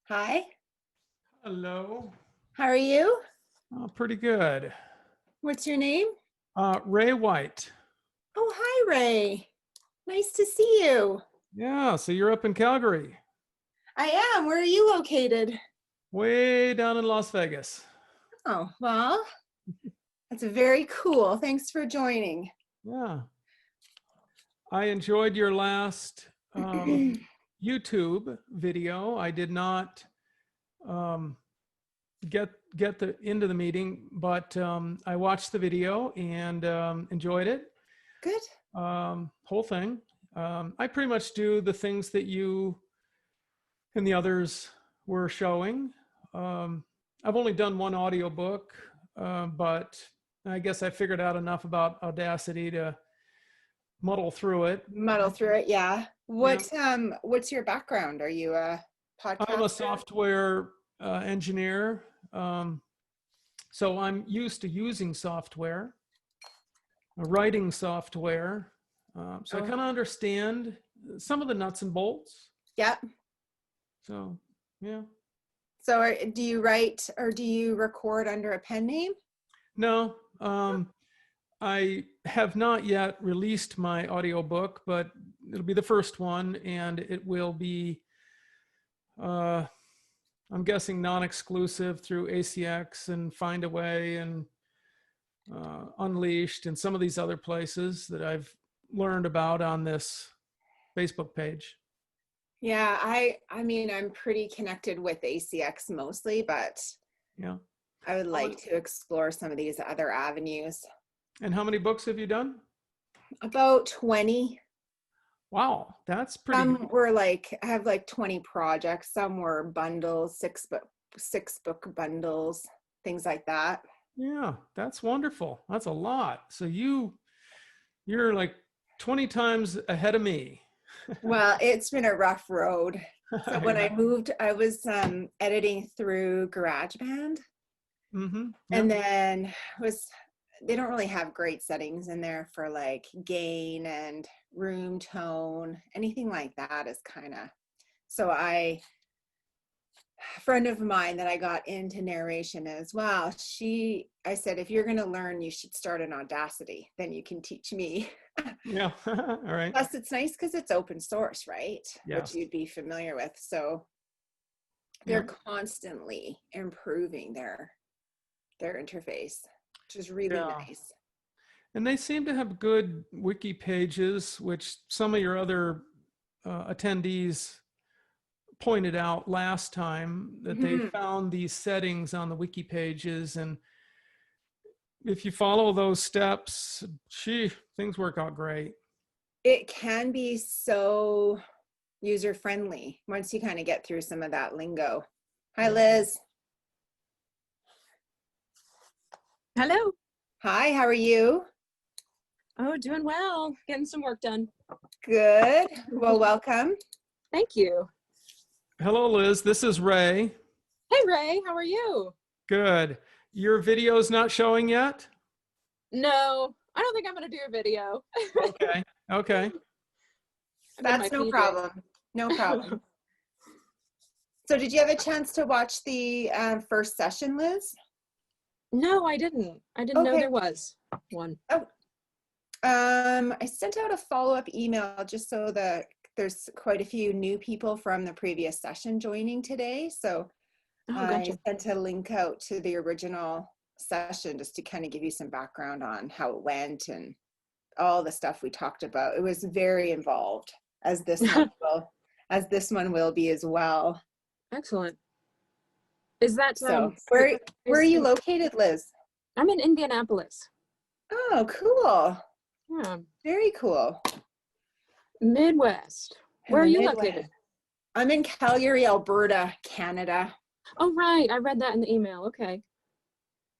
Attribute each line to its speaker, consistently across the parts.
Speaker 1: Hi,
Speaker 2: Hello.
Speaker 1: how are you?
Speaker 2: Pretty good.
Speaker 1: What's your name?
Speaker 2: Ray White.
Speaker 1: Oh, hi, Ray. Nice to see you.
Speaker 2: Yeah, so you're up in Calgary,
Speaker 1: I am. Where are you located?
Speaker 2: way down in Las Vegas.
Speaker 1: Oh, well, that's very cool. Thanks for joining.
Speaker 2: Yeah, I enjoyed your last YouTube video. I did not um, get into the meeting, but I watched the video and enjoyed it.
Speaker 1: Good.
Speaker 2: Whole thing. I pretty much do the things that you and the others were showing. Um, I've only done one audiobook, but I guess I figured out enough about Audacity to muddle through it.
Speaker 1: Muddle through it, yeah.
Speaker 2: Yeah.
Speaker 1: What's your background? Are you a
Speaker 2: I'm a
Speaker 1: podcaster?
Speaker 2: software engineer, so I'm used to using software, writing software. So I
Speaker 1: Oh,
Speaker 2: kind of understand some of the nuts and bolts.
Speaker 1: yeah.
Speaker 2: So, yeah.
Speaker 1: So do you write or do you record under a pen name?
Speaker 2: No, I have not yet released my audiobook, but it'll be the first one, and it will be, uh, I'm guessing, non-exclusive through ACX and Findaway and Unleashed and some of these other places that I've learned about on this Facebook page.
Speaker 1: Yeah, I mean, I'm pretty connected with ACX mostly, but
Speaker 2: Yeah.
Speaker 1: I would
Speaker 2: How
Speaker 1: like
Speaker 2: many-
Speaker 1: to explore some of these other avenues.
Speaker 2: And how many books have you done?
Speaker 1: About 20.
Speaker 2: Wow, that's pretty good.
Speaker 1: Some were like, I have like 20 projects. Some were bundles, six book bundles, things like that.
Speaker 2: Yeah, that's wonderful. That's a lot. So you're like 20 times ahead of me.
Speaker 1: Well, it's been a rough road. So when I
Speaker 2: Yeah.
Speaker 1: moved, I was editing through GarageBand,
Speaker 2: Mm-hmm. Yeah.
Speaker 1: and then was they don't really have great settings in there for like gain and room tone, anything like that is kind of so a friend of mine that I got into narration as well, I said, if you're going to learn, you should start in Audacity, then you can teach me.
Speaker 2: Yeah. All right.
Speaker 1: Plus it's nice because it's open source, right? Which
Speaker 2: Yes.
Speaker 1: you'd be familiar with. So
Speaker 2: Yeah.
Speaker 1: they're constantly improving their interface, which is really
Speaker 2: Yeah.
Speaker 1: nice.
Speaker 2: And they seem to have good wiki pages, which some of your other attendees pointed out last time that they
Speaker 1: Mhm.
Speaker 2: found these settings on the wiki pages. And if you follow those steps, gee, things work out great.
Speaker 1: It can be so user friendly once you kind of get through some of that lingo. Hi,
Speaker 2: Yeah.
Speaker 1: Liz.
Speaker 3: Hello.
Speaker 1: Hi, how are you?
Speaker 3: Oh, doing well. Getting some work done.
Speaker 1: Good. Well, welcome.
Speaker 3: Thank you.
Speaker 2: Hello, Liz. This is Ray.
Speaker 3: Hey, Ray. How are you?
Speaker 2: Good. Your video's not showing yet?
Speaker 3: No, I don't think I'm going to do a video.
Speaker 2: Okay. Okay.
Speaker 3: I'm in my
Speaker 1: That's no
Speaker 3: PJs.
Speaker 1: problem. No problem. So did you have a chance to watch the first session, Liz?
Speaker 3: No, I didn't. I didn't know
Speaker 1: Okay.
Speaker 3: there was one.
Speaker 1: Oh, I sent out a follow-up email just so that there's quite a few new people from the previous session joining today. So
Speaker 3: Oh,
Speaker 1: I
Speaker 3: gotcha.
Speaker 1: sent a link out to the original session just to kind of give you some background on how it went and all the stuff we talked about. It was very involved, as this one will be as well.
Speaker 3: Excellent. Is that
Speaker 1: So where are you located, Liz?
Speaker 3: I'm in Indianapolis.
Speaker 1: Oh, cool.
Speaker 3: Yeah.
Speaker 1: Very cool.
Speaker 3: Midwest.
Speaker 1: In
Speaker 3: Where are
Speaker 1: the
Speaker 3: you
Speaker 1: Midwest.
Speaker 3: located?
Speaker 1: I'm in Calgary, Alberta, Canada.
Speaker 3: Oh, right. I read that in the email. Okay.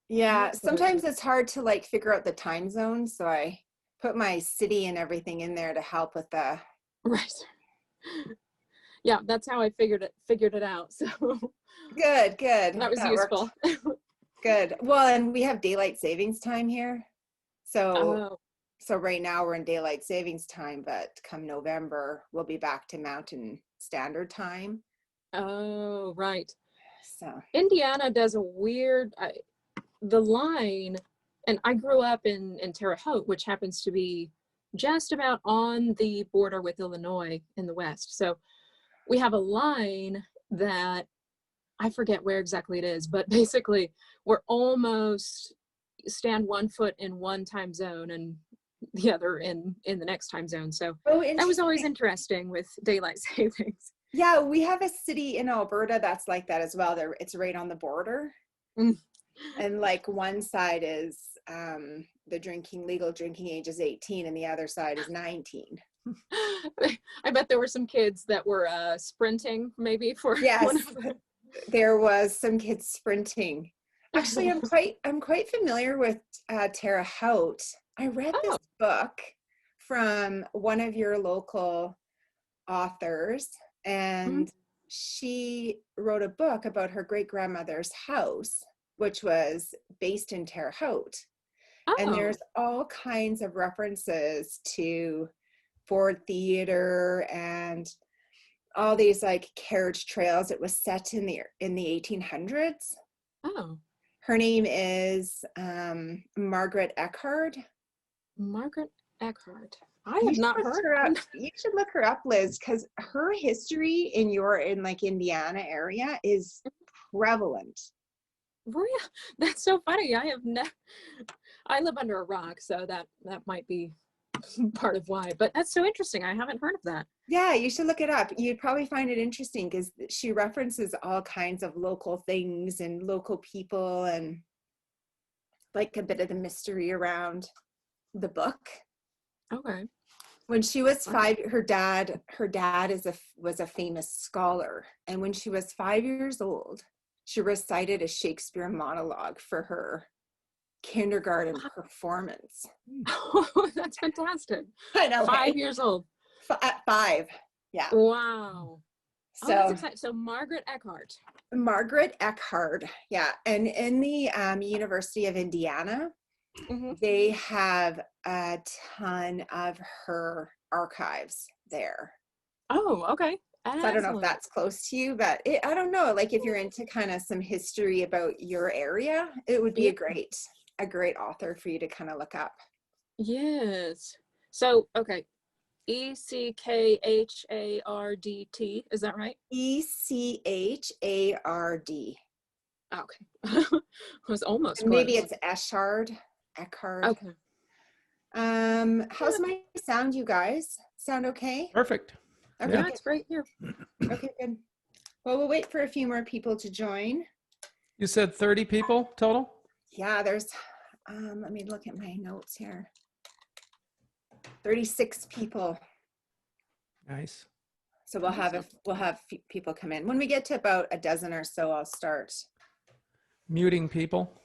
Speaker 1: Yeah,
Speaker 3: Excellent.
Speaker 1: sometimes it's hard to like figure out the time zone, so I put my city and everything in there to help with the.
Speaker 3: Right. Yeah, that's how I figured it out. So
Speaker 1: Good.
Speaker 3: that was useful.
Speaker 1: Good. Well, and we have daylight savings time here. So right now we're in daylight savings time, but come November, we'll be back to Mountain Standard Time.
Speaker 3: Oh, right.
Speaker 1: So
Speaker 3: Indiana does a weird, the line, and I grew up in Terre Haute, which happens to be just about on the border with Illinois in the west. So we have a line that I forget where exactly it is, but basically we're almost stand 1 foot in one time zone and the other in the next time zone. So
Speaker 1: oh,
Speaker 3: that was always
Speaker 1: interesting.
Speaker 3: interesting with daylight savings.
Speaker 1: Yeah, we have a city in Alberta that's like that as well. There, it's right on the border.
Speaker 3: Mm.
Speaker 1: And like one side is the legal drinking age is 18 and the other side is 19.
Speaker 3: I bet there were some kids that were sprinting maybe for
Speaker 1: Yes,
Speaker 3: one of the...
Speaker 1: there was some kids sprinting. Actually, I'm quite familiar with Terre Haute. I read this
Speaker 3: Oh.
Speaker 1: book from one of your local authors, and she wrote a book about her great grandmother's house, which was based in Terre Haute. And there's all kinds of references to Ford Theater and all these like carriage trails. It was set in the 1800s.
Speaker 3: Oh.
Speaker 1: Her name is Margaret Eckhard.
Speaker 3: Margaret Eckhart. I have not heard her
Speaker 1: up. You should look her up, Liz, because her history in like Indiana area is prevalent.
Speaker 3: Really? That's so funny. I have never. I live under a rock, so that might be part of why. But that's so interesting. I haven't heard of that.
Speaker 1: Yeah, you should look it up. You'd probably find it interesting because she references all kinds of local things and local people and like a bit of the mystery around the book.
Speaker 3: Okay.
Speaker 1: When she was 5, her dad was a famous scholar, and when she was 5 years old, she recited a Shakespeare monologue for her kindergarten performance.
Speaker 3: Oh, that's fantastic.
Speaker 1: I know.
Speaker 3: 5 years old.
Speaker 1: At 5, yeah.
Speaker 3: Wow.
Speaker 1: So
Speaker 3: that's exciting. So Margaret
Speaker 1: Eckhard, yeah. And in the University of Indiana, they have a ton of her archives there.
Speaker 3: Oh, okay.
Speaker 1: So I don't know if that's close to you, but I don't know, like if you're into kind of some history about your area, it would be a great author for you to kind of look up.
Speaker 3: Yes. So, okay. Eckhart, is that right?
Speaker 1: Echard.
Speaker 3: Okay. I was almost close.
Speaker 1: Maybe it's Eckhard.
Speaker 3: Okay.
Speaker 1: How's my sound, you guys? Sound okay?
Speaker 2: Perfect.
Speaker 1: Okay,
Speaker 3: yeah, it's great here.
Speaker 1: Okay, good. Well, we'll wait for a few more people to join.
Speaker 2: You said 30 people total?
Speaker 1: Yeah, there's, let me look at my notes here. 36 people.
Speaker 2: Nice.
Speaker 1: So we'll have people come in. When we get to about a dozen or so, I'll start
Speaker 2: muting people.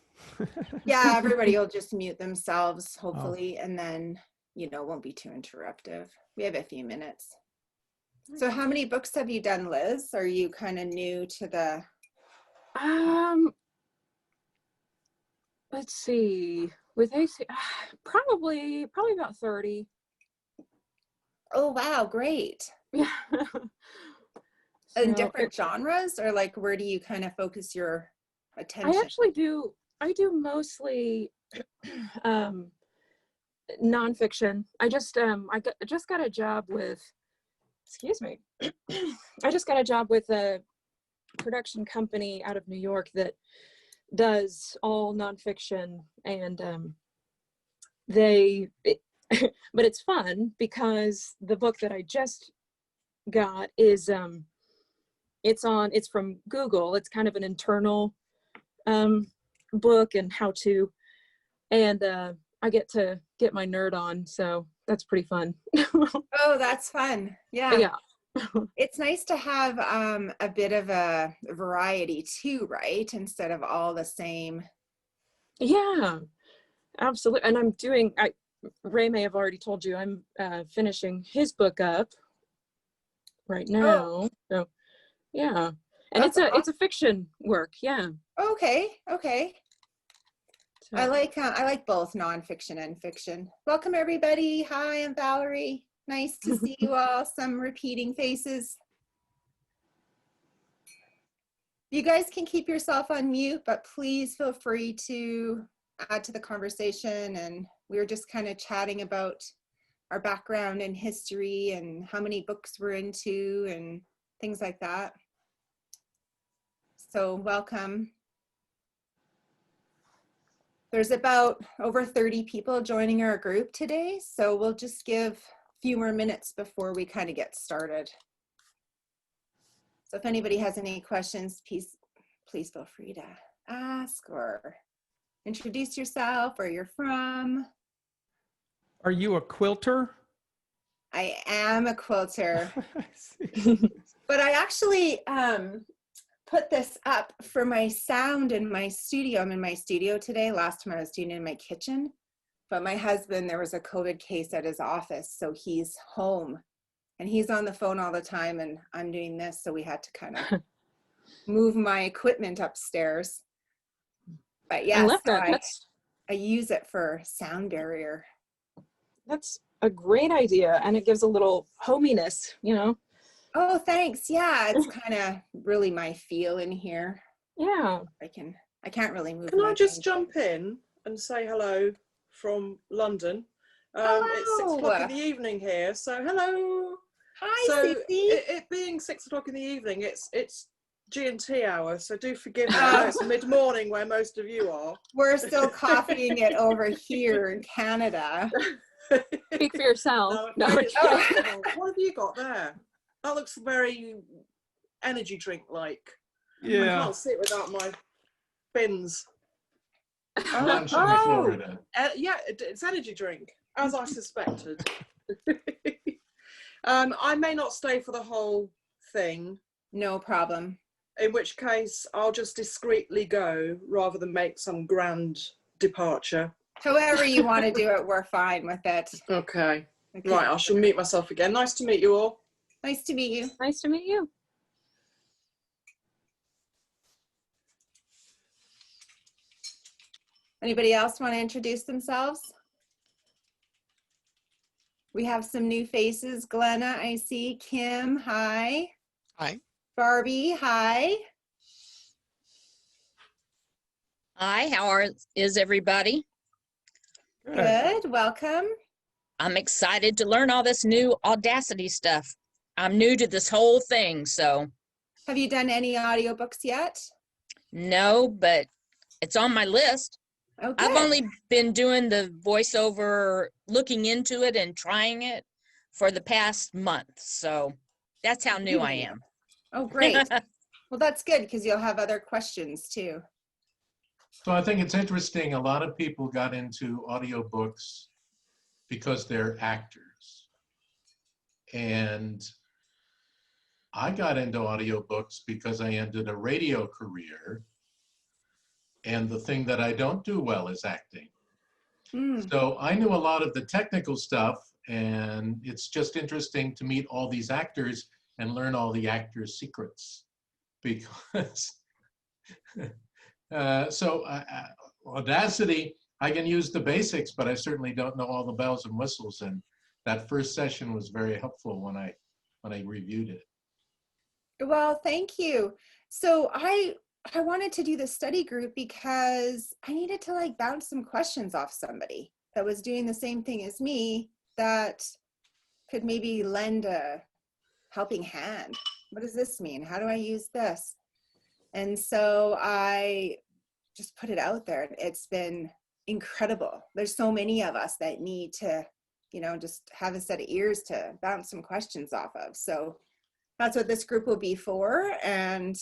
Speaker 1: Yeah, everybody will just mute themselves, hopefully, and then, won't be too interruptive. We have a few minutes. So how many books have you done, Liz? Are you kind of new to the...
Speaker 3: Let's see. With AC, probably about 30.
Speaker 1: Oh, wow, great.
Speaker 3: Yeah.
Speaker 1: In different genres, or like where do you kind of focus your attention?
Speaker 3: I do mostly nonfiction. I just got a job with, excuse me. I just got a job with a production company out of New York that does all nonfiction, and but it's fun because the book that I just got is it's from Google. It's kind of an internal book and how to, and I get to get my nerd on, so that's pretty fun.
Speaker 1: Oh, that's fun. Yeah. It's nice to have a bit of a variety too, right? Instead of all the same.
Speaker 3: Yeah, absolutely. And Ray may have already told you, I'm finishing his book up right now.
Speaker 1: Oh.
Speaker 3: So yeah. And it's a fiction work. Yeah.
Speaker 1: Okay.
Speaker 3: So.
Speaker 1: I like both nonfiction and fiction. Welcome everybody. Hi, I'm Valerie. Nice to see you all. Some repeating faces. You guys can keep yourself on mute, but please feel free to add to the conversation. And we were just kind of chatting about our background and history and how many books we're into and things like that. So welcome. There's about over 30 people joining our group today, so we'll just give a few more minutes before we kind of get started. So if anybody has any questions, please feel free to ask or introduce yourself, where you're from.
Speaker 2: Are you a quilter?
Speaker 1: I am a quilter,
Speaker 2: I see.
Speaker 1: but I actually put this up for my sound in my studio. I'm in my studio today. Last time I was doing it in my kitchen, but my husband, there was a COVID case at his office, so he's home and he's on the phone all the time, and I'm doing this, so we had to kind of move my equipment upstairs. But yeah,
Speaker 3: I love
Speaker 1: so
Speaker 3: that.
Speaker 1: I use it for sound barrier.
Speaker 3: That's a great idea, and it gives a little hominess, you know.
Speaker 1: Oh, thanks. Yeah, it's kind of really my feel in here.
Speaker 3: Yeah.
Speaker 1: I can't really move.
Speaker 4: Can I just
Speaker 1: things.
Speaker 4: jump in and say hello from London?
Speaker 1: Hello.
Speaker 4: It's 6 o'clock in the evening here, so hello.
Speaker 1: Hi,
Speaker 4: So
Speaker 1: Susie.
Speaker 4: it being 6 o'clock in the evening, it's G&T hour, so do forgive me. I know it's mid-morning where most of you are.
Speaker 1: We're still coffeeing it over here in Canada.
Speaker 3: Speak for yourself.
Speaker 4: No,
Speaker 3: No.
Speaker 4: what have you got there? That looks very energy drink-like. I
Speaker 2: Yeah.
Speaker 4: can't sit without my bins.
Speaker 5: Lunch in Florida.
Speaker 4: Yeah, it's energy drink, as I suspected. I may not stay for the whole thing.
Speaker 1: No problem.
Speaker 4: In which case, I'll just discreetly go rather than make some grand departure.
Speaker 1: However you want to do it, we're fine with it.
Speaker 4: Okay.
Speaker 1: Okay.
Speaker 4: Right, I shall mute myself again. Nice to meet you all.
Speaker 1: Nice to meet you.
Speaker 3: Nice to meet you.
Speaker 1: Anybody else want to introduce themselves? We have some new faces. Glenna, I see. Kim, hi.
Speaker 6: Hi.
Speaker 1: Barbie, hi.
Speaker 6: Hi, is everybody?
Speaker 1: Good, welcome.
Speaker 6: I'm excited to learn all this new Audacity stuff. I'm new to this whole thing, so
Speaker 1: Have you done any audiobooks yet?
Speaker 6: no, but it's on my list.
Speaker 1: Oh,
Speaker 6: I've
Speaker 1: good.
Speaker 6: only been doing the voiceover, looking into it and trying it for the past month, so that's how new I am.
Speaker 1: Oh, great. Well, that's good because you'll have other questions too.
Speaker 5: So I think it's interesting, a lot of people got into audiobooks because they're actors. And I got into audiobooks because I ended a radio career. And the thing that I don't do well is acting. So I knew a lot of the technical stuff, and it's just interesting to meet all these actors and learn all the actors' secrets. Because, Audacity, I can use the basics, but I certainly don't know all the bells and whistles. And that first session was very helpful when I reviewed it.
Speaker 1: Well, thank you. So I wanted to do the study group because I needed to like bounce some questions off somebody that was doing the same thing as me that could maybe lend a helping hand. What does this mean? How do I use this? And so I just put it out there. It's been incredible. There's so many of us that need to, just have a set of ears to bounce some questions off of. So that's what this group will be for. And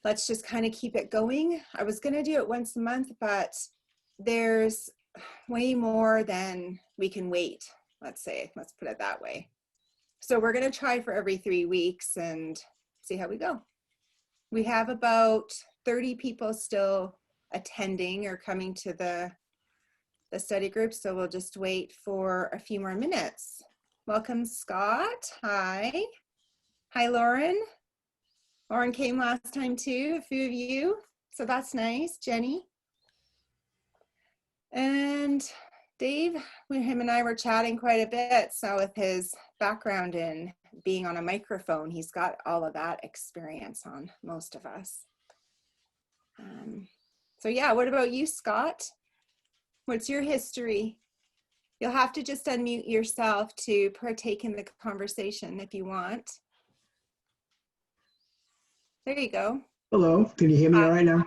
Speaker 1: let's just kind of keep it going. I was going to do it once a month, but there's way more than we can wait. Let's put it that way. So we're going to try for every 3 weeks and see how we go. We have about 30 people still attending or coming to the study group. So we'll just wait for a few more minutes. Welcome, Scott. Hi. Hi, Lauren. Lauren came last time too, a few of you. So that's nice. Jenny. And Dave, him and I were chatting quite a bit. So with his background in being on a microphone, he's got all of that experience on most of us. So yeah, what about you, Scott? What's your history? You'll have to just unmute yourself to partake in the conversation if you want. There you go.
Speaker 7: Hello, can you hear me all right now?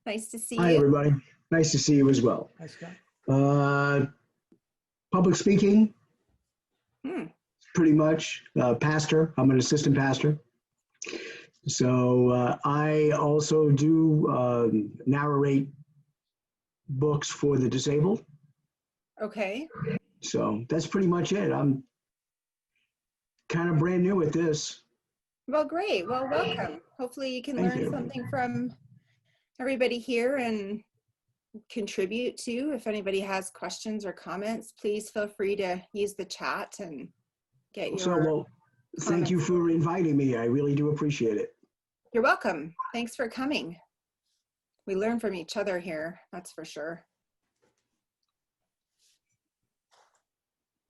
Speaker 1: Nice to see
Speaker 7: Hi,
Speaker 1: you.
Speaker 7: everybody. Nice to see you as well.
Speaker 2: Hi, Scott.
Speaker 7: Public speaking,
Speaker 1: Hmm.
Speaker 7: pretty much. Pastor, I'm an assistant pastor. So I also do narrate books for the disabled.
Speaker 1: Okay.
Speaker 7: So that's pretty much it. I'm kind of brand new at this.
Speaker 1: Well, great. Well, welcome. Hopefully you can
Speaker 7: Thank
Speaker 1: learn
Speaker 7: you.
Speaker 1: something from everybody here and contribute to. If anybody has questions or comments, please feel free to use the chat and get
Speaker 7: So,
Speaker 1: your
Speaker 7: well, thank you
Speaker 1: comments.
Speaker 7: for inviting me. I really do appreciate it.
Speaker 1: You're welcome. Thanks for coming. We learn from each other here, that's for sure.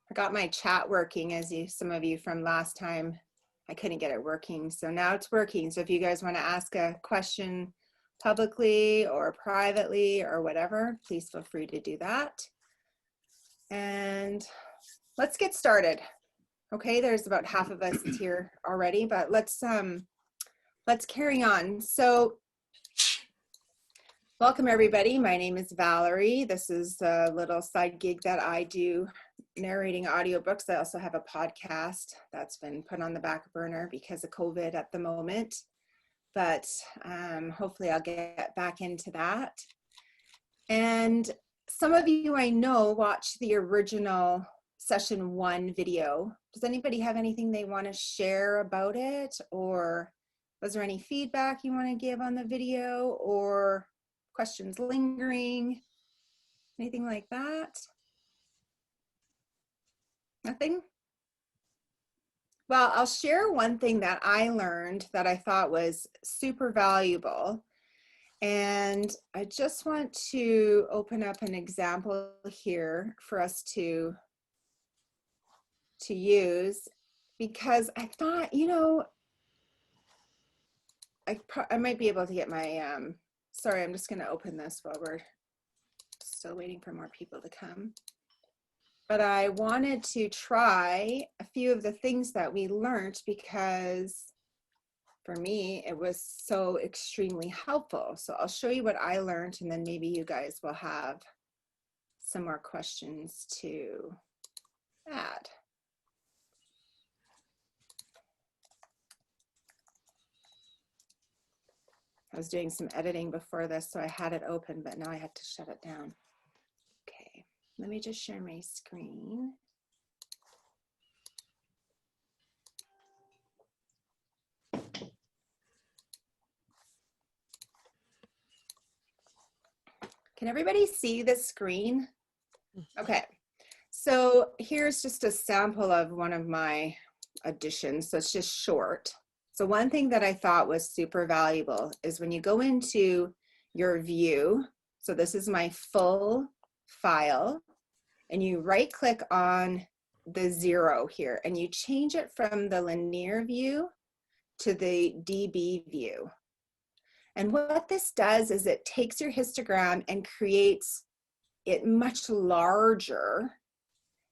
Speaker 1: I got my chat working, as some of you from last time, I couldn't get it working. So now it's working. So if you guys want to ask a question publicly or privately or whatever, please feel free to do that. And let's get started. Okay, there's about half of us here already, but let's carry on. So welcome everybody. My name is Valerie. This is a little side gig that I do, narrating audiobooks. I also have a podcast that's been put on the back burner because of COVID at the moment, but hopefully I'll get back into that. And some of you I know watched the original session 1 video. Does anybody have anything they want to share about it, or was there any feedback you want to give on the video, or questions lingering, anything like that? Nothing? Well, I'll share one thing that I learned that I thought was super valuable. And I just want to open up an example here for us to use, because I thought, you know, I might be able to get my, sorry, I'm just going to open this while we're still waiting for more people to come. But I wanted to try a few of the things that we learned, because for me, it was so extremely helpful. So I'll show you what I learned, and then maybe you guys will have some more questions to add. I was doing some editing before this, so I had it open, but now I had to shut it down. Okay, let me just share my screen. Can everybody see the screen? Okay, so here's just a sample of one of my additions, so it's just short. So one thing that I thought was super valuable is when you go into your view, so this is my full file, and you right click on the 0 here, and you change it from the linear view to the DB view. And what this does is it takes your histogram and creates it much larger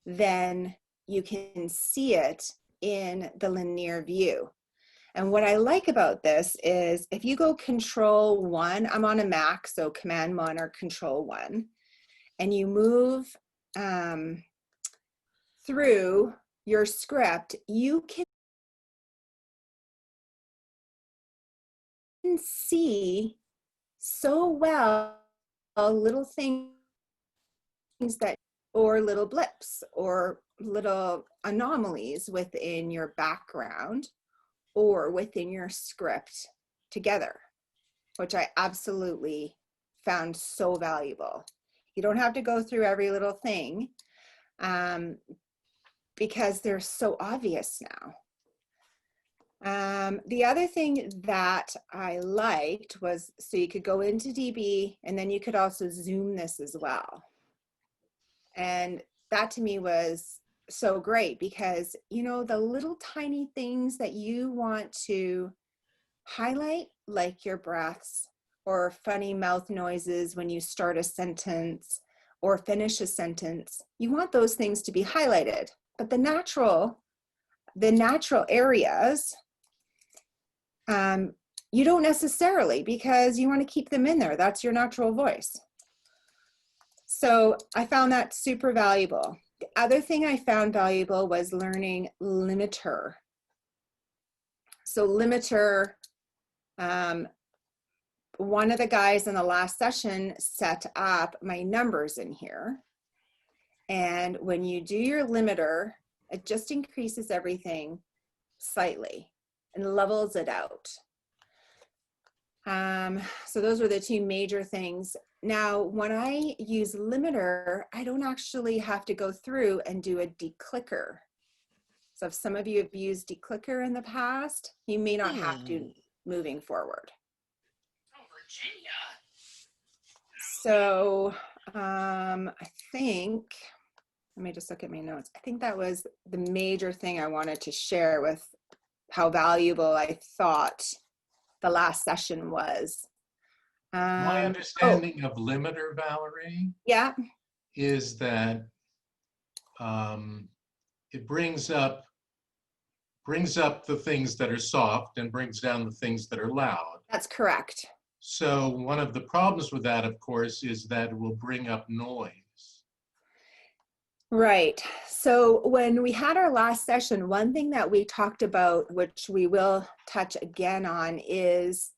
Speaker 1: than you can see it in the linear view. And what I like about this is if you go Control 1, I'm on a Mac, so Command 1 or Control 1, and you move through your script, you can see so well little things that, or little blips or little anomalies within your background or within your script together, which I absolutely found so valuable. You don't have to go through every little thing because they're so obvious now. The other thing that I liked was, so you could go into DB and then you could also zoom this as well. And that to me was so great because, you know, the little tiny things that you want to highlight, like your breaths or funny mouth noises when you start a sentence or finish a sentence. You want those things to be highlighted. But the natural areas, you don't necessarily, because you want to keep them in there. That's your natural voice. So I found that super valuable. The other thing I found valuable was learning limiter. So limiter, one of the guys in the last session set up my numbers in here. And when you do your limiter, it just increases everything slightly and levels it out. So those were the two major things. Now, when I use limiter, I don't actually have to go through and do a declicker. So if some of you have used declicker in the past, you may not have to moving forward.
Speaker 6: Oh, Virginia.
Speaker 1: So I think, let me just look at my notes. I think that was the major thing I wanted to share with how valuable I thought the last session was.
Speaker 5: My understanding of limiter, Valerie,
Speaker 1: Yeah.
Speaker 5: is that it brings up the things that are soft and brings down the things that are loud.
Speaker 1: That's correct.
Speaker 5: So one of the problems with that, of course, is that it will bring up noise.
Speaker 1: Right. So when we had our last session, one thing that we talked about, which we will touch again on, is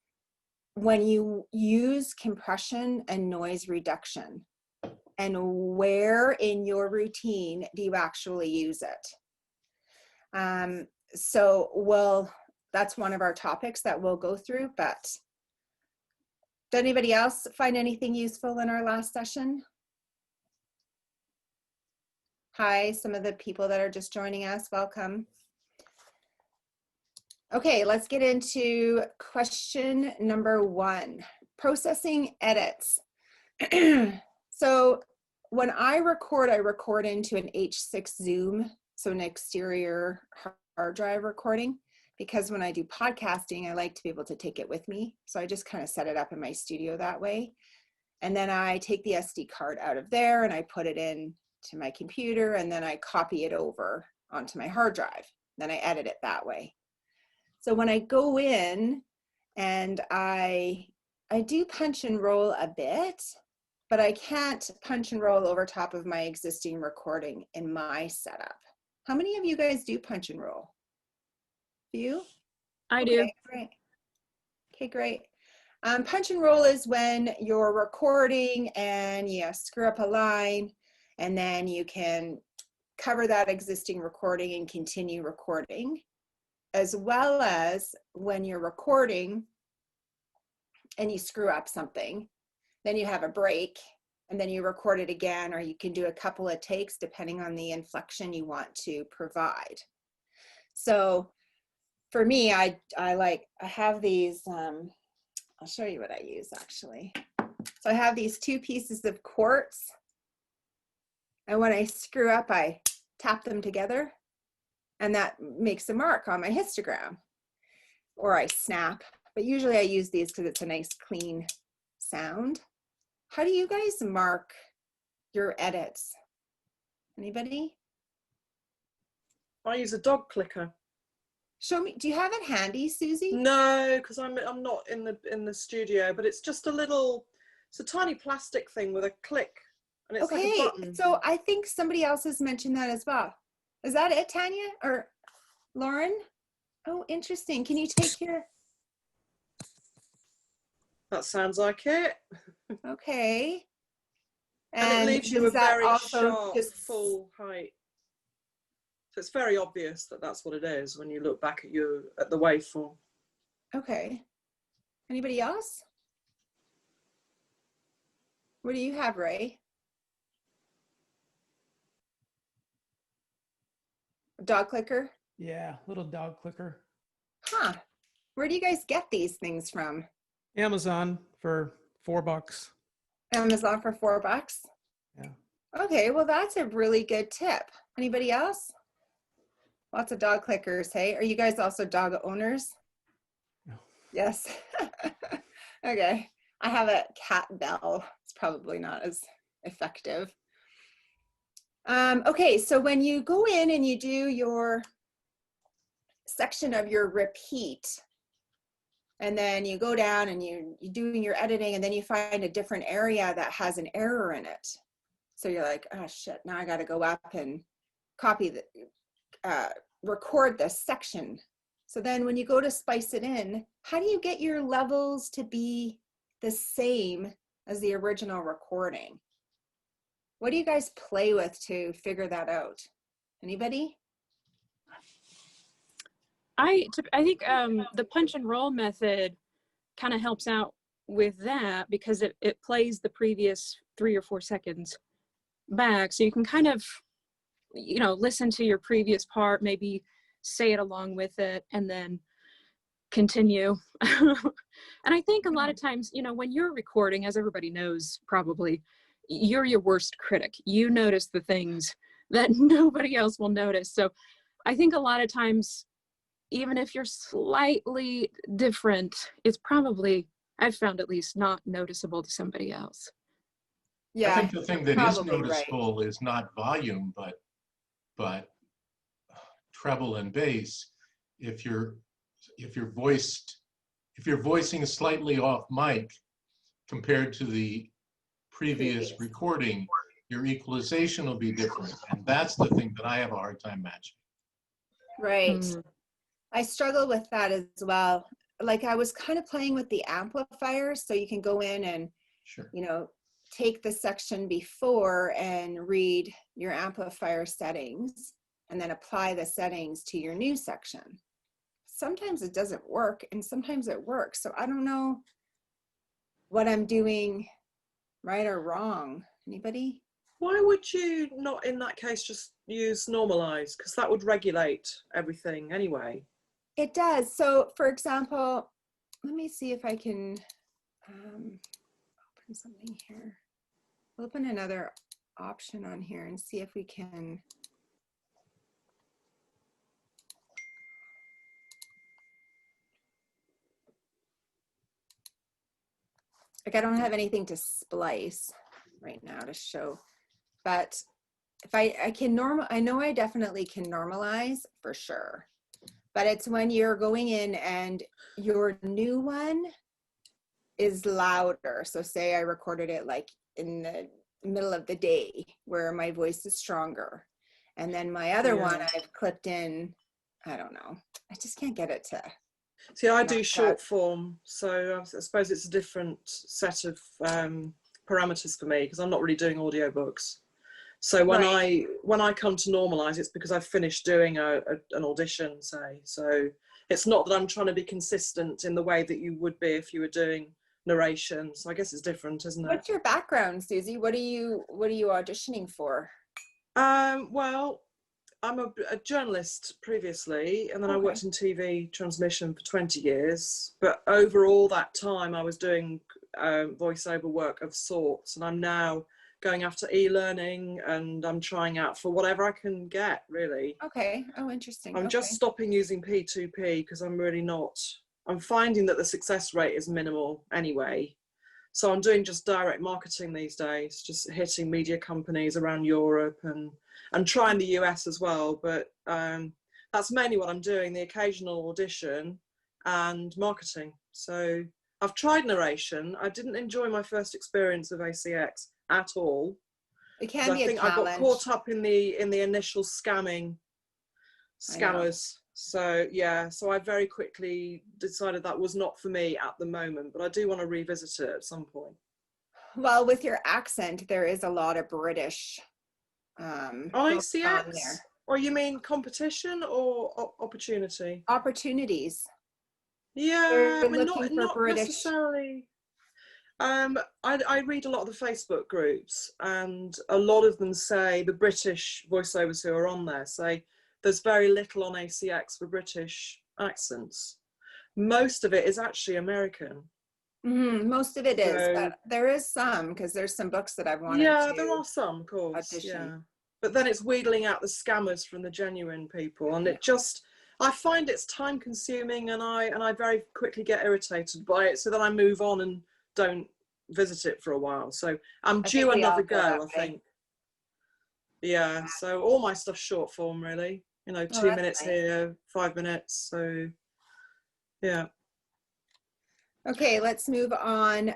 Speaker 1: when you use compression and noise reduction, and where in your routine do you actually use it? So that's one of our topics that we'll go through, but did anybody else find anything useful in our last session? Hi, some of the people that are just joining us, welcome. Okay, let's get into question number 1, processing edits. So when I record into an H6 Zoom, so an exterior hard drive recording, because when I do podcasting, I like to be able to take it with me. So I just kind of set it up in my studio that way. And then I take the SD card out of there and I put it in to my computer, and then I copy it over onto my hard drive. Then I edit it that way. So when I go in and I do punch and roll a bit, but I can't punch and roll over top of my existing recording in my setup. How many of you guys do punch and roll? You?
Speaker 3: I
Speaker 1: Okay,
Speaker 3: do.
Speaker 1: great. Okay, great. Punch and roll is when you're recording and you screw up a line, and then you can cover that existing recording and continue recording, as well as when you're recording and you screw up something, then you have a break and then you record it again, or you can do a couple of takes depending on the inflection you want to provide. So for me, I have these, I'll show you what I use actually. So I have these 2 pieces of quartz, and when I screw up, I tap them together, and that makes a mark on my histogram, or I snap. But usually I use these because it's a nice clean sound. How do you guys mark your edits? Anybody?
Speaker 4: I use a dog clicker.
Speaker 1: Show me. Do you have it handy, Susie?
Speaker 4: No, because I'm not in the studio, but it's just it's a tiny plastic thing with a click, and it's like a button.
Speaker 1: So I think somebody else has mentioned that as well. Is that it, Tanya or Lauren? Oh, interesting. Can you take your?
Speaker 4: That sounds like it.
Speaker 1: Okay.
Speaker 4: And it leaves you a
Speaker 1: does that
Speaker 4: very
Speaker 1: also
Speaker 4: sharp,
Speaker 1: just
Speaker 4: full height. So it's very obvious that that's what it is when you look back at the waveform.
Speaker 1: Okay. Anybody else? What do you have, Ray? A dog clicker?
Speaker 2: Yeah, little dog clicker.
Speaker 1: Huh. Where do you guys get these things from?
Speaker 2: Amazon for $4.
Speaker 1: Amazon for $4?
Speaker 2: Yeah.
Speaker 1: Okay, well that's a really good tip. Anybody else? Lots of dog clickers, hey? Are you guys also dog owners?
Speaker 2: No.
Speaker 1: Yes. Okay. I have a cat bell. It's probably not as effective. Okay, so when you go in and you do your section of your repeat, and then you go down and you're doing your editing, and then you find a different area that has an error in it. So you're like, oh shit, now I got to go up and copy the, record this section. So then when you go to splice it in, how do you get your levels to be the same as the original recording? What do you guys play with to figure that out? Anybody?
Speaker 3: I think the punch and roll method kind of helps out with that, because it plays the previous 3 or 4 seconds back. So you can kind of, you know, listen to your previous part, maybe say it along with it, and then continue. And I think a lot of times, you know, when you're recording, as everybody knows, probably, you're your worst critic. You notice the things that nobody else will notice. So I think a lot of times, even if you're slightly different, it's probably, I've found at least, not noticeable to somebody else.
Speaker 1: Yeah,
Speaker 5: I think the thing that is
Speaker 1: probably right.
Speaker 5: noticeable is not volume, but treble and bass. If you're voicing slightly off mic compared to the previous recording, your equalization will be different, and that's the thing that I have a hard time matching.
Speaker 1: Right. I struggle with that as well. Like, I was kind of playing with the amplifier, so you can go in and,
Speaker 5: Sure.
Speaker 1: you know, take the section before and read your amplifier settings, and then apply the settings to your new section. Sometimes it doesn't work, and sometimes it works. So I don't know what I'm doing right or wrong. Anybody?
Speaker 4: Why would you not, in that case, just use normalize? Because that would regulate everything anyway.
Speaker 1: It does. So for example, let me see if I can open something here. Open another option on here and see if we can. Like, I don't have anything to splice right now to show, but if I can I know I definitely can normalize for sure, but it's when you're going in and your new one is louder. So say I recorded it like in the middle of the day where my voice is stronger, and then my other one I've clipped in, I don't know, I just can't get it to.
Speaker 4: See, I do short form, so I suppose it's a different set of parameters for me, because I'm not really doing audiobooks. So when I come to normalize, it's because I've finished doing an audition, say. So it's not that I'm trying to be consistent in the way that you would be if you were doing narration. So I guess it's different, isn't it?
Speaker 1: What's your background, Susie? What are you auditioning for?
Speaker 4: Well, I'm a journalist previously, and then I worked in TV transmission for 20 years. But over all that time, I was doing voiceover work of sorts, and I'm now going after e-learning, and I'm trying out for whatever I can get, really.
Speaker 1: Okay. Oh, interesting.
Speaker 4: I'm just stopping using P2P because I'm really not. I'm finding that the success rate is minimal anyway. So I'm doing just direct marketing these days, just hitting media companies around Europe and trying the US as well. But that's mainly what I'm doing, the occasional audition and marketing. So I've tried narration. I didn't enjoy my first experience of ACX at all.
Speaker 1: It can be a challenge.
Speaker 4: I got caught up in the initial scammers. So yeah, so I very quickly decided that was not for me at the moment, but I do want to revisit it at some point.
Speaker 1: Well, with your accent, there is a lot of British
Speaker 4: ICX? Or you mean competition or opportunity?
Speaker 1: Opportunities.
Speaker 4: Yeah, I mean, not
Speaker 1: British.
Speaker 4: necessarily. I read a lot of the Facebook groups, and a lot of them say, the British voiceovers who are on there say there's very little on ACX for British accents. Most of it is actually American.
Speaker 1: Mm-hmm. Most of it is, but there is some, because there's some books that I've wanted to
Speaker 4: there are some, of course.
Speaker 1: audition.
Speaker 4: Yeah. But then it's wheedling out the scammers from the genuine people, and it just, I find it's time consuming, and I very quickly get irritated by it, so then I move on and don't visit it for a while. So I'm
Speaker 1: I
Speaker 4: due
Speaker 1: think we all
Speaker 4: another
Speaker 1: feel that
Speaker 4: go, I
Speaker 1: way.
Speaker 4: think. Yeah, so all my stuff's short form, really. You know,
Speaker 1: Oh,
Speaker 4: 2
Speaker 1: that's
Speaker 4: minutes
Speaker 1: nice.
Speaker 4: here, 5 minutes. So, yeah.
Speaker 1: Okay, let's move on.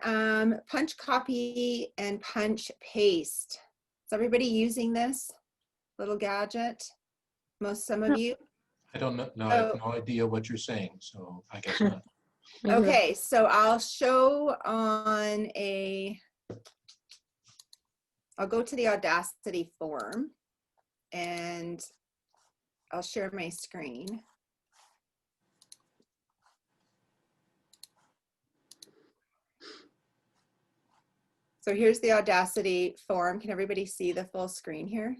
Speaker 1: Punch copy and punch paste. Is everybody using this little gadget? Some of you?
Speaker 5: I don't know. No, I have no idea what you're saying, so I guess not.
Speaker 1: Okay, so I'll show on I'll go to the Audacity form and I'll share my screen. So here's the Audacity form. Can everybody see the full screen here?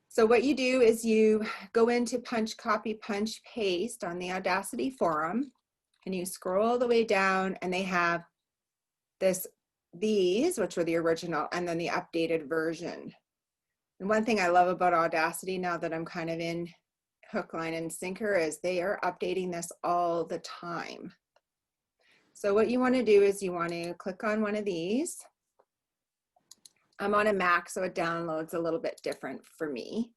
Speaker 1: So what you do is you go into punch, copy, punch, paste on the Audacity forum, and you scroll all the way down, and they have these, which were the original, and then the updated version. And one thing I love about Audacity now that I'm kind of in hook, line, and sinker is they are updating this all the time. So what you want to do is you want to click on one of these. I'm on a Mac, so it downloads a little bit different for me.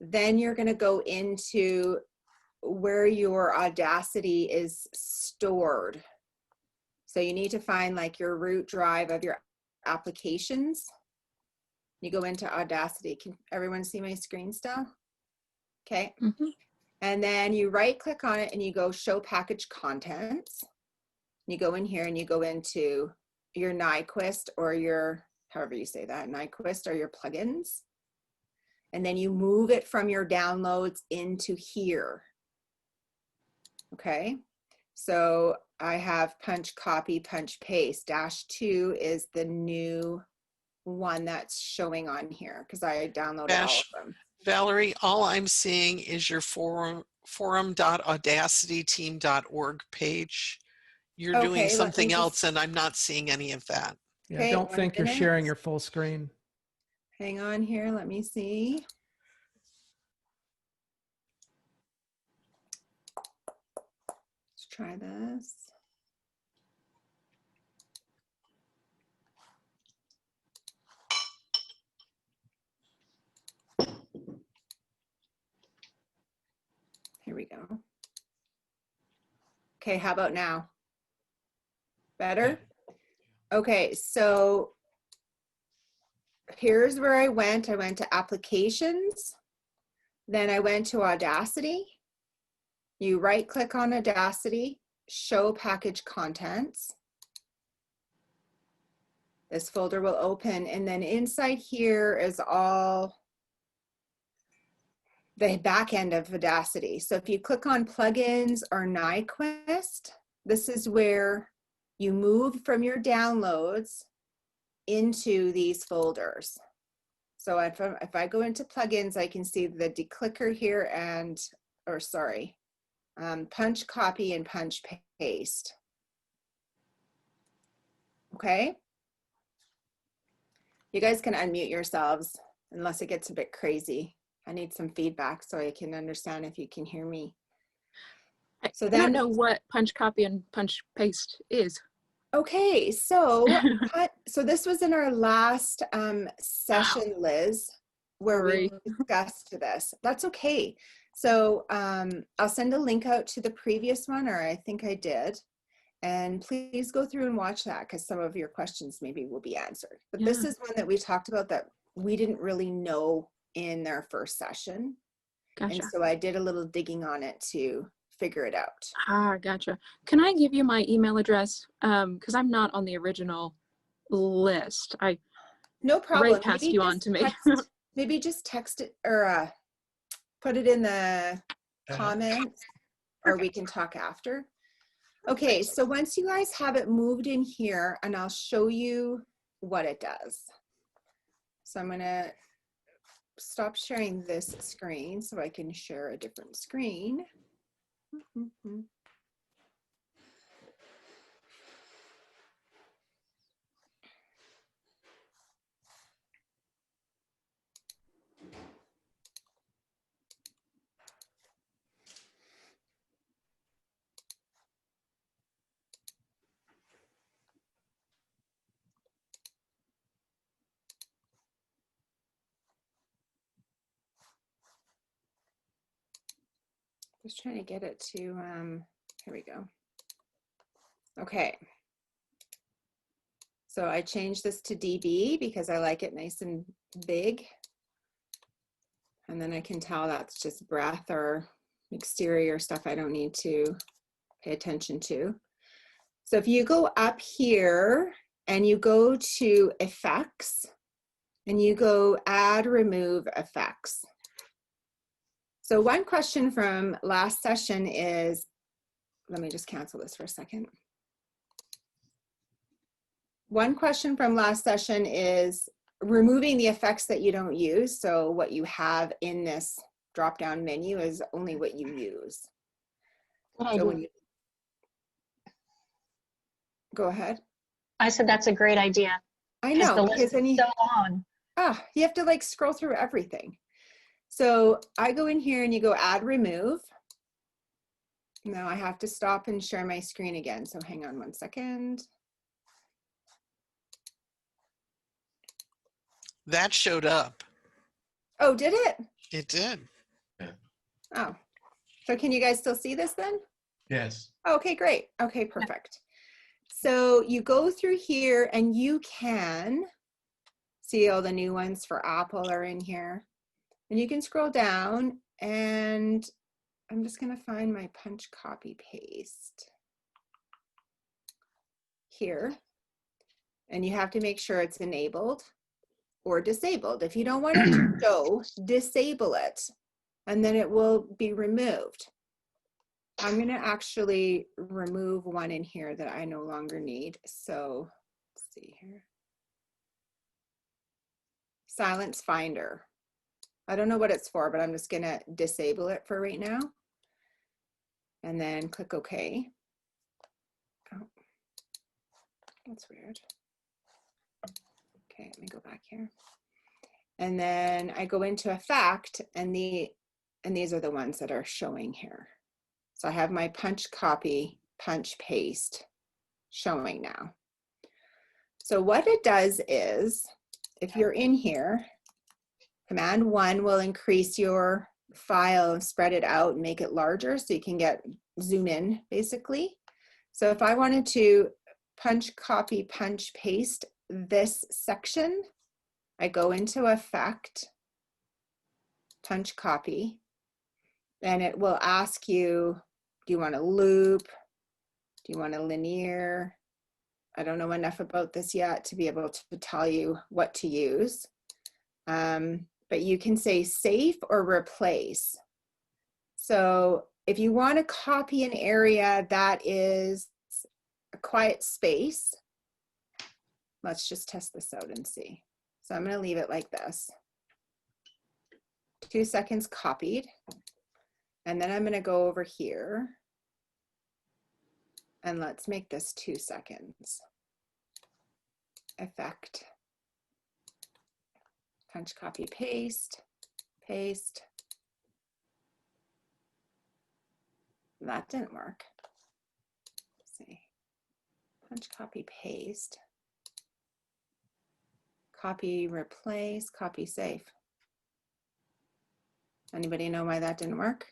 Speaker 1: Then you're going to go into where your Audacity is stored. So you need to find like your root drive of your applications. You go into Audacity. Can everyone see my screen still? Okay.
Speaker 3: Mm-hmm.
Speaker 1: And then you right click on it and you go show package contents. You go in here and you go into your Nyquist or your, however you say that, Nyquist or your plugins. And then you move it from your downloads into here. Okay. So I have punch, copy, punch, paste. -2 is the new one that's showing on here because I downloaded all of them.
Speaker 8: Valerie, all I'm seeing is your forum.audacityteam.org page. You're doing
Speaker 1: Okay, let me
Speaker 8: something else
Speaker 1: just,
Speaker 8: and I'm not seeing any of that.
Speaker 2: Yeah,
Speaker 1: okay,
Speaker 2: don't
Speaker 1: 1
Speaker 2: think you're
Speaker 1: minute.
Speaker 2: sharing your full screen.
Speaker 1: Hang on here, let me see. Let's try this. Here we go. Okay, how about now? Better? Okay, so here's where I went. I went to applications, then I went to Audacity. You right click on Audacity, show package contents. This folder will open, and then inside here is all the back end of Audacity. So if you click on plugins or Nyquist, this is where you move from your downloads into these folders. So if I go into plugins, I can see the declicker here and, or sorry, punch, copy, and punch, paste. Okay. You guys can unmute yourselves unless it gets a bit crazy. I need some feedback so I can understand if you can hear me. So then,
Speaker 3: I don't know what punch, copy, and punch, paste is.
Speaker 1: Okay, so this was in our last session, Liz, where we discussed this. That's okay. So I'll send a link out to the previous one, or I think I did. And please go through and watch that because some of your questions maybe will be answered. But
Speaker 3: Yeah.
Speaker 1: this is one that we talked about that we didn't really know in their first session.
Speaker 3: Gotcha.
Speaker 1: And so I did a little digging on it to figure it out.
Speaker 3: Ah, gotcha. Can I give you my email address? Because I'm not on the original list.
Speaker 1: No problem.
Speaker 3: Ray passed you on to me.
Speaker 1: Maybe just text it or put it in the comments, or we can talk after. Okay, so once you guys have it moved in here, and I'll show you what it does. So I'm gonna stop sharing this screen so I can share a different screen. Just trying to get it to, here we go. Okay. So I changed this to dB because I like it nice and big. And then I can tell that's just breath or exterior stuff I don't need to pay attention to. So if you go up here and you go to effects and you go add, remove effects. So one question from last session is, let me just cancel this for a second. One question from last session is removing the effects that you don't use. So what you have in this drop-down menu is only what you use. So when you, go ahead.
Speaker 9: I said that's a great idea.
Speaker 1: I know,
Speaker 9: the list is so long.
Speaker 1: You have to like scroll through everything. So I go in here and you go add, remove. Now I have to stop and share my screen again. So hang on one second.
Speaker 8: That showed up.
Speaker 1: Oh, did it?
Speaker 8: It did.
Speaker 1: Oh, so can you guys still see this then?
Speaker 5: Yes.
Speaker 1: Okay, great. Okay, perfect. So you go through here and you can see all the new ones for Apple are in here. And you can scroll down and I'm just going to find my punch copy paste here. And you have to make sure it's enabled or disabled. If you don't want it to show, disable it and then it will be removed. I'm going to actually remove one in here that I no longer need. So let's see here. Silence Finder. I don't know what it's for, but I'm just going to disable it for right now. And then click OK. Oh, that's weird. Okay, let me go back here. And then I go into Effect, and these are the ones that are showing here. So I have my punch copy, punch paste showing now. So what it does is, if you're in here, Command 1 will increase your file and spread it out and make it larger so you can zoom in basically. So if I wanted to punch copy, punch paste this section, I go into Effect, punch copy, and it will ask you, do you want a loop? Do you want a linear? I don't know enough about this yet to be able to tell you what to use. But you can say save or replace. So if you want to copy an area that is a quiet space, let's just test this out and see. So I'm going to leave it like this. 2 seconds copied. And then I'm going to go over here. And let's make this 2 seconds. Effect. Punch, copy, paste, paste. That didn't work. Let's see. Punch, copy, paste. Copy, replace, copy, save. Anybody know why that didn't work?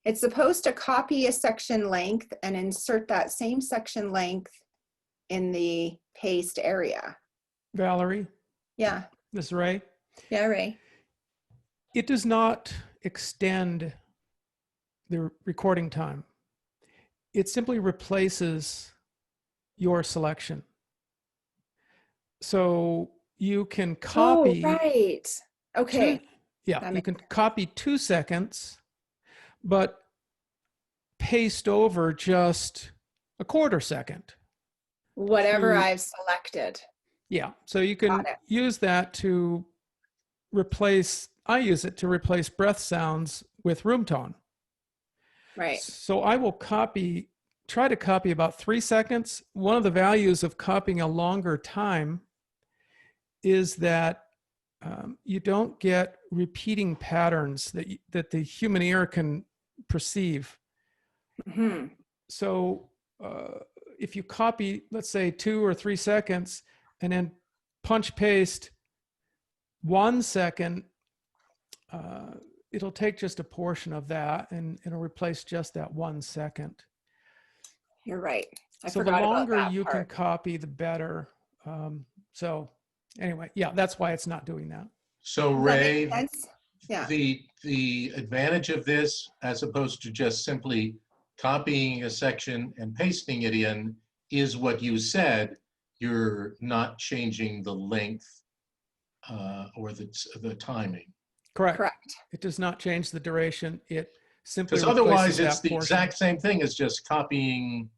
Speaker 1: It's supposed to copy a section length and insert that same section length in the paste area.
Speaker 2: Valerie,
Speaker 1: Yeah.
Speaker 2: this is Ray.
Speaker 1: Yeah, Ray.
Speaker 2: It does not extend the recording time. It simply replaces your selection. So you can copy.
Speaker 1: Oh, right. Okay.
Speaker 2: Yeah, you can copy 2 seconds, but paste over just a 1/4 second.
Speaker 1: Whatever I've selected.
Speaker 2: Yeah, so you can use that to replace, I use it to replace breath sounds with room tone.
Speaker 1: Right.
Speaker 2: So I will try to copy about 3 seconds. One of the values of copying a longer time is that you don't get repeating patterns that the human ear can perceive.
Speaker 1: Mm-hmm.
Speaker 2: So if you copy, let's say 2 or 3 seconds, and then punch paste 1 second, it'll take just a portion of that and it'll replace just that 1 second.
Speaker 1: You're right. I
Speaker 2: So the
Speaker 1: forgot about
Speaker 2: longer
Speaker 1: that
Speaker 2: you can
Speaker 1: part.
Speaker 2: copy, the better. So anyway, yeah, that's why it's not doing that.
Speaker 5: So
Speaker 1: Does that make
Speaker 5: Ray,
Speaker 1: sense? Yeah.
Speaker 5: the advantage of this, as opposed to just simply copying a section and pasting it in, is what you said. You're not changing the length or the timing.
Speaker 2: Correct.
Speaker 1: Correct.
Speaker 2: It does not change the duration. It simply
Speaker 5: Because
Speaker 2: replaces
Speaker 5: otherwise, it's
Speaker 2: that
Speaker 5: the
Speaker 2: portion.
Speaker 5: exact same thing as just copying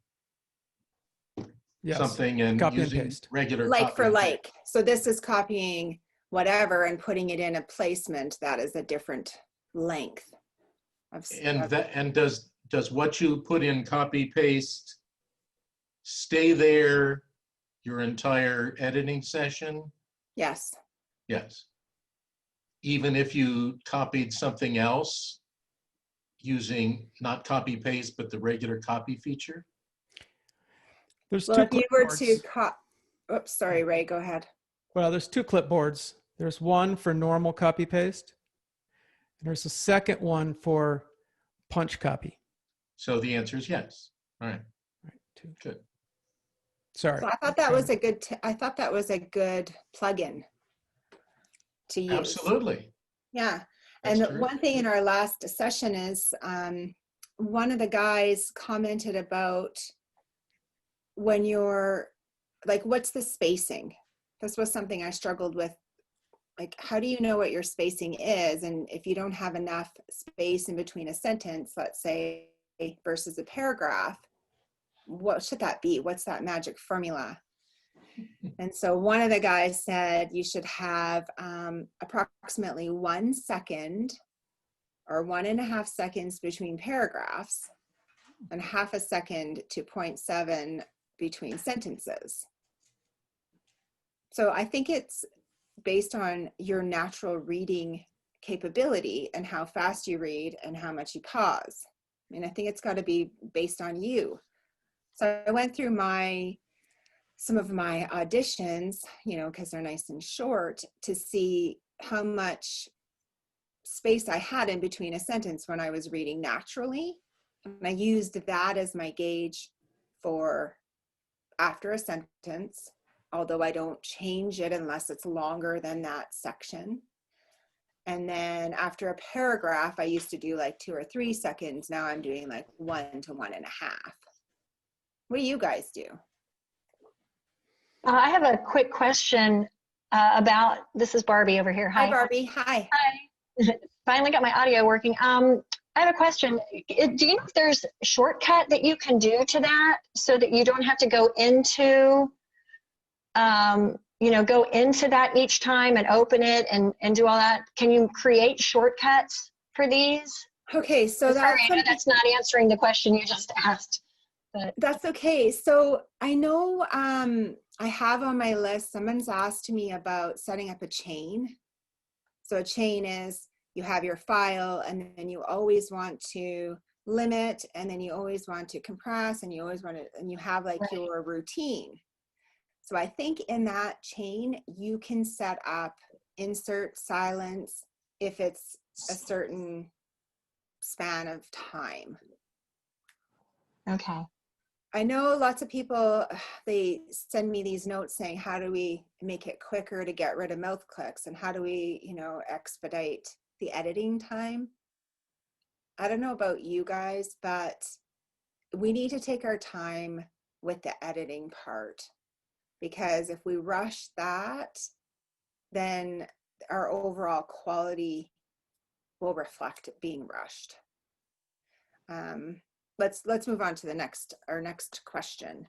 Speaker 2: Yes.
Speaker 5: something and
Speaker 2: Copy and
Speaker 5: using
Speaker 2: paste.
Speaker 5: regular
Speaker 1: Like
Speaker 5: copy
Speaker 1: for
Speaker 5: and
Speaker 1: like.
Speaker 5: paste.
Speaker 1: So this is copying whatever and putting it in a placement that is a different length.
Speaker 5: And does what you put in copy paste stay there your entire editing session?
Speaker 1: Yes.
Speaker 5: Yes. Even if you copied something else using not copy paste, but the regular copy feature?
Speaker 2: There's
Speaker 1: Well,
Speaker 2: two
Speaker 1: if you were to
Speaker 2: clipboards.
Speaker 1: oops, sorry, Ray, go ahead.
Speaker 2: Well, there's two clipboards. There's one for normal copy paste. And there's a second one for punch copy.
Speaker 5: So the answer is yes. All right.
Speaker 2: Right, two.
Speaker 5: Good.
Speaker 2: Sorry.
Speaker 1: So I thought that was a good, I thought that was a good plugin to use.
Speaker 5: Absolutely.
Speaker 1: Yeah.
Speaker 5: That's
Speaker 1: And
Speaker 5: terrific.
Speaker 1: one thing in our last session is one of the guys commented about when you're like, what's the spacing? This was something I struggled with. Like, how do you know what your spacing is? And if you don't have enough space in between a sentence, let's say, versus a paragraph, what should that be? What's that magic formula? And so one of the guys said you should have approximately 1 second or 1.5 seconds between paragraphs and 0.5 second to 0.7 between sentences. So I think it's based on your natural reading capability and how fast you read and how much you pause. I mean, I think it's got to be based on you. So I went through some of my auditions, you know, because they're nice and short, to see how much space I had in between a sentence when I was reading naturally. And I used that as my gauge for after a sentence, although I don't change it unless it's longer than that section. And then after a paragraph, I used to do like 2 or 3 seconds. Now I'm doing like 1 to 1.5. What do you guys do?
Speaker 9: I have a quick question about, this is Barbie over here.
Speaker 1: Hi, Barbie. Hi.
Speaker 9: Hi. Finally got my audio working. I have a question. Do you know if there's a shortcut that you can do to that so that you don't have to go into, you know, go into that each time and open it and do all that? Can you create shortcuts for these?
Speaker 1: Okay, so
Speaker 9: Sorry, I know that's not answering the question you just asked. But
Speaker 1: that's okay. So I know I have on my list, someone's asked me about setting up a chain. So a chain is you have your file and then you always want to limit and then you always want to compress and you always want to, and you have like
Speaker 9: right.
Speaker 1: your routine. So I think in that chain, you can set up insert silence if it's a certain span of time.
Speaker 9: okay.
Speaker 1: I know lots of people, they send me these notes saying, how do we make it quicker to get rid of mouth clicks? And how do we, you know, expedite the editing time? I don't know about you guys, but we need to take our time with the editing part, because if we rush that, then our overall quality will reflect being rushed. Let's move on to our next question.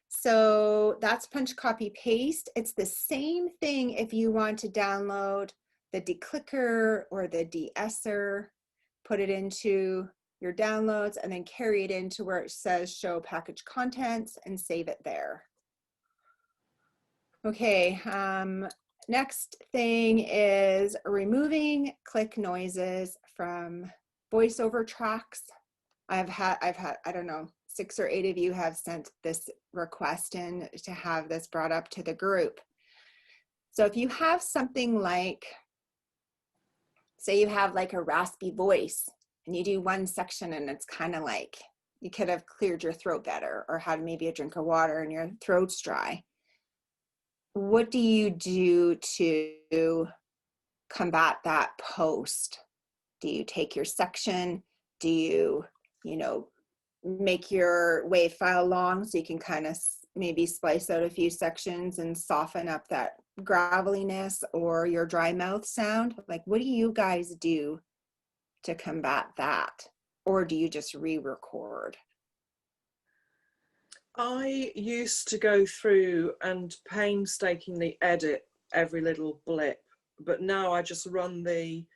Speaker 1: So that's punch, copy, paste. It's the same thing if you want to download the declicker or the de-esser, put it into your downloads and then carry it into where it says show package contents and save it there. Okay, next thing is removing click noises from voiceover tracks. I've had, I don't know, 6 or 8 of you have sent this request in to have this brought up to the group. So if you have something like, say you have like a raspy voice and you do one section and it's kind of like you could have cleared your throat better or had maybe a drink of water and your throat's dry. What do you do to combat that post? Do you take your section? Do you, make your WAV file long so you can kind of maybe splice out a few sections and soften up that graveliness or your dry mouth sound? Like, what do you guys do to combat that? Or do you just re-record?
Speaker 4: I used to go through and painstakingly edit every little blip, but now I just run the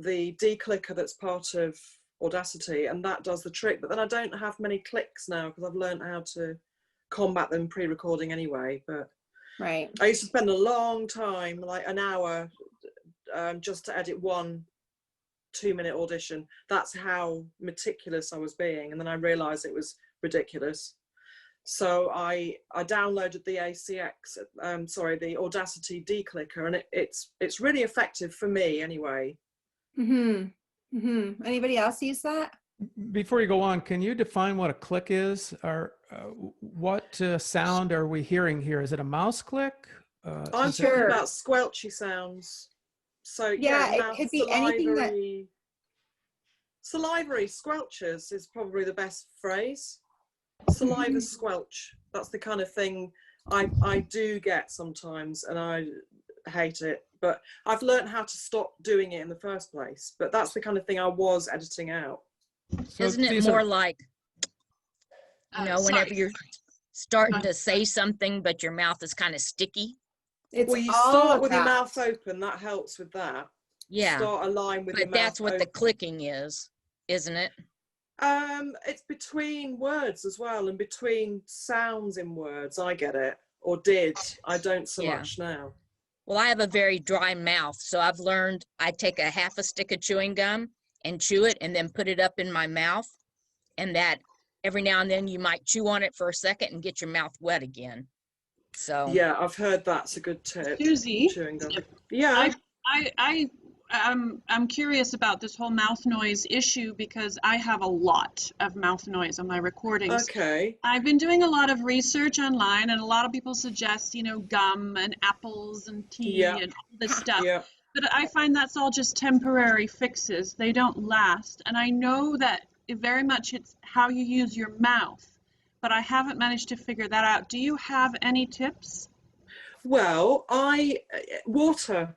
Speaker 4: declicker that's part of Audacity, and that does the trick. But then I don't have many clicks now because I've learned how to combat them pre-recording anyway. But
Speaker 1: right,
Speaker 4: I used to spend a long time, like an hour, just to edit 1 2-minute audition. That's how meticulous I was being, and then I realized it was ridiculous. So I downloaded the the Audacity declicker, and it's really effective for me anyway.
Speaker 1: Anybody else use that?
Speaker 2: Before you go on, can you define what a click is? Or what sound are we hearing here? Is it a mouse click?
Speaker 4: I'm talking about squelchy sounds. So
Speaker 1: yeah, it could be anything that...
Speaker 4: Salivary squelches is probably the best phrase. Saliva squelch. That's the kind of thing I do get sometimes, and I hate it. But I've learned how to stop doing it in the first place. But that's the kind of thing I was editing out.
Speaker 2: So
Speaker 6: isn't it more like, whenever you're starting to say something, but your mouth is kind of sticky?
Speaker 1: It's
Speaker 4: well, you start with your mouth open. That helps with that.
Speaker 6: Yeah.
Speaker 4: Start a line with your mouth
Speaker 6: But that's what
Speaker 4: open.
Speaker 6: the clicking is, isn't it?
Speaker 4: It's between words as well, and between sounds in words. I get it, or did. I don't so much now.
Speaker 6: Well, I have a very dry mouth, so I've learned I take a half a stick of chewing gum and chew it and then put it up in my mouth, and that every now and then you might chew on it for a second and get your mouth wet again. So
Speaker 4: yeah, I've heard that's a good tip.
Speaker 10: Susie,
Speaker 4: chewing gum. Yeah.
Speaker 10: I'm curious about this whole mouth noise issue because I have a lot of mouth noise on my recordings.
Speaker 4: Okay.
Speaker 10: I've been doing a lot of research online, and a lot of people suggest, gum and apples and tea and all this stuff.
Speaker 4: Yeah.
Speaker 10: But I find that's all just temporary fixes. They don't last. And I know that very much it's how you use your mouth, but I haven't managed to figure that out. Do you have any tips?
Speaker 4: Well, water.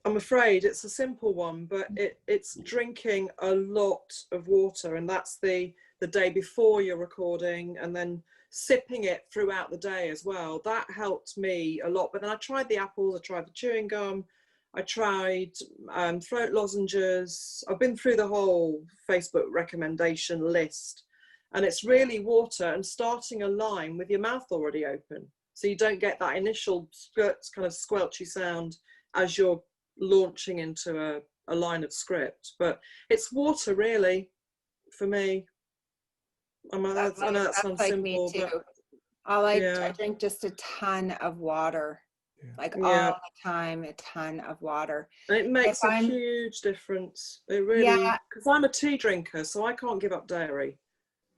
Speaker 4: I'm afraid it's a simple one, but it's drinking a lot of water, and that's the day before you're recording, and then sipping it throughout the day as well. That helped me a lot. But then I tried the apples, I tried the chewing gum, I tried throat lozenges. I've been through the whole Facebook recommendation list, and it's really water and starting a line with your mouth already open, so you don't get that initial kind of squelchy sound as you're launching into a line of script. But it's water really for me. I know that sounds
Speaker 1: like
Speaker 4: simple,
Speaker 1: me too.
Speaker 4: but
Speaker 1: I drink just a ton of water, all the time, a ton of water.
Speaker 4: And it makes a huge difference. It really, because I'm a tea drinker, so I can't give up dairy.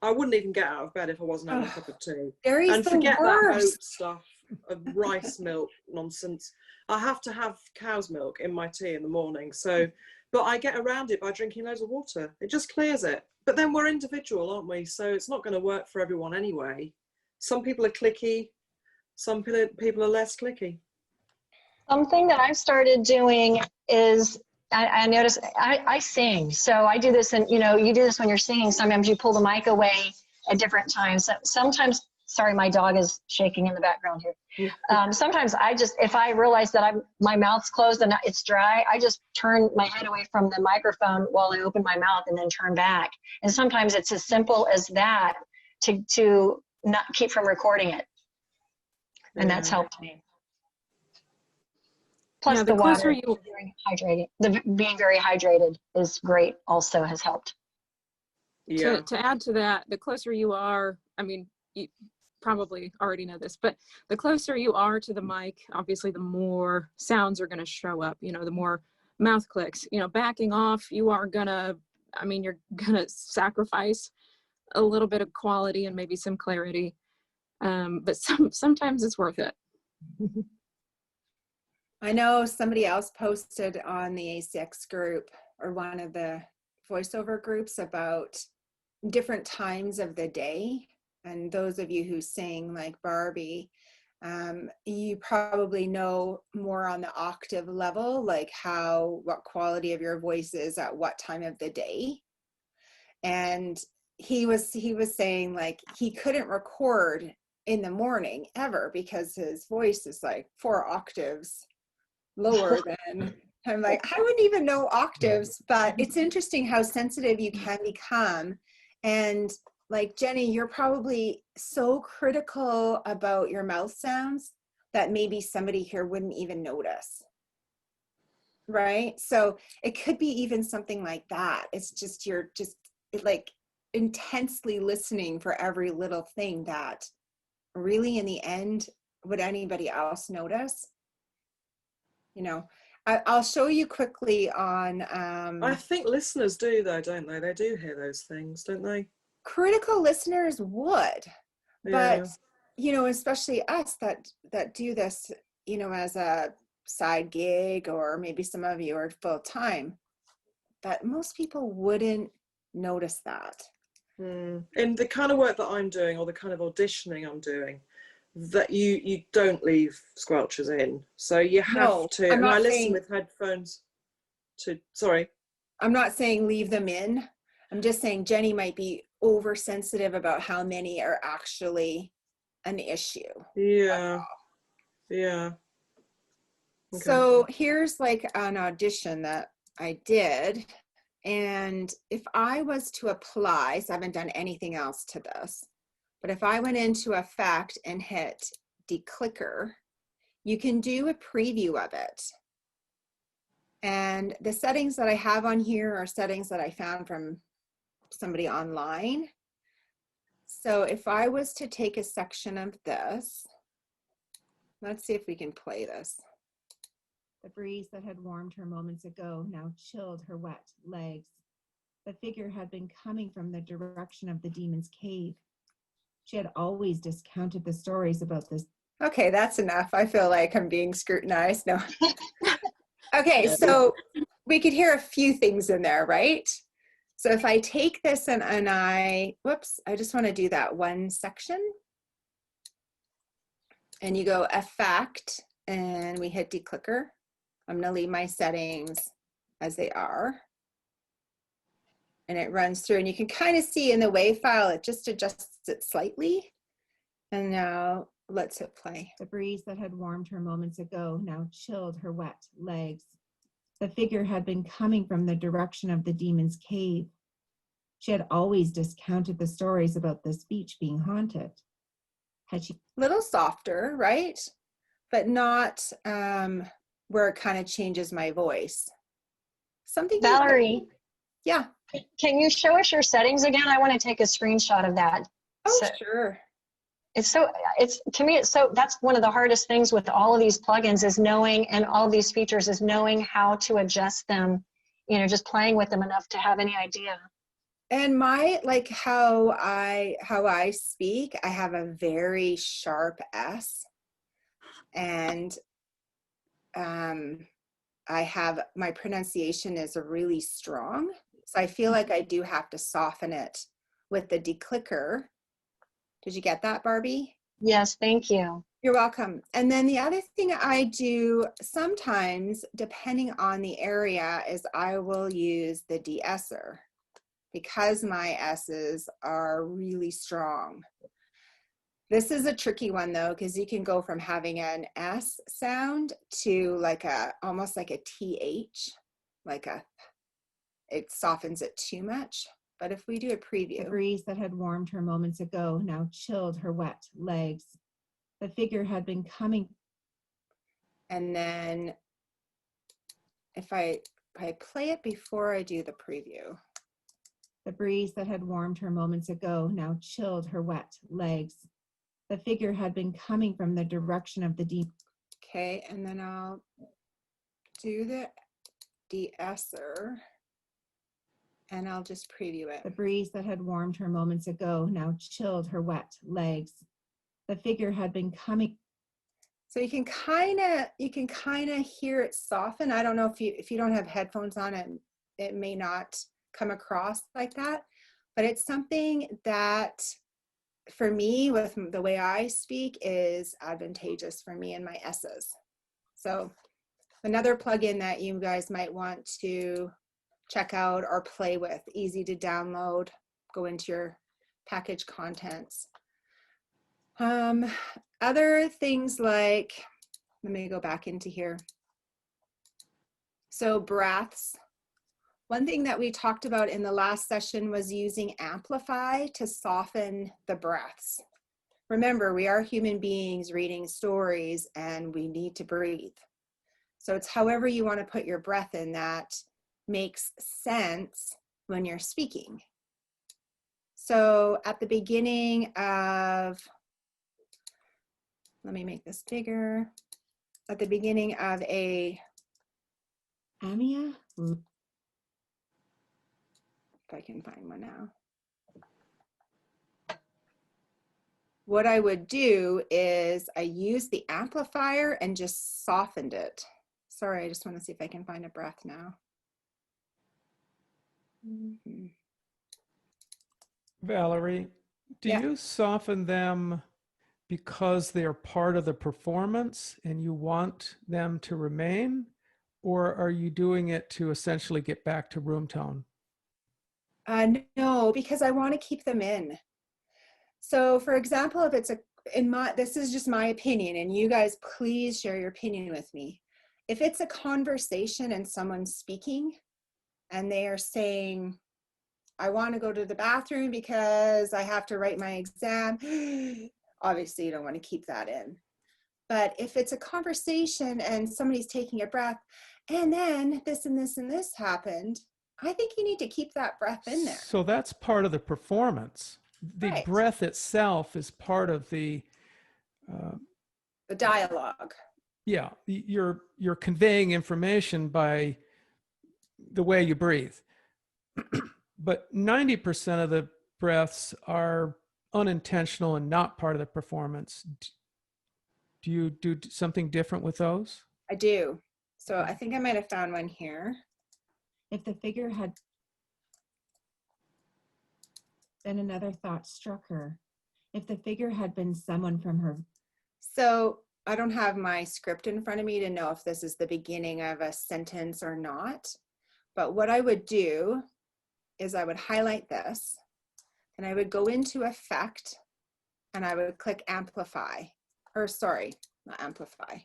Speaker 4: I wouldn't even get out of bed if I wasn't having a cup of tea.
Speaker 1: Dairy's
Speaker 4: and
Speaker 1: the
Speaker 4: forget
Speaker 1: worst.
Speaker 4: that oat stuff of rice milk nonsense. I have to have cow's milk in my tea in the morning. So, but I get around it by drinking loads of water. It just clears it. But then we're individual, aren't we? So it's not going to work for everyone anyway. Some people are clicky. Some people are less clicky.
Speaker 9: Something that I've started doing is, I notice I sing. So I do this, and you do this when you're singing. Sometimes you pull the mic away at different times. Sometimes, sorry, my dog is shaking in the background here. Sometimes if I realize that my mouth's closed and it's dry, I just turn my head away from the microphone while I open my mouth and then turn back. And sometimes it's as simple as that to not keep from recording it. And that's helped me. Plus the water, being very hydrated is great, also has helped.
Speaker 3: To add to that, the closer you are, I mean, you probably already know this, but the closer you are to the mic, obviously the more sounds are going to show up, the more mouth clicks, you know, backing off, you are gonna, I mean, you're gonna sacrifice a little bit of quality and maybe some clarity. But sometimes it's worth it.
Speaker 1: I know somebody else posted on the ACX group or one of the voiceover groups about different times of the day. And those of you who sing like Barbie, you probably know more on the octave level, like what quality of your voice is at what time of the day. And he was saying like he couldn't record in the morning ever because his voice is like 4 octaves lower than, I'm like, I wouldn't even know octaves, but it's interesting how sensitive you can become. And like Jenny, you're probably so critical about your mouth sounds that maybe somebody here wouldn't even notice. Right? So it could be even something like that. It's just, you're just like intensely listening for every little thing that really in the end, would anybody else notice? You know, I'll show you quickly on.
Speaker 4: I think listeners do though, don't they? They do hear those things, don't they?
Speaker 1: Critical listeners would, but you know, especially us that do this, you know, as a side gig, or maybe some of you are full time, that most people wouldn't notice that.
Speaker 4: In the kind of work that I'm doing, or the kind of auditioning I'm doing, that you don't leave squelchers in, so you have to. And I listen with headphones to. Sorry,
Speaker 1: I'm not saying leave them in. I'm just saying Jenny might be oversensitive about how many are actually an issue.
Speaker 4: Yeah. Okay.
Speaker 1: So here's like an audition that I did. And if I was to apply, so I haven't done anything else to this, but if I went into Effect and hit de-clicker, you can do a preview of it. And the settings that I have on here are settings that I found from somebody online. So if I was to take a section of this, let's see if we can play this. The breeze that had warmed her moments ago now chilled her wet legs. The figure had been coming from the direction of the demon's cave. She had always discounted the stories about this. Okay, that's enough. I feel like I'm being scrutinized. No. Okay, so we could hear a few things in there, right? So if I take this and I just want to do that one section. And you go Effect, and we hit de-clicker. I'm going to leave my settings as they are. And it runs through, and you can kind of see in the WAV file, it just adjusts it slightly. And now let's hit play. The breeze that had warmed her moments ago now chilled her wet legs. The figure had been coming from the direction of the demon's cave. She had always discounted the stories about this beach being haunted. Had she little softer, right? But not where it kind of changes my voice. Something.
Speaker 9: Valerie.
Speaker 1: Yeah.
Speaker 9: Can you show us your settings again? I want to take a screenshot of that.
Speaker 1: Oh, sure.
Speaker 9: To me, that's one of the hardest things with all of these plugins is knowing, and all of these features is knowing how to adjust them, you know, just playing with them enough to have any idea.
Speaker 1: And like how I speak, I have a very sharp S, and I have, my pronunciation is really strong. So I feel like I do have to soften it with the de-clicker. Did you get that, Barbie?
Speaker 9: Yes, thank you.
Speaker 1: You're welcome. And then the other thing I do sometimes, depending on the area, is I will use the de-esser because my S's are really strong. This is a tricky one though, because you can go from having an S sound to like almost like a TH, it softens it too much. But if we do a preview. The breeze that had warmed her moments ago now chilled her wet legs. The figure had been coming. And then if I play it before I do the preview. The breeze that had warmed her moments ago now chilled her wet legs. The figure had been coming from the direction of the deep. Okay, and then I'll do the de-esser, and I'll just preview it.
Speaker 11: The breeze that had warmed her moments ago now chilled her wet legs. The figure had been coming.
Speaker 1: So you can kind of hear it soften. I don't know if you don't have headphones on, it may not come across like that, but it's something that for me, with the way I speak, is advantageous for me and my S's. So another plugin that you guys might want to check out or play with, easy to download, go into your package contents. Other things like, let me go back into here. So breaths. One thing that we talked about in the last session was using amplify to soften the breaths. Remember, we are human beings reading stories and we need to breathe. So it's however you want to put your breath in that makes sense when you're speaking. So at the beginning of, let me make this bigger. At the beginning of a
Speaker 11: Amia?
Speaker 1: if I can find one now. What I would do is I use the amplifier and just softened it. Sorry, I just want to see if I can find a breath now.
Speaker 2: Valerie, do
Speaker 1: Yeah.
Speaker 2: you soften them because they're part of the performance and you want them to remain? Or are you doing it to essentially get back to room tone?
Speaker 1: No, because I want to keep them in. So for example, if it's this is just my opinion, and you guys please share your opinion with me. If it's a conversation and someone's speaking and they are saying, I want to go to the bathroom because I have to write my exam, obviously you don't want to keep that in. But if it's a conversation and somebody's taking a breath and then this and this and this happened, I think you need to keep that breath in there.
Speaker 2: So that's part of the performance. The
Speaker 1: Right.
Speaker 2: breath itself is part of the
Speaker 1: dialogue.
Speaker 2: Yeah, you're conveying information by the way you breathe. But 90% of the breaths are unintentional and not part of the performance. Do you do something different with those?
Speaker 1: I do. So I think I might have found one here.
Speaker 11: If the figure had, then another thought struck her. If the figure had been someone from her.
Speaker 1: So I don't have my script in front of me to know if this is the beginning of a sentence or not. But what I would do is I would highlight this and I would go into effect and I would click amplify, or sorry, not amplify.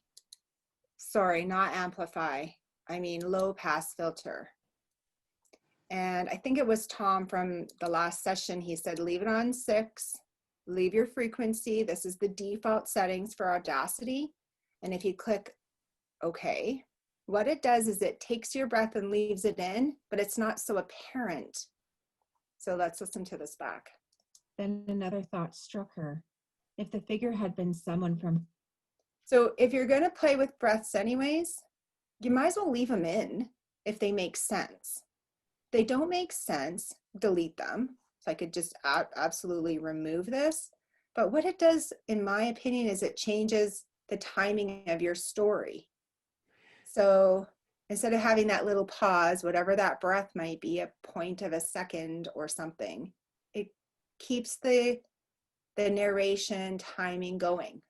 Speaker 1: Sorry, not amplify. I mean low pass filter. And I think it was Tom from the last session. He said, leave it on 6, leave your frequency. This is the default settings for Audacity. And if you click OK, what it does is it takes your breath and leaves it in, but it's not so apparent. So let's listen to this back.
Speaker 11: Then another thought struck her. If the figure had been someone from.
Speaker 1: So if you're going to play with breaths anyways, you might as well leave them in if they make sense. If they don't make sense, delete them. So I could just absolutely remove this. But what it does, in my opinion, is it changes the timing of your story. So instead of having that little pause, whatever that breath might be, a point of a second or something, it keeps the narration timing going.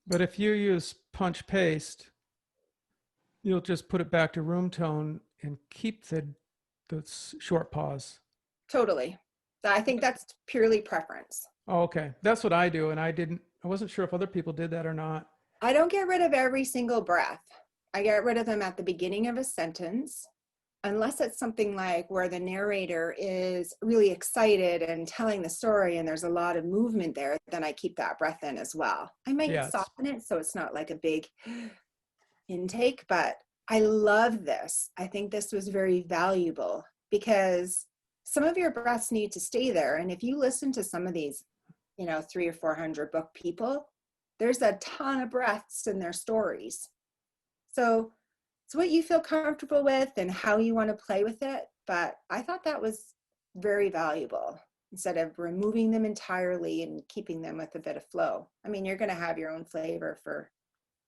Speaker 2: But if you use punch paste, you'll just put it back to room tone and keep the short pause.
Speaker 1: Totally. I think that's purely preference.
Speaker 2: Oh, okay. That's what I do. And I wasn't sure if other people did that or not.
Speaker 1: I don't get rid of every single breath. I get rid of them at the beginning of a sentence, unless it's something like where the narrator is really excited and telling the story and there's a lot of movement there, then I keep that breath in as well. I might soften it so it's not like a big intake, but I love this. I think this was very valuable because some of your breaths need to stay there. And if you listen to some of these, 300 or 400 book people, there's a ton of breaths in their stories. So it's what you feel comfortable with and how you want to play with it. But I thought that was very valuable instead of removing them entirely and keeping them with a bit of flow. I mean, you're going to have your own flavor for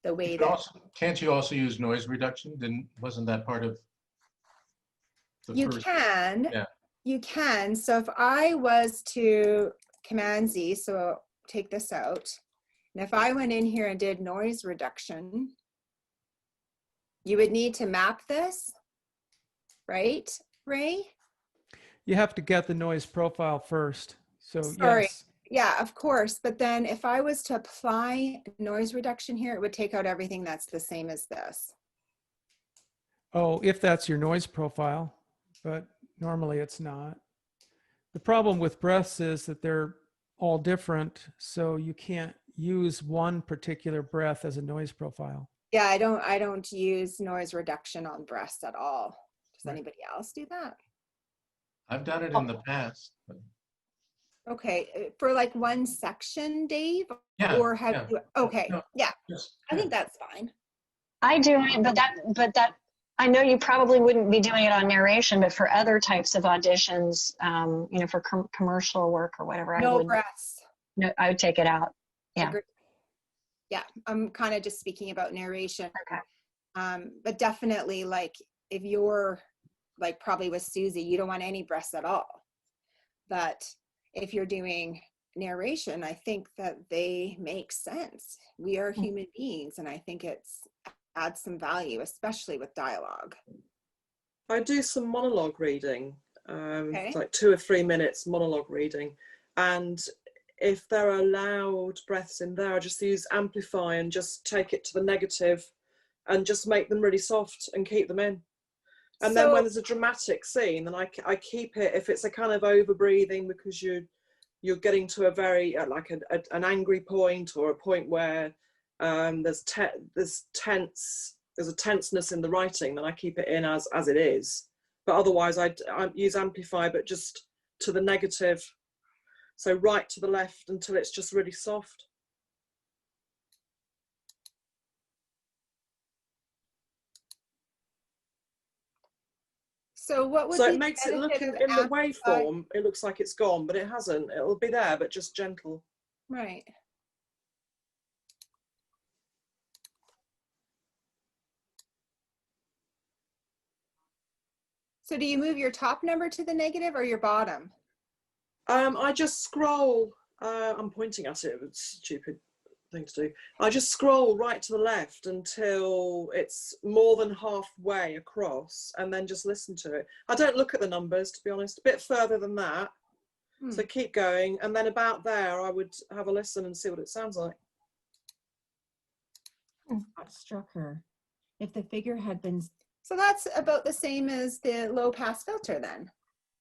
Speaker 1: the way
Speaker 5: You
Speaker 1: that.
Speaker 5: also, can't you also use noise reduction? Wasn't that part of the
Speaker 1: You
Speaker 5: first?
Speaker 1: can.
Speaker 5: Yeah.
Speaker 1: You can. So if I was to Command Z, so take this out, and if I went in here and did noise reduction, you would need to map this, right, Ray?
Speaker 2: You have to get the noise profile first. So
Speaker 1: Sorry.
Speaker 2: yes.
Speaker 1: Yeah, of course. But then if I was to apply noise reduction here, it would take out everything that's the same as this.
Speaker 2: Oh, if that's your noise profile, but normally it's not. The problem with breaths is that they're all different, so you can't use one particular breath as a noise profile.
Speaker 1: Yeah, I don't use noise reduction on breaths at all. Does anybody else do that?
Speaker 5: I've done it in the past. But
Speaker 1: Okay, for like one section, Dave?
Speaker 5: yeah.
Speaker 1: Or have
Speaker 5: yeah.
Speaker 1: you, okay,
Speaker 5: No,
Speaker 1: yeah,
Speaker 5: yes,
Speaker 1: I
Speaker 5: yeah.
Speaker 1: think that's fine.
Speaker 9: I do it, but that I know you probably wouldn't be doing it on narration, but for other types of auditions, you know, for commercial work or whatever,
Speaker 1: No breaths.
Speaker 9: I would take it out. Yeah.
Speaker 1: Agreed. Yeah, I'm kind of just speaking about narration.
Speaker 9: Okay.
Speaker 1: But definitely, like, if you're like probably with Susie, you don't want any breaths at all. But if you're doing narration, I think that they make sense. We are human beings, and I think it's adds some value, especially with dialogue.
Speaker 4: I do some monologue reading,
Speaker 1: Okay.
Speaker 4: like 2 or 3 minutes monologue reading, and if there are loud breaths in there, I just use amplify and just take it to the negative and just make them really soft and keep them in. And then when there's a dramatic scene, then I keep it, if it's a kind of over breathing because you're getting to a very like an angry point, or a point where there's a tenseness in the writing, then I keep it in as it is. But otherwise I use amplify, but just to the negative, so right to the left until it's just really soft.
Speaker 1: So what would
Speaker 4: So
Speaker 1: be
Speaker 4: it makes it look in the
Speaker 1: amplify?
Speaker 4: waveform, it looks like it's gone, but it hasn't. It'll be there, but just gentle.
Speaker 1: Right. So do you move your top number to the negative or your bottom?
Speaker 4: I just scroll. I'm pointing at it. It's a stupid thing to do. I just scroll right to the left until it's more than halfway across, and then just listen to it. I don't look at the numbers, to be honest. A bit further than that. So keep going, and then about there, I would have a listen and see what it sounds like.
Speaker 11: What struck her? If the figure had been.
Speaker 1: So that's about the same as the low pass filter then.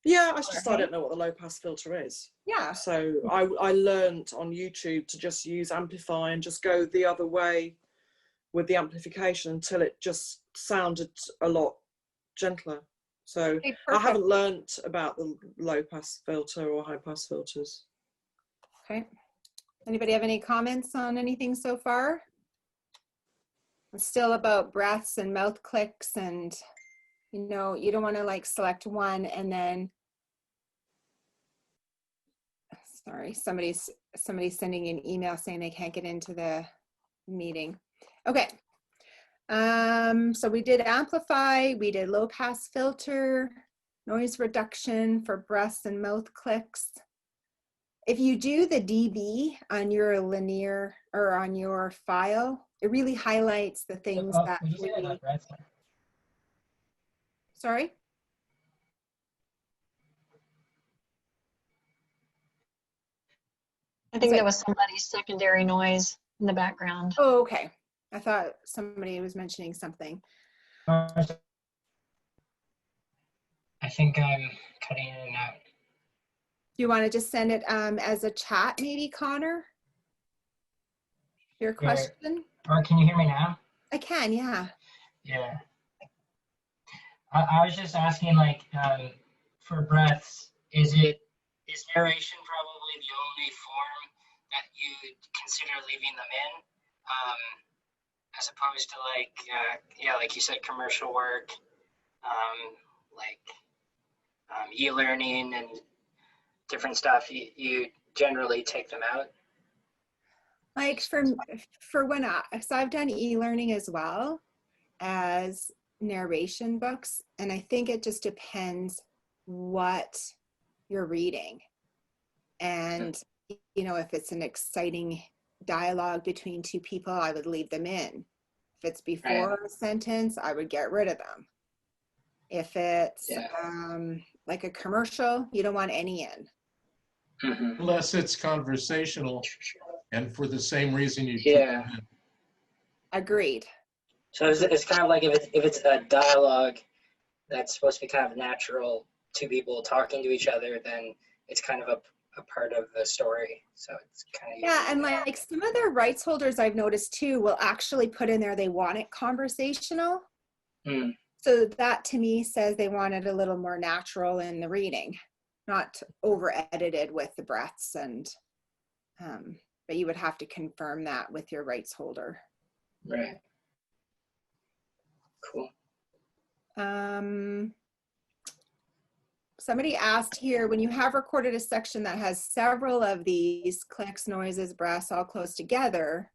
Speaker 4: Yeah, I don't know what the low pass filter is.
Speaker 1: Yeah.
Speaker 4: So I learned on YouTube to just use amplify and just go the other way with the amplification until it just sounded a lot gentler. So
Speaker 1: Okay,
Speaker 4: I haven't learned about the low pass filter or high pass filters.
Speaker 1: Okay. Anybody have any comments on anything so far? It's still about breaths and mouth clicks, and you know, you don't want to like select one and then, sorry, somebody's sending an email saying they can't get into the meeting. Okay. So we did amplify, we did low pass filter, noise reduction for breaths and mouth clicks. If you do the dB on your linear or on your file, it really highlights the things that really, sorry?
Speaker 9: I think that was somebody's secondary noise in the background.
Speaker 1: Oh, okay. I thought somebody was mentioning something.
Speaker 12: I think I'm cutting in and out.
Speaker 1: Do you want to just send it as a chat, maybe, Connor? Your question?
Speaker 12: Or can you hear me now?
Speaker 1: I can, yeah.
Speaker 12: Yeah. I was just asking, like, for breaths, is narration probably the only form that you consider leaving them in? as opposed to like, yeah, like you said, commercial work, like e-learning and different stuff. You generally take them out.
Speaker 1: Like for when so I've done e-learning as well as narration books, and I think it just depends what you're reading. And you know, if it's an exciting dialogue between two people, I would leave them in. If it's before a sentence, I would get rid of them. If it's like a commercial, you don't want any in.
Speaker 5: Unless it's conversational and for the same reason you
Speaker 12: Yeah.
Speaker 1: Agreed.
Speaker 12: So it's kind of like if it's a dialogue that's supposed to be kind of natural, two people talking to each other, then it's kind of a part of the story. So it's kind of
Speaker 1: and like some of their rights holders I've noticed too will actually put in there they want it conversational. So that to me says they want it a little more natural in the reading, not over edited with the breaths, and but you would have to confirm that with your rights holder.
Speaker 12: Right. Cool.
Speaker 1: Somebody asked here, when you have recorded a section that has several of these clicks, noises, breaths all close together,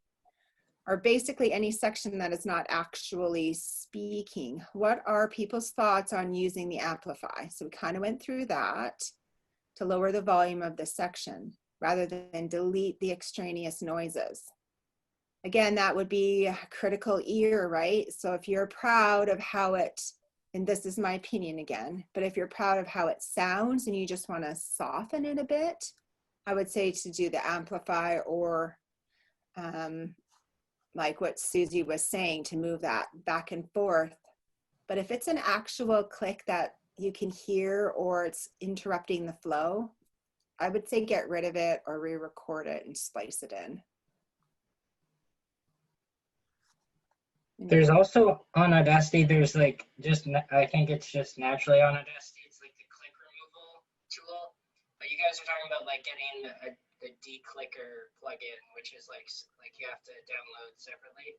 Speaker 1: or basically any section that is not actually speaking, what are people's thoughts on using the amplify? So we kind of went through that to lower the volume of the section rather than delete the extraneous noises. Again, that would be a critical ear, right? So if you're proud of how it, and this is my opinion again, but if you're proud of how it sounds and you just want to soften it a bit, I would say to do the amplify, or like what Susie was saying, to move that back and forth. But if it's an actual click that you can hear or it's interrupting the flow, I would say get rid of it or re-record it and splice it in.
Speaker 12: There's also on Audacity, there's like I think it's just naturally on Audacity, it's like the click removal tool. But you guys are talking about like getting a de-clicker plugin, which is like you have to download separately.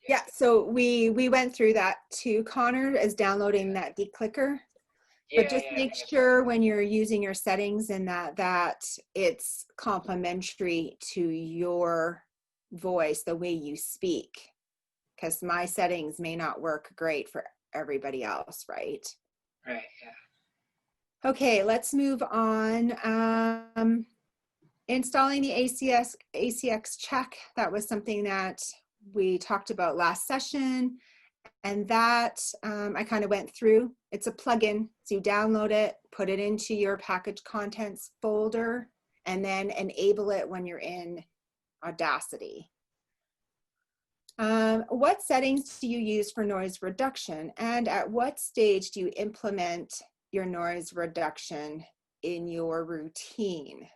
Speaker 1: Yeah, so we went through that too, Connor, as downloading that de-clicker. But just make sure when you're using your settings and that it's complementary to your voice, the way you speak, because my settings may not work great for everybody else, right?
Speaker 12: Right, yeah.
Speaker 1: Okay, let's move on. Installing the ACX check, that was something that we talked about last session, and that I kind of went through. It's a plugin, so you download it, put it into your package contents folder, and then enable it when you're in Audacity. What settings do you use for noise reduction, and at what stage do you implement your noise reduction in your routine?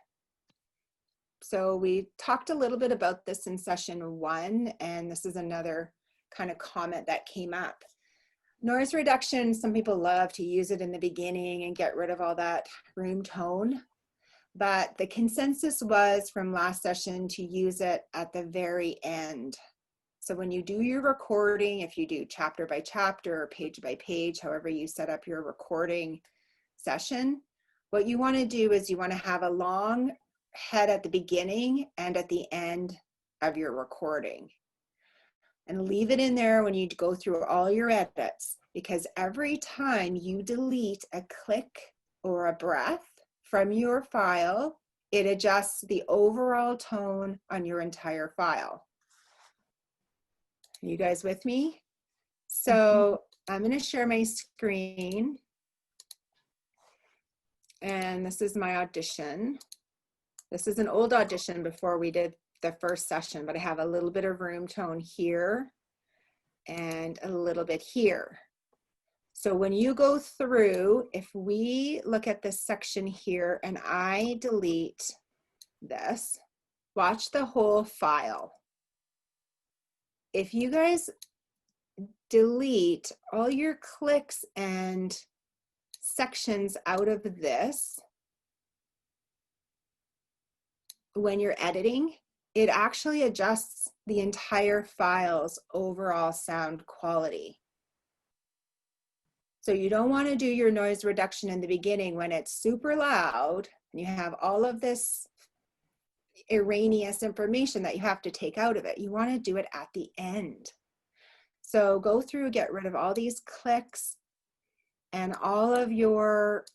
Speaker 1: So we talked a little bit about this in session 1, and this is another kind of comment that came up. Noise reduction, some people love to use it in the beginning and get rid of all that room tone, but the consensus was from last session to use it at the very end. So when you do your recording, if you do chapter by chapter or page by page, however you set up your recording session, what you want to do is you want to have a long head at the beginning and at the end of your recording. And leave it in there when you go through all your edits, because every time you delete a click or a breath from your file, it adjusts the overall tone on your entire file. You guys with me? So I'm going to share my screen. And this is my audition. This is an old audition before we did the first session, but I have a little bit of room tone here and a little bit here. So when you go through, if we look at this section here and I delete this, watch the whole file. If you guys delete all your clicks and sections out of this, when you're editing, it actually adjusts the entire file's overall sound quality. So you don't want to do your noise reduction in the beginning when it's super loud and you have all of this erroneous information that you have to take out of it. You want to do it at the end. So go through, get rid of all these clicks and all of your,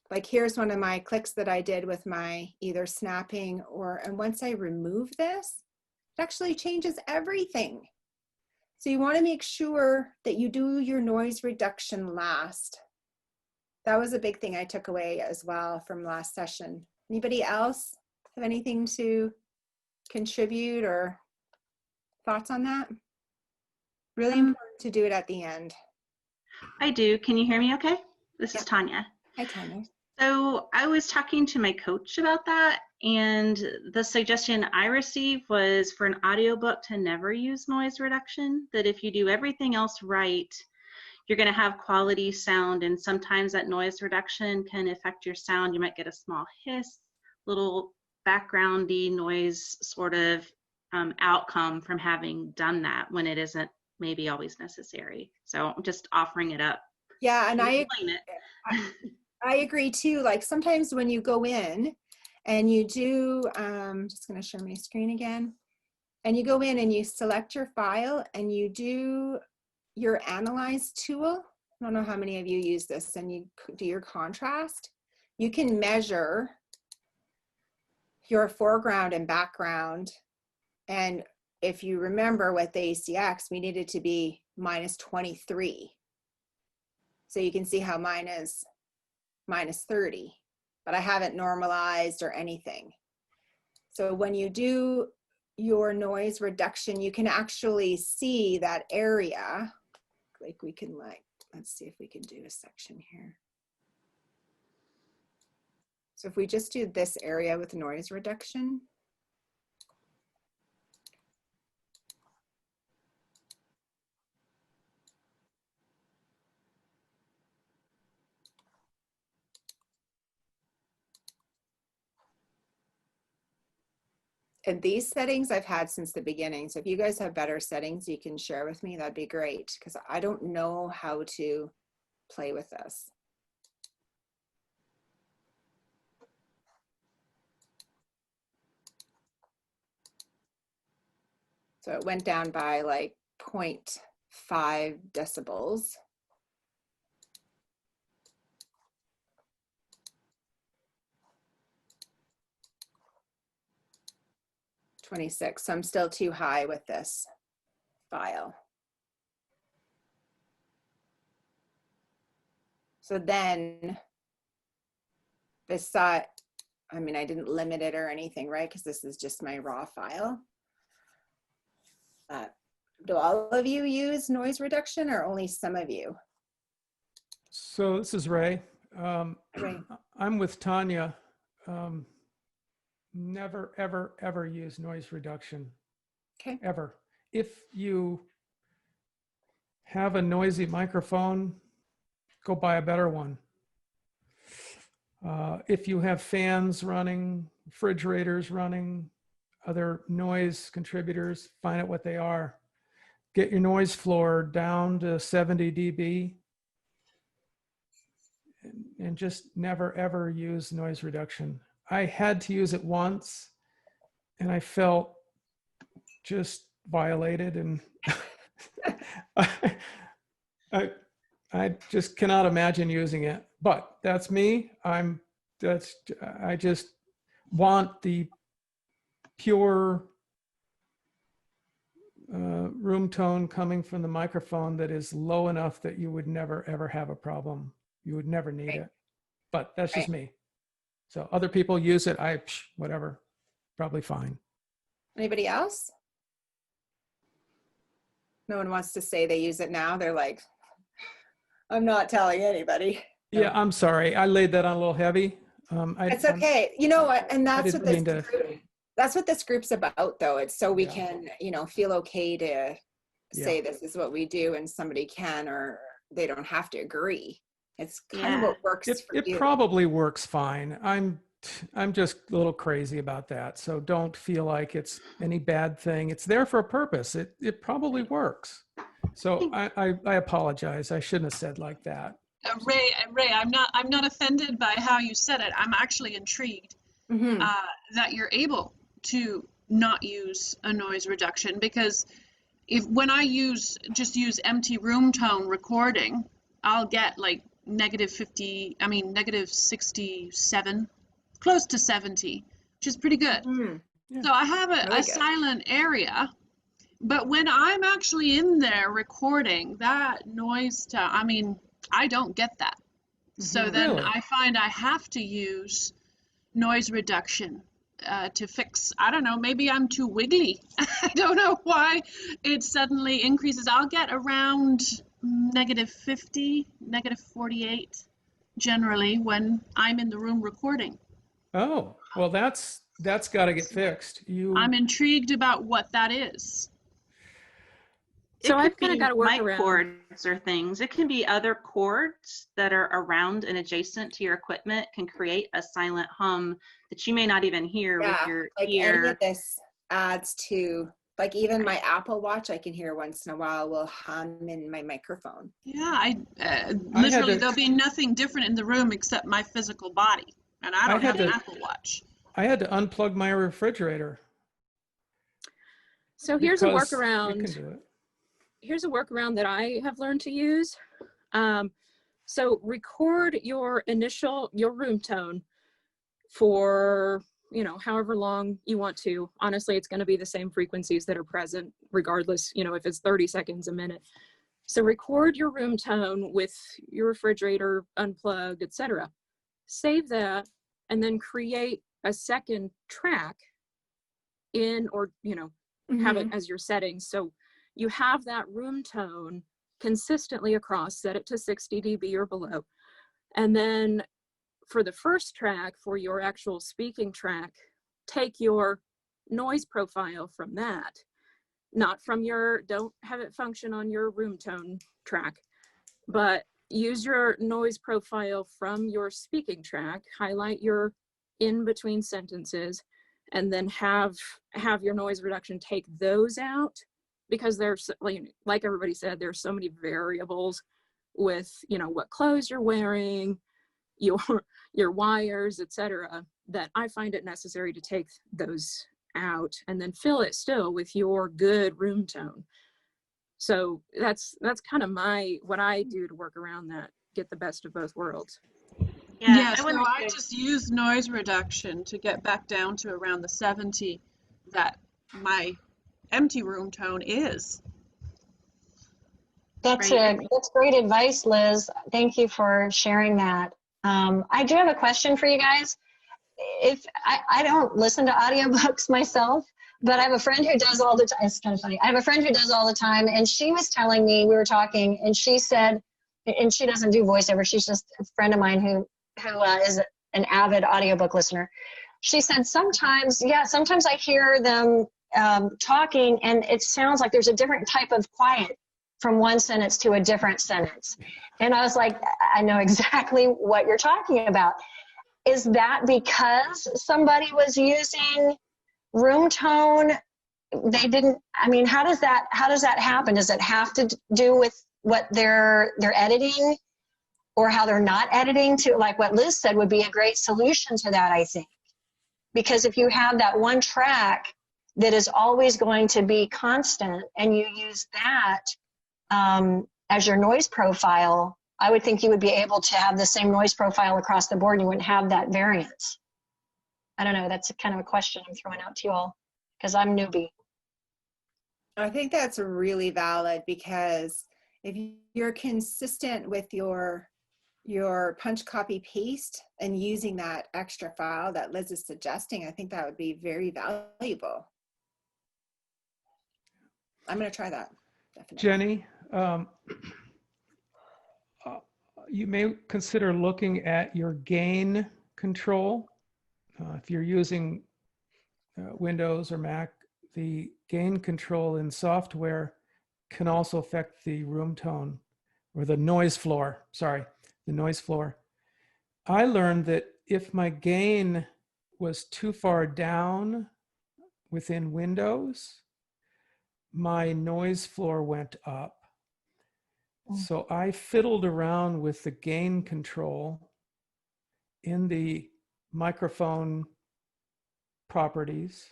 Speaker 1: like here's one of my clicks that I did with my either snapping or, and once I remove this, it actually changes everything. So you want to make sure that you do your noise reduction last. That was a big thing I took away as well from last session. Anybody else have anything to contribute or thoughts on that? Really important to do it at the end.
Speaker 13: I do. Can you hear me okay? This is Tanya.
Speaker 1: Hi, Tanya.
Speaker 13: So I was talking to my coach about that, and the suggestion I received was for an audiobook to never use noise reduction, that if you do everything else right, you're going to have quality sound, and sometimes that noise reduction can affect your sound. You might get a small hiss, little backgroundy noise sort of outcome from having done that when it isn't maybe always necessary. So I'm just offering it up.
Speaker 1: Yeah, and I agree too. Like sometimes when you go in and you do, just going to share my screen again, and you go in and you select your file and you do your analyze tool. I don't know how many of you use this, and you do your contrast. You can measure your foreground and background. And if you remember with the ACX, we needed to be -23. So you can see how mine is -30, but I haven't normalized or anything. So when you do your noise reduction, you can actually see that area. Like we can let's see if we can do a section here. So if we just do this area with noise reduction. And these settings I've had since the beginning. So if you guys have better settings you can share with me, that'd be great, because I don't know how to play with this. So it went down by like 0.5 decibels. .26, so I'm still too high with this file. So then beside, I mean, I didn't limit it or anything, right? Because this is just my raw file. Do all of you use noise reduction or only some of you?
Speaker 2: So this is Ray.
Speaker 1: Ray.
Speaker 2: I'm with Tanya. Never, ever, ever use noise reduction.
Speaker 1: Okay.
Speaker 2: Ever. If you have a noisy microphone, go buy a better one. If you have fans running, refrigerators running, other noise contributors, find out what they are. Get your noise floor down to 70 dB and just never, ever use noise reduction. I had to use it once and I felt just violated, and I just cannot imagine using it, but that's me. I just want the pure room tone coming from the microphone that is low enough that you would never ever have a problem. You would never need it, but that's just me. So other people use it, whatever, probably fine.
Speaker 1: Anybody else? No one wants to say they use it now. They're like, I'm not telling anybody.
Speaker 2: Yeah, I'm sorry. I laid that on a little heavy.
Speaker 1: It's okay. You know what? And that's what
Speaker 2: didn't
Speaker 1: this group, that's what this group's about, though. It's so we can, you know, feel okay to say this is what we do, and somebody can, or they don't have to agree. It's kind of what works for you.
Speaker 2: It probably works fine. I'm I'm just a little crazy about that. So don't feel like it's any bad thing. It's there for a purpose. It probably works. So I apologize. I shouldn't have said like that.
Speaker 10: Ray, I'm not offended by how you said it. I'm actually intrigued that you're able to not use a noise reduction, because when I just use empty room tone recording, I'll get like negative 67, close to 70, which is pretty good.
Speaker 2: Yeah.
Speaker 10: So I have a silent area, but when I'm actually in there recording, that noise tone, I don't get that. So then
Speaker 2: Really?
Speaker 10: I find I have to use noise reduction to fix, I don't know, maybe I'm too wiggly. I don't know why it suddenly increases. I'll get around negative 50, negative 48 generally when I'm in the room recording.
Speaker 2: Oh, well, that's got to get fixed.
Speaker 10: I'm intrigued about what that is.
Speaker 3: So I've kind of got to work
Speaker 13: mic
Speaker 3: around.
Speaker 13: cords or things. It can be other cords that are around and adjacent to your equipment can create a silent hum that you may not even hear with your ear.
Speaker 1: Any of this adds to, like, even my Apple Watch, I can hear once in a while will hum in my microphone.
Speaker 10: Yeah, literally there'll be nothing different in the room except my physical body, and I don't have an Apple Watch.
Speaker 2: I had to unplug my refrigerator.
Speaker 3: So here's a
Speaker 2: because
Speaker 3: workaround.
Speaker 2: it can do it.
Speaker 3: Here's a workaround that I have learned to use. So record your room tone for, however long you want to. Honestly, it's going to be the same frequencies that are present regardless, if it's 30 seconds a minute. So record your room tone with your refrigerator unplugged, etc. Save that and then create a second track have it as your settings. So you have that room tone consistently across, set it to 60 dB or below. And then for the first track, for your actual speaking track, take your noise profile from that, not from don't have it function on your room tone track, but use your noise profile from your speaking track, highlight your in between sentences, and then have your noise reduction take those out, because there's, like everybody said, there's so many variables with, what clothes you're wearing, your wires, etc., that I find it necessary to take those out and then fill it still with your good room tone. So that's kind of what I do to work around that, get the best of both worlds.
Speaker 10: Yeah, so I just use noise reduction to get back down to around the 70 that my empty room tone is.
Speaker 9: That's great advice, Liz. Thank you for sharing that. I do have a question for you guys. If I don't listen to audiobooks myself, but I have a friend who does all the time. It's kind of funny. I have a friend who does all the time, and she was telling me, we were talking, and she said, and she doesn't do voiceover, she's just a friend of mine who is an avid audiobook listener. She said sometimes I hear them talking, and it sounds like there's a different type of quiet from one sentence to a different sentence. And I was like, I know exactly what you're talking about. Is that because somebody was using room tone? They didn't, how does that happen? Does it have to do with what they're editing, or how they're not editing? To, like what Liz said, would be a great solution to that, I think. Because if you have that one track that is always going to be constant, and you use that as your noise profile, I would think you would be able to have the same noise profile across the board, and you wouldn't have that variance. I don't know, that's kind of a question I'm throwing out to you all, because I'm newbie.
Speaker 1: I think that's really valid, because if you're consistent with your punch, copy, paste, and using that extra file that Liz is suggesting, I think that would be very valuable. I'm going to try that. Definitely.
Speaker 2: Jenny, you may consider looking at your gain control. If you're using Windows or Mac, the gain control in software can also affect the room tone, or the noise floor. Sorry, the noise floor. I learned that if my gain was too far down within windows, my noise floor went up. So I fiddled around with the gain control in the microphone properties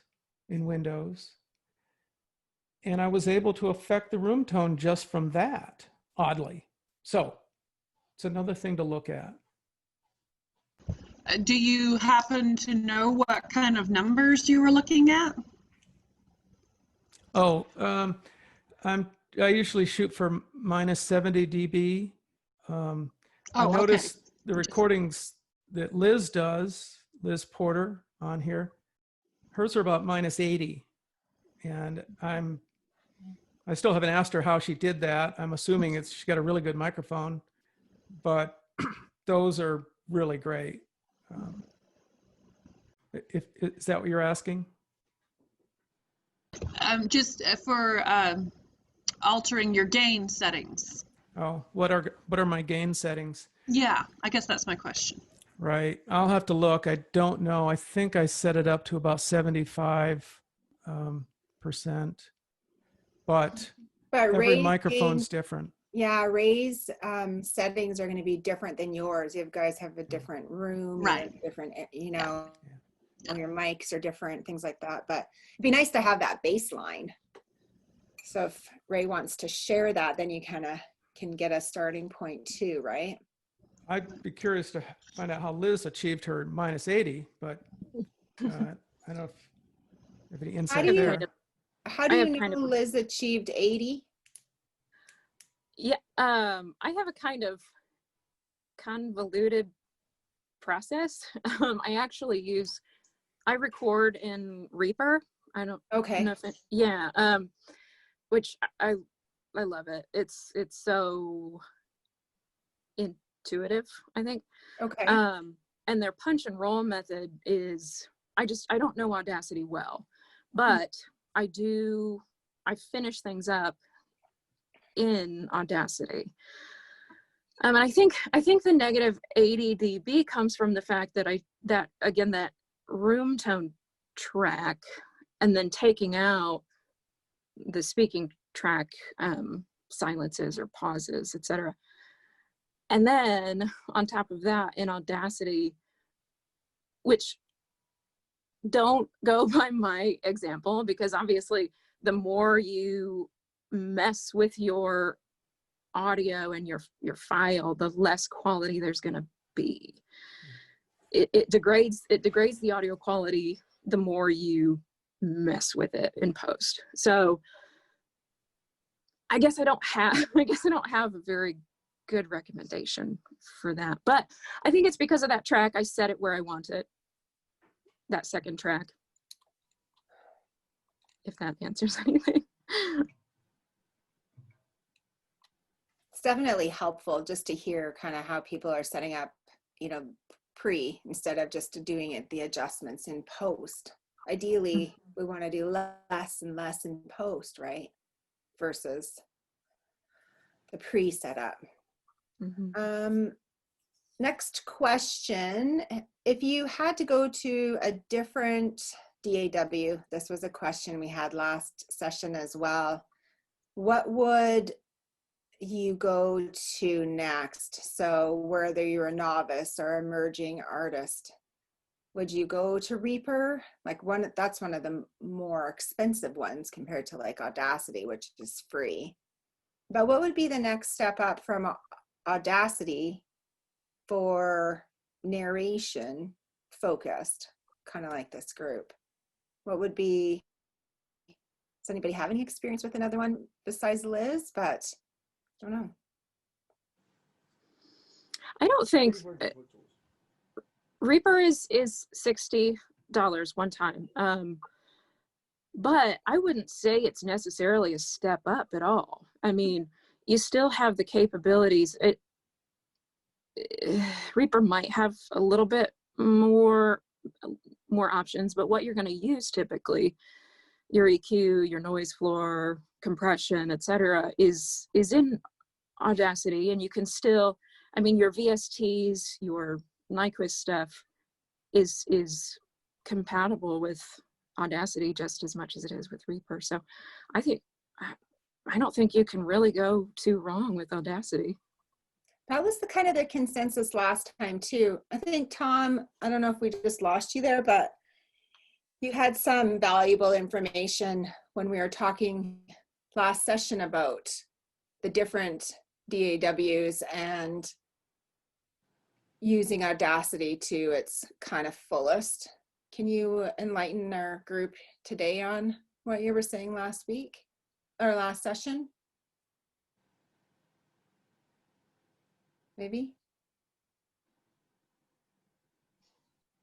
Speaker 2: in Windows. And I was able to affect the room tone just from that, oddly. So it's another thing to look at.
Speaker 10: Do you happen to know what kind of numbers you were looking at?
Speaker 2: Oh, I usually shoot for minus 70 dB. I noticed the recordings that Liz does, Liz Porter on here, hers are about minus 80. And I still haven't asked her how she did that. I'm assuming she's got a really good microphone, but those are really great. Is that what you're asking?
Speaker 10: Just for altering your gain settings.
Speaker 2: Oh, what are my gain settings?
Speaker 10: Yeah, I guess that's my question.
Speaker 2: Right. I'll have to look. I don't know. I think I set it up to about 75%. But every microphone's different.
Speaker 1: Yeah, Ray's settings are going to be different than yours. You guys have a different room,
Speaker 10: right?
Speaker 1: Different, your mics are different, things like that. But it'd be nice to have that baseline. So if Ray wants to share that, then you kind of can get a starting point too, right?
Speaker 2: I'd be curious to find out how Liz achieved her minus 80, but I don't know if any insight there.
Speaker 1: How do you know Liz achieved 80?
Speaker 3: Yeah, I have a kind of convoluted process. I record in Reaper. I don't know if which I love it. It's so intuitive, I think.
Speaker 1: Okay.
Speaker 3: And their punch and roll method is, I don't know Audacity well, but I finish things up in Audacity. And I think the negative 80 dB comes from the fact that that room tone track and then taking out the speaking track silences or pauses, etc. And then on top of that, in Audacity, which don't go by my example, because obviously the more you mess with your audio and your file, the less quality there's going to be. It degrades the audio quality the more you mess with it in post. So I guess I don't have a very good recommendation for that, but I think it's because of that track. I set it where I want it, that second track, if that answers anything.
Speaker 1: It's definitely helpful just to hear kind of how people are setting up, pre, instead of just doing the adjustments in post. Ideally, we want to do less and less in post, right? Versus the pre setup. Next question. If you had to go to a different DAW, this was a question we had last session as well, what would you go to next? So whether you're a novice or emerging artist, would you go to Reaper? That's one of the more expensive ones compared to like Audacity, which is free. But what would be the next step up from Audacity for narration focused, kind of like this group? What would be, does anybody have any experience with another one besides Liz? But I don't know.
Speaker 3: I don't think Reaper is $60 one time. But I wouldn't say it's necessarily a step up at all. I mean, you still have the capabilities. Reaper might have a little bit more options, but what you're going to use typically, your EQ, your noise floor, compression, etc., is in Audacity, and you can still, I mean, your VSTs, your Nyquist stuff is compatible with Audacity just as much as it is with Reaper. So I think, I don't think you can really go too wrong with Audacity.
Speaker 1: That was the kind of the consensus last time too. I think, Tom, I don't know if we just lost you there, but you had some valuable information when we were talking last session about the different DAWs and using Audacity to its kind of fullest. Can you enlighten our group today on what you were saying last week or last session? Maybe?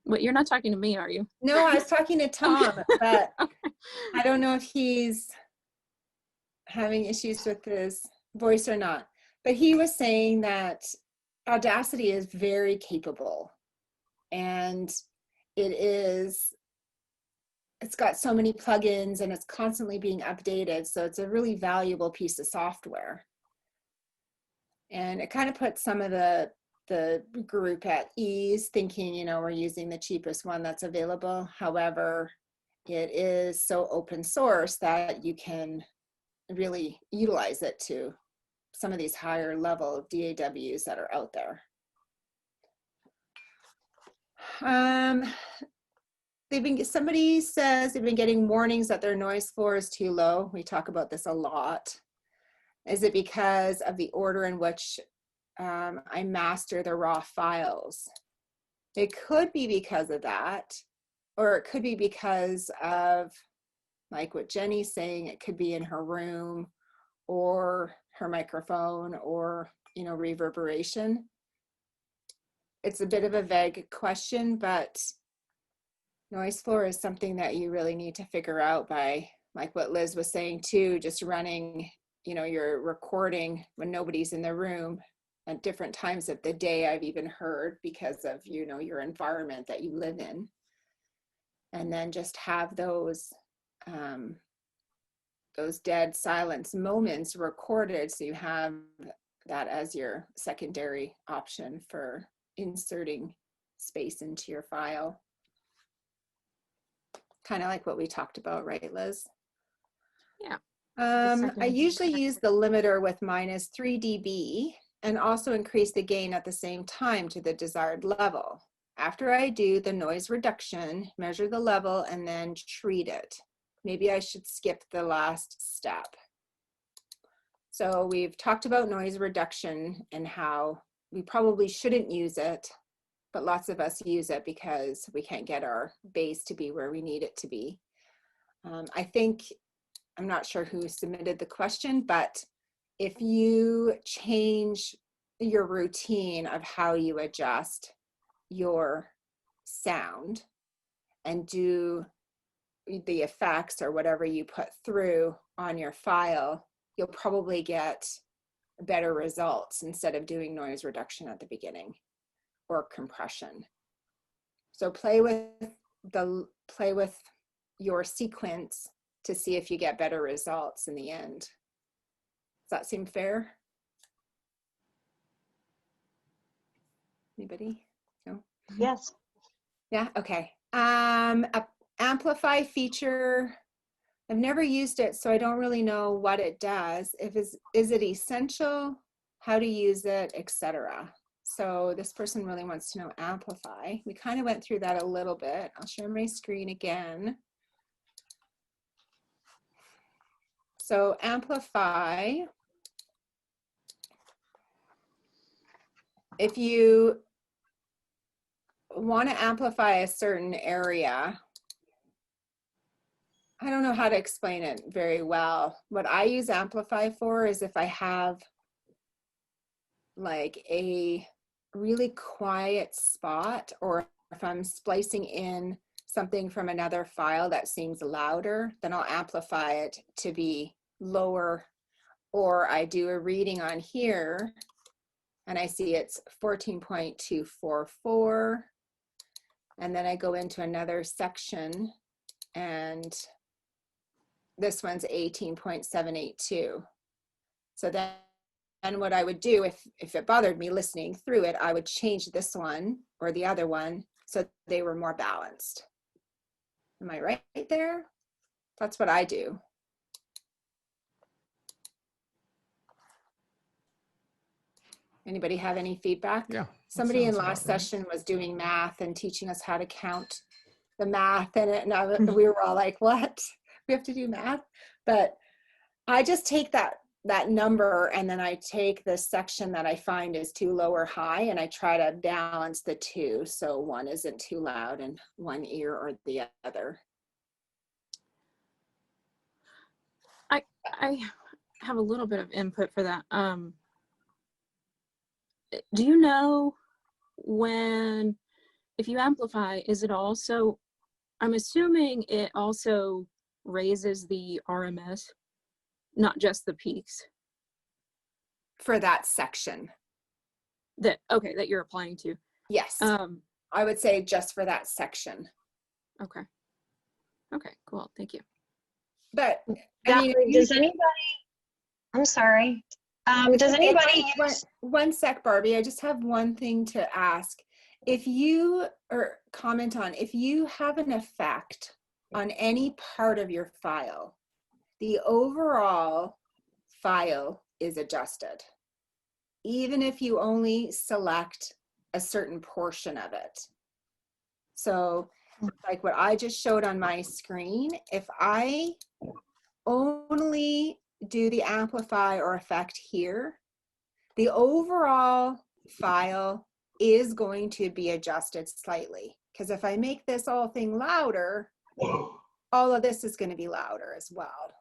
Speaker 3: But you're not talking to me, are you?
Speaker 1: No, I was talking to Tom, but
Speaker 3: Okay.
Speaker 1: I don't know if he's having issues with his voice or not. But he was saying that Audacity is very capable, and it's got so many plugins and it's constantly being updated. So it's a really valuable piece of software. And it kind of puts some of the group at ease, thinking, you know, we're using the cheapest one that's available. However, it is so open source that you can really utilize it to some of these higher level DAWs that are out there. Somebody says they've been getting warnings that their noise floor is too low. We talk about this a lot. Is it because of the order in which I master the raw files? It could be because of that, or it could be because of, like what Jenny's saying, it could be in her room or her microphone or, you know, reverberation. It's a bit of a vague question, but noise floor is something that you really need to figure out by, like what Liz was saying too, just running, you know, your recording when nobody's in the room at different times of the day. I've even heard, because of, you know, your environment that you live in, and then just have those dead silence moments recorded, so you have that as your secondary option for inserting space into your file. Kind of like what we talked about, right, Liz?
Speaker 3: Yeah.
Speaker 1: I usually use the limiter with -3 dB and also increase the gain at the same time to the desired level. After I do the noise reduction, measure the level, and then treat it. Maybe I should skip the last step. So we've talked about noise reduction and how we probably shouldn't use it, but lots of us use it because we can't get our bass to be where we need it to be. I think, I'm not sure who submitted the question, but if you change your routine of how you adjust your sound and do the effects or whatever you put through on your file, you'll probably get better results instead of doing noise reduction at the beginning or compression. So play with your sequence to see if you get better results in the end. Does that seem fair? Anybody? No?
Speaker 9: Yes.
Speaker 1: Yeah, okay. Amplify feature, I've never used it, so I don't really know what it does. Is it essential, how to use it, etc. So this person really wants to know amplify. We kind of went through that a little bit. I'll share my screen again. So amplify, if you want to amplify a certain area, I don't know how to explain it very well. What I use amplify for is if I have like a really quiet spot, or if I'm splicing in something from another file that seems louder, then I'll amplify it to be lower. Or I do a reading on here and I see it's 14.244. And then I go into another section and this one's 18.782. So then, and what I would do if it bothered me listening through it, I would change this one or the other one so they were more balanced. Am I right there? That's what I do. Anybody have any feedback?
Speaker 2: Yeah.
Speaker 1: Somebody in
Speaker 2: sounds
Speaker 1: last
Speaker 2: about right.
Speaker 1: session was doing math and teaching us how to count the math in it. And we were all like, what? We have to do math? But I just take that number and then I take the section that I find is too low or high and I try to balance the two. So one isn't too loud in one ear or the other.
Speaker 3: I have a little bit of input for that. Do you know when, if you amplify, is it also, I'm assuming it also raises the RMS, not just the peaks?
Speaker 1: For that section.
Speaker 3: That, okay, that you're applying to.
Speaker 1: Yes. I would say just for that section.
Speaker 3: Okay. Okay, cool, thank you.
Speaker 1: But I mean,
Speaker 9: does anybody, I'm sorry. Does anybody use...
Speaker 1: One sec, Barbie. I just have one thing to ask. If you, or comment on, if you have an effect on any part of your file, the overall file is adjusted, even if you only select a certain portion of it. So like what I just showed on my screen, if I only do the amplify or effect here, the overall file is going to be adjusted slightly. Because if I make this whole thing louder, all of this is going to be louder as well.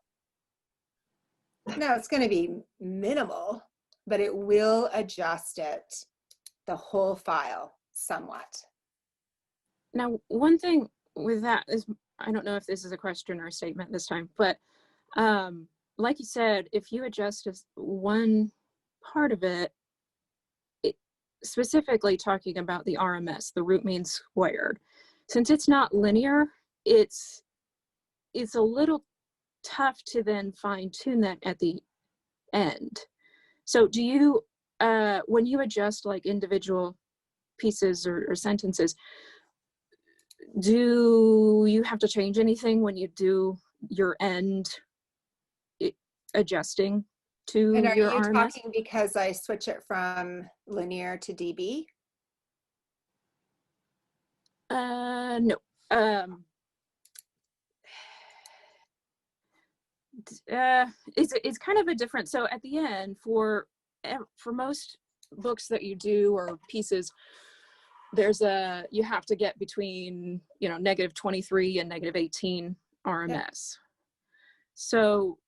Speaker 1: Now it's going to be minimal, but it will adjust it, the whole file, somewhat.
Speaker 3: Now, one thing with that is, I don't know if this is a question or a statement this time, but like you said, if you adjust just one part of it, specifically talking about the RMS, the root mean squared, since it's not linear, it's a little tough to then fine tune that at the end. So do you, when you adjust like individual pieces or sentences, do you have to change anything when you do your end adjusting to
Speaker 1: and are
Speaker 3: your
Speaker 1: you
Speaker 3: RMS?
Speaker 1: talking because I switch it from linear to dB?
Speaker 3: No. It's kind of a different, so at the end for most books that you do or pieces, there's you have to get between, you know, -23 and -18 RMS. Yeah. So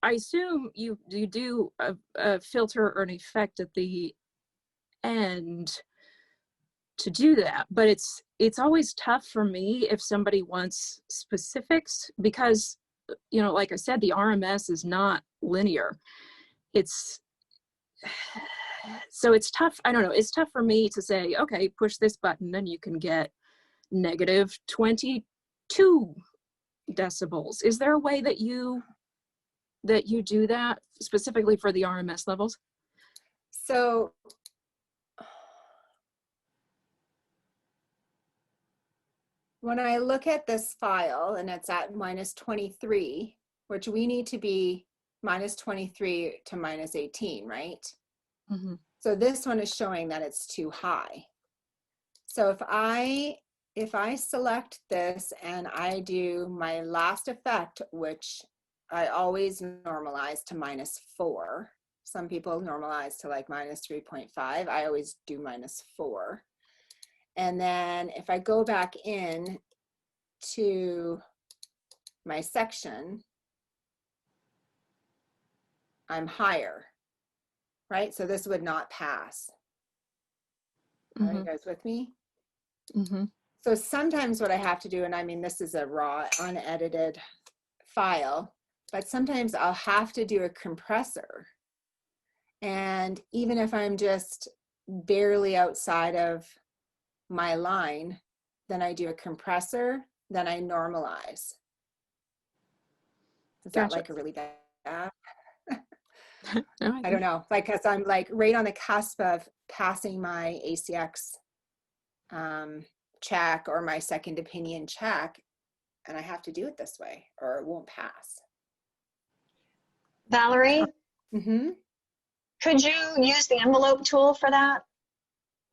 Speaker 3: I assume you do a filter or an effect at the end to do that, but it's always tough for me if somebody wants specifics, because, you know, like I said, the RMS is not linear. So it's tough. I don't know. It's tough for me to say, okay, push this button and you can get -22 decibels. Is there a way that you do that specifically for the RMS levels?
Speaker 1: So when I look at this file and it's at -23, which we need to be -23 to -18, right?
Speaker 3: Mm-hmm.
Speaker 1: So this one is showing that it's too high. So if I select this and I do my last effect, which I always normalize to -4. Some people normalize to like -3.5. I always do -4. And then if I go back in to my section, I'm higher, right? So this would not pass.
Speaker 3: Mm-hmm.
Speaker 1: Are you guys with me?
Speaker 3: Mm-hmm.
Speaker 1: So sometimes what I have to do, and I mean, this is a raw, unedited file, but sometimes I'll have to do a compressor. And even if I'm just barely outside of my line, then I do a compressor, then I normalize. Is that like a really bad?
Speaker 3: No,
Speaker 1: I don't know, like, cause I'm like right on the cusp of passing my ACX check or my second opinion check. and I have to do it this way or it won't pass.
Speaker 9: Valerie, could you use the envelope tool for that?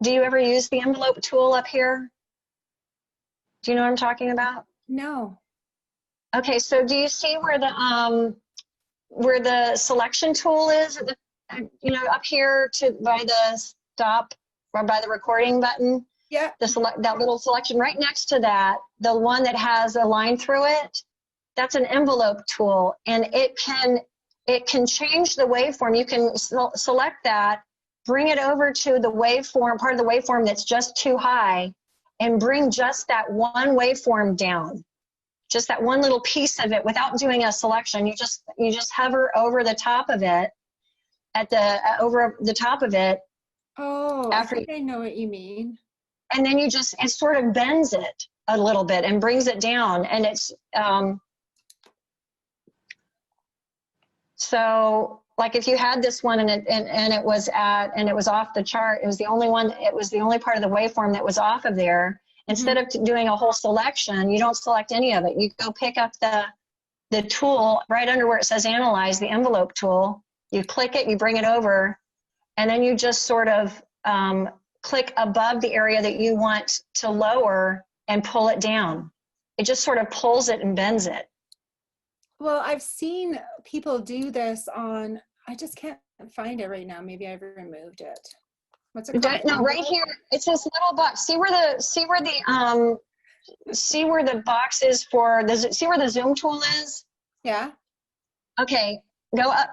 Speaker 9: Do you ever use the envelope tool up here? Do you know what I'm talking about?
Speaker 1: No.
Speaker 9: Okay, so do you see where the selection tool is? You know, up here by the stop or by the recording button?
Speaker 1: Yeah.
Speaker 9: That little selection right next to that, the one that has a line through it, that's an envelope tool, and it can change the waveform. You can select that, bring it over to the waveform, part of the waveform that's just too high, and bring just that one waveform down, just that one little piece of it without doing a selection. You just hover over the top of it, over the top of it.
Speaker 1: Oh, I think I know what you mean.
Speaker 9: And then it sort of bends it a little bit and brings it down. And it's, so like if you had this one and it was off the chart, it was the only part of the waveform that was off of there. Instead of doing a whole selection, you don't select any of it. You go pick up the tool right under where it says analyze, the envelope tool. You click it, you bring it over, and then you just sort of, click above the area that you want to lower and pull it down. It just sort of pulls it and bends it. Well,
Speaker 1: I've seen people do this on, I just can't find it right now. Maybe I've removed it. What's it called?
Speaker 9: No, right here. It's this little box. See where the box is see where the zoom tool is?
Speaker 1: Yeah.
Speaker 9: Okay, go up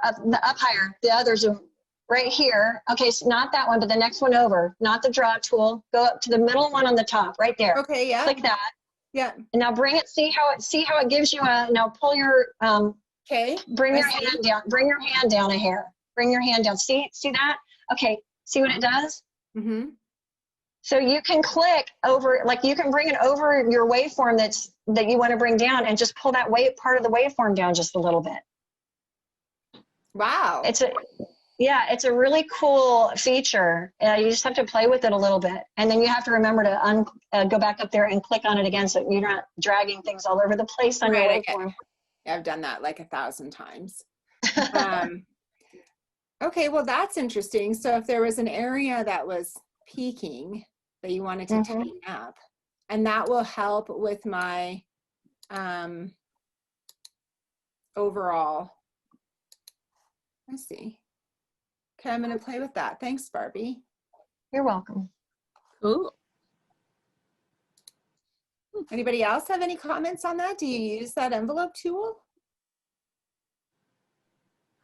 Speaker 9: higher, the other zoom. Right here. Okay, so not that one, but the next one over. Not the draw tool. Go up to the middle one on the top, right there.
Speaker 1: Okay, yeah.
Speaker 9: Click that.
Speaker 1: Yeah.
Speaker 9: And now bring it. See how it gives you a. Now pull your.
Speaker 1: Okay.
Speaker 9: Bring your hand down. Bring your hand down a hair. Bring your hand down. See that? Okay. See what it does? So you can click over, like you can bring it over your waveform that you want to bring down, and just pull that part of the waveform down just a little bit.
Speaker 1: Wow.
Speaker 9: It's a really cool feature. You just have to play with it a little bit. And then you have to remember to go back up there and click on it again so you're not dragging things all over the place on your waveform.
Speaker 1: I've done that like 1,000 times. Okay, well, that's interesting. So if there was an area that was peaking that you wanted to tighten up, and that will help with my overall, let's see. Okay, I'm going to play with that. Thanks, Barbie.
Speaker 9: You're welcome.
Speaker 3: Cool.
Speaker 1: Anybody else have any comments on that? Do you use that envelope tool?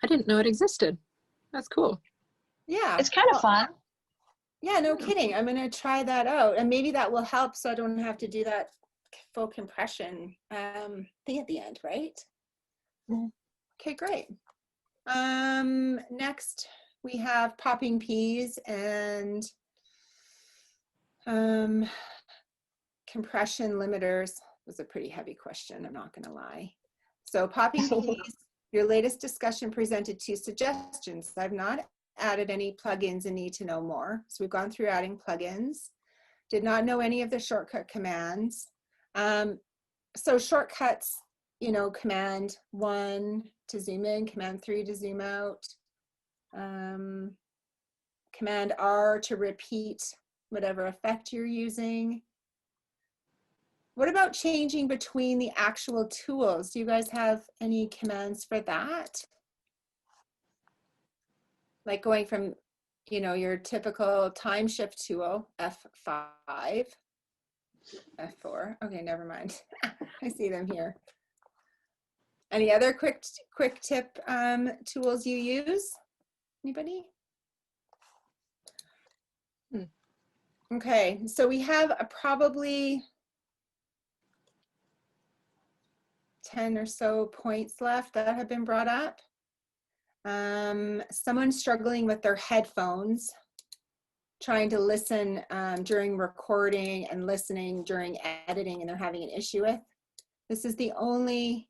Speaker 3: I didn't know it existed. That's cool.
Speaker 1: Yeah.
Speaker 9: It's kind of fun.
Speaker 1: Yeah, no kidding. I'm going to try that out. And maybe that will help so I don't have to do that full compression thing at the end, right? Okay, great. Next, we have popping peas and compression limiters. Was a pretty heavy question, I'm not going to lie. So popping peas, your latest discussion presented 2 suggestions. I've not added any plugins and need to know more. So we've gone through adding plugins. Did not know any of the shortcut commands. So shortcuts, you know, command 1 to zoom in, command 3 to zoom out, command R to repeat whatever effect you're using. What about changing between the actual tools? Do you guys have any commands for that? Like going from, you know, your typical time shift tool, F5, F4. Okay, never mind. I see them here. Any other quick tip tools you use? Anybody? Okay, so we have probably 10 or so points left that have been brought up. Someone struggling with their headphones, trying to listen during recording and listening during editing, and they're having an issue with. This is the only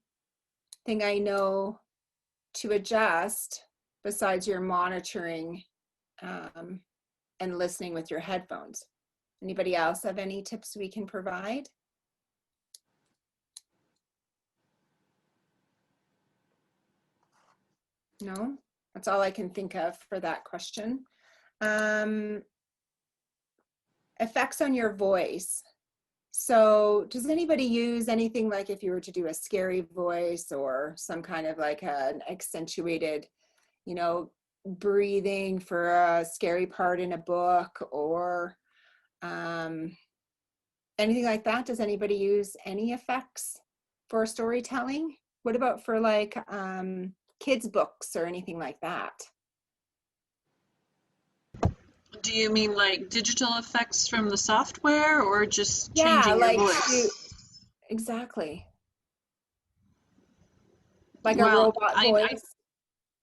Speaker 1: thing I know to adjust besides your monitoring and listening with your headphones. Anybody else have any tips we can provide? No, that's all I can think of for that question. Effects on your voice. So does anybody use anything like if you were to do a scary voice or some kind of like an accentuated, you know, breathing for a scary part in a book or anything like that? Does anybody use any effects for storytelling? What about for like kids' books or anything like that?
Speaker 10: Do you mean like digital effects from the software or just
Speaker 1: Yeah,
Speaker 10: changing your
Speaker 1: like
Speaker 10: voice?
Speaker 1: exactly. Like a
Speaker 10: Well,
Speaker 1: robot
Speaker 10: I
Speaker 1: voice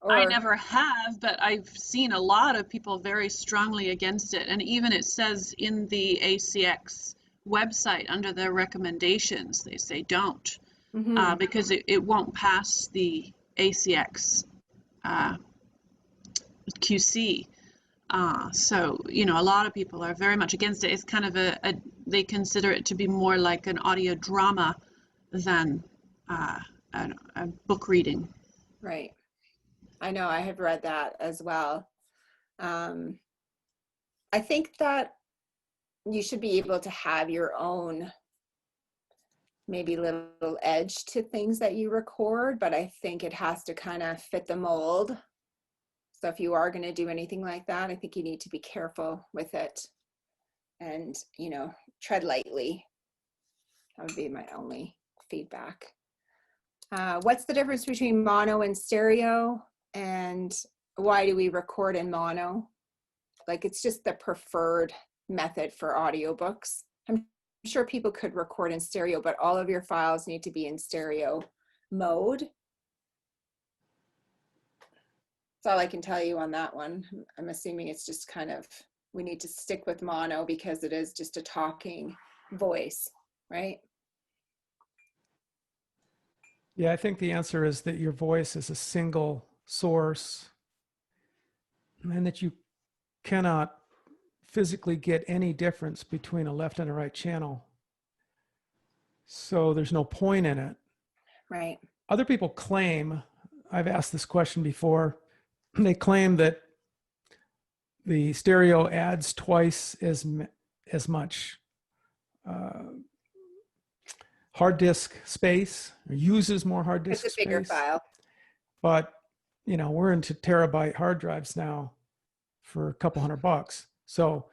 Speaker 10: I
Speaker 1: or
Speaker 10: never have, but I've seen a lot of people very strongly against it. And even it says in the ACX website under their recommendations, they say don't, because it won't pass the ACX QC. So, you know, a lot of people are very much against it. It's kind of they consider it to be more like an audio drama than a book reading.
Speaker 1: right. I know I have read that as well. I think that you should be able to have your own maybe little edge to things that you record, but I think it has to kind of fit the mold. So if you are going to do anything like that, I think you need to be careful with it and, you know, tread lightly. That would be my only feedback. What's the difference between mono and stereo, and why do we record in mono? Like, it's just the preferred method for audiobooks. I'm sure people could record in stereo, but all of your files need to be in stereo mode. That's all I can tell you on that one. I'm assuming it's just kind of, we need to stick with mono because it is just a talking voice, right?
Speaker 2: Yeah, I think the answer is that your voice is a single source and that you cannot physically get any difference between a left and a right channel. So there's no point in it.
Speaker 1: Right.
Speaker 2: Other people claim, I've asked this question before, they claim that the stereo adds twice as much hard disk space, or uses more hard disk
Speaker 1: It's a bigger
Speaker 2: space.
Speaker 1: file.
Speaker 2: But, you know, we're into terabyte hard drives now for a couple $100. So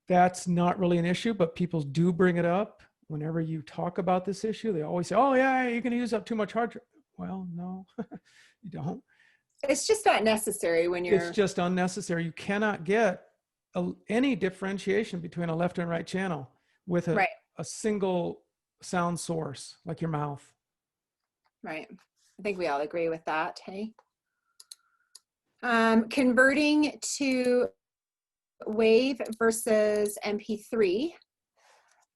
Speaker 2: that's not really an issue, but people do bring it up whenever you talk about this issue. They always say, oh yeah, you're going to use up too much hard drive. Well, no, you don't.
Speaker 1: It's just not necessary when you're...
Speaker 2: It's just unnecessary. You cannot get any differentiation between a left and right channel with a single sound source like your mouth.
Speaker 1: Right. I think we all agree with that, hey? Converting to WAV versus MP3.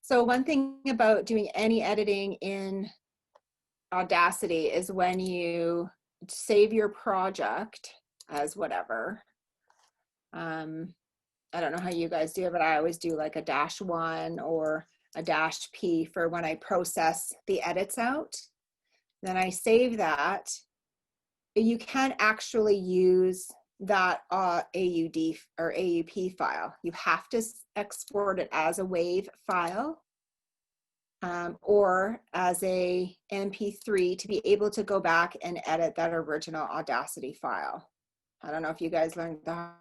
Speaker 1: So one thing about doing any editing in Audacity is when you save your project as whatever. I don't know how you guys do it, but I always do like a -1 or a -P for when I process the edits out. Then I save that. You can't actually use that AUD or AUP file. You have to export it as a WAV file or as a MP3 to be able to go back and edit that original Audacity file. I don't know if you guys learned the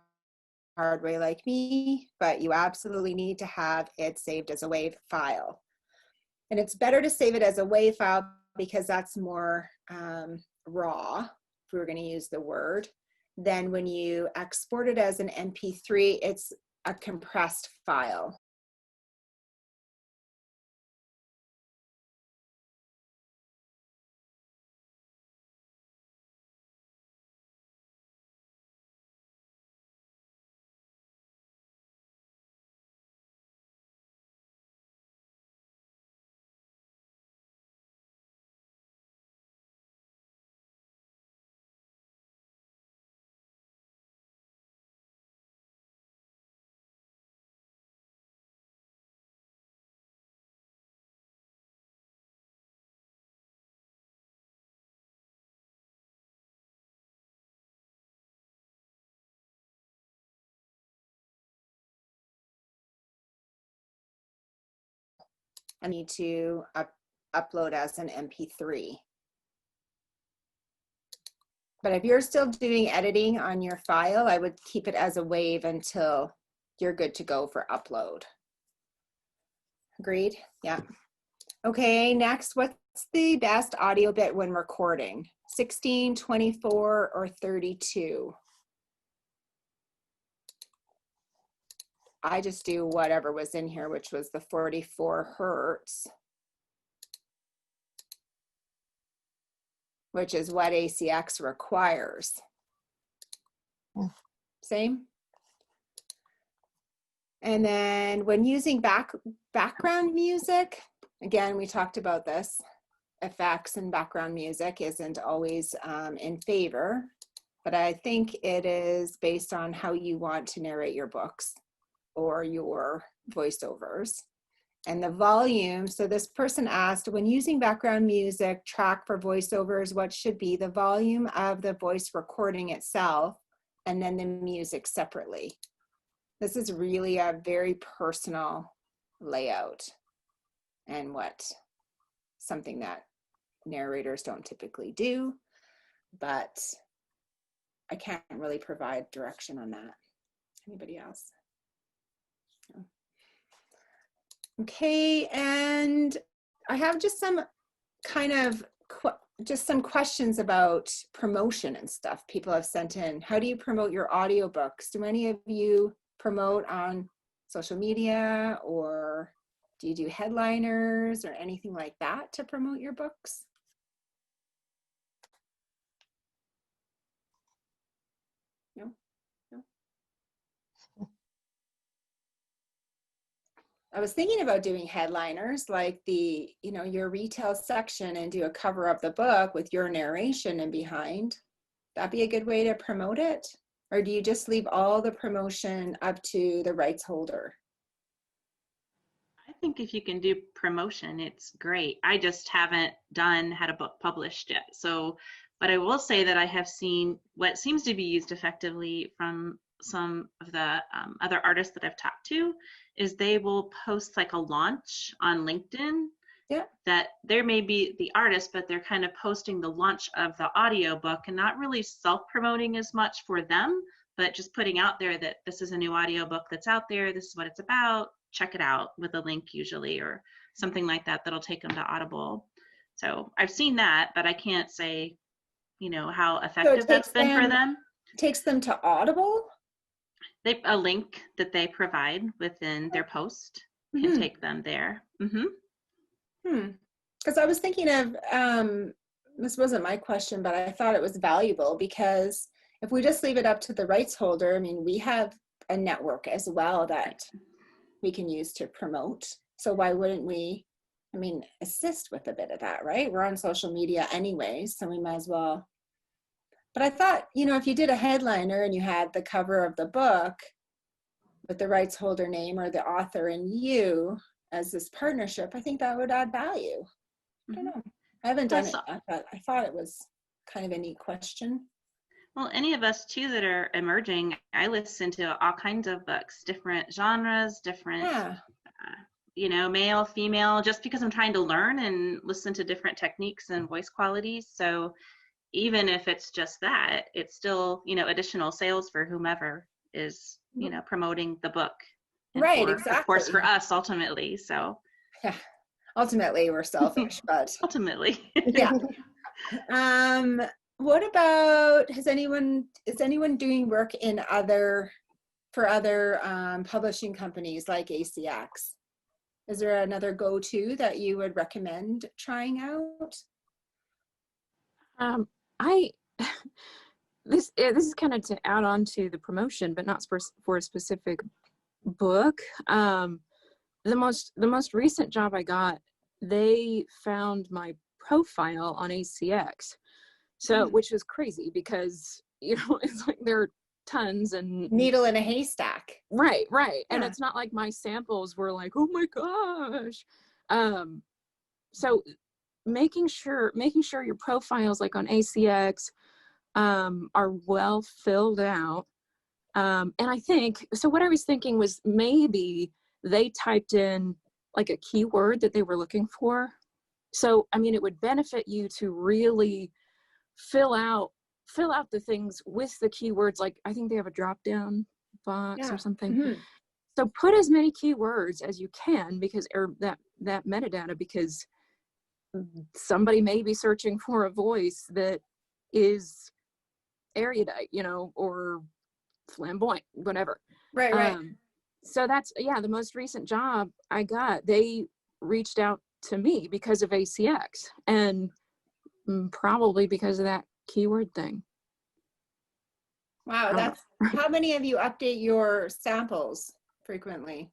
Speaker 1: hard way like me, but you absolutely need to have it saved as a WAV file. And it's better to save it as a WAV file because that's more raw, if we were going to use the word. Then when you export it as an MP3, it's a compressed file. I need to upload as an MP3. But if you're still doing editing on your file, I would keep it as a WAV until you're good to go for upload. Agreed? Yeah. Okay, next, what's the best audio bit when recording? 16, 24, or 32? I just do whatever was in here, which was the 44 hertz, which is what ACX requires. Same. And then when using background music, again, we talked about this, effects and background music isn't always in favor, but I think it is based on how you want to narrate your books or your voiceovers. And the volume, so this person asked, when using background music track for voiceovers, what should be the volume of the voice recording itself and then the music separately? This is really a very personal layout and something that narrators don't typically do, but I can't really provide direction on that. Anybody else? No. Okay, and I have just some kind of some questions about promotion and stuff people have sent in. How do you promote your audiobooks? Do any of you promote on social media, or do you do headliners or anything like that to promote your books? No? No? I was thinking about doing headliners like your retail section and do a cover of the book with your narration and behind. That'd be a good way to promote it. Or do you just leave all the promotion up to the rights holder?
Speaker 13: I think if you can do promotion, it's great. I just haven't had a book published yet. So, but I will say that I have seen what seems to be used effectively from some of the other artists that I've talked to is they will post like a launch on LinkedIn.
Speaker 1: Yeah. That
Speaker 13: there may be the artist, but they're kind of posting the launch of the audiobook and not really self-promoting as much for them, but just putting out there that this is a new audiobook that's out there. This is what it's about. Check it out with a link usually or something like that that'll take them to Audible. So I've seen that, but I can't say, how effective that's been for them.
Speaker 1: Takes them to Audible?
Speaker 13: A link that they provide within their post can take them there.
Speaker 1: Because I was thinking of, this wasn't my question, but I thought it was valuable because if we just leave it up to the rights holder, I mean, we have a network as well that we can use to promote. So why wouldn't we, assist with a bit of that, right? We're on social media anyways, so we might as well. But I thought, if you did a headliner and you had the cover of the book with the rights holder name or the author and you as this partnership, I think that would add value. I don't know. I haven't done it yet, but I thought it was kind of a neat question.
Speaker 13: Well, any of us too that are emerging, I listen to all kinds of books, different genres, different, male, female, just because I'm trying to learn and listen to different techniques and voice qualities. So even if it's just that, it's still, additional sales for whomever is, promoting the book.
Speaker 1: Right, exactly.
Speaker 13: Of course, for us, ultimately, so.
Speaker 1: Yeah, ultimately, we're selfish, but.
Speaker 13: Ultimately.
Speaker 1: Yeah. What about, is anyone doing work for other publishing companies like ACX? Is there another go-to that you would recommend trying out?
Speaker 3: This is kind of to add on to the promotion, but not for a specific book. The most recent job I got, they found my profile on ACX, so which was crazy because it's like there are tons and
Speaker 1: needle in a haystack.
Speaker 3: Right. Yeah. And
Speaker 1: Yeah.
Speaker 3: it's not like my samples were like, oh my gosh. So making sure your profiles like on ACX are well filled out. And I think, so what I was thinking was maybe they typed in like a keyword that they were looking for. So, I mean, it would benefit you to really fill out the things with the keywords. Like, I think they have a drop down box or something.
Speaker 1: Mhm.
Speaker 3: So put as many keywords as you can, because, or that metadata, because somebody may be searching for a voice that is erudite, you know, or flamboyant, whatever.
Speaker 1: Right.
Speaker 3: So that's, yeah, the most recent job I got, they reached out to me because of ACX, and probably because of that keyword thing.
Speaker 1: Wow, that's, how many of you update your samples frequently?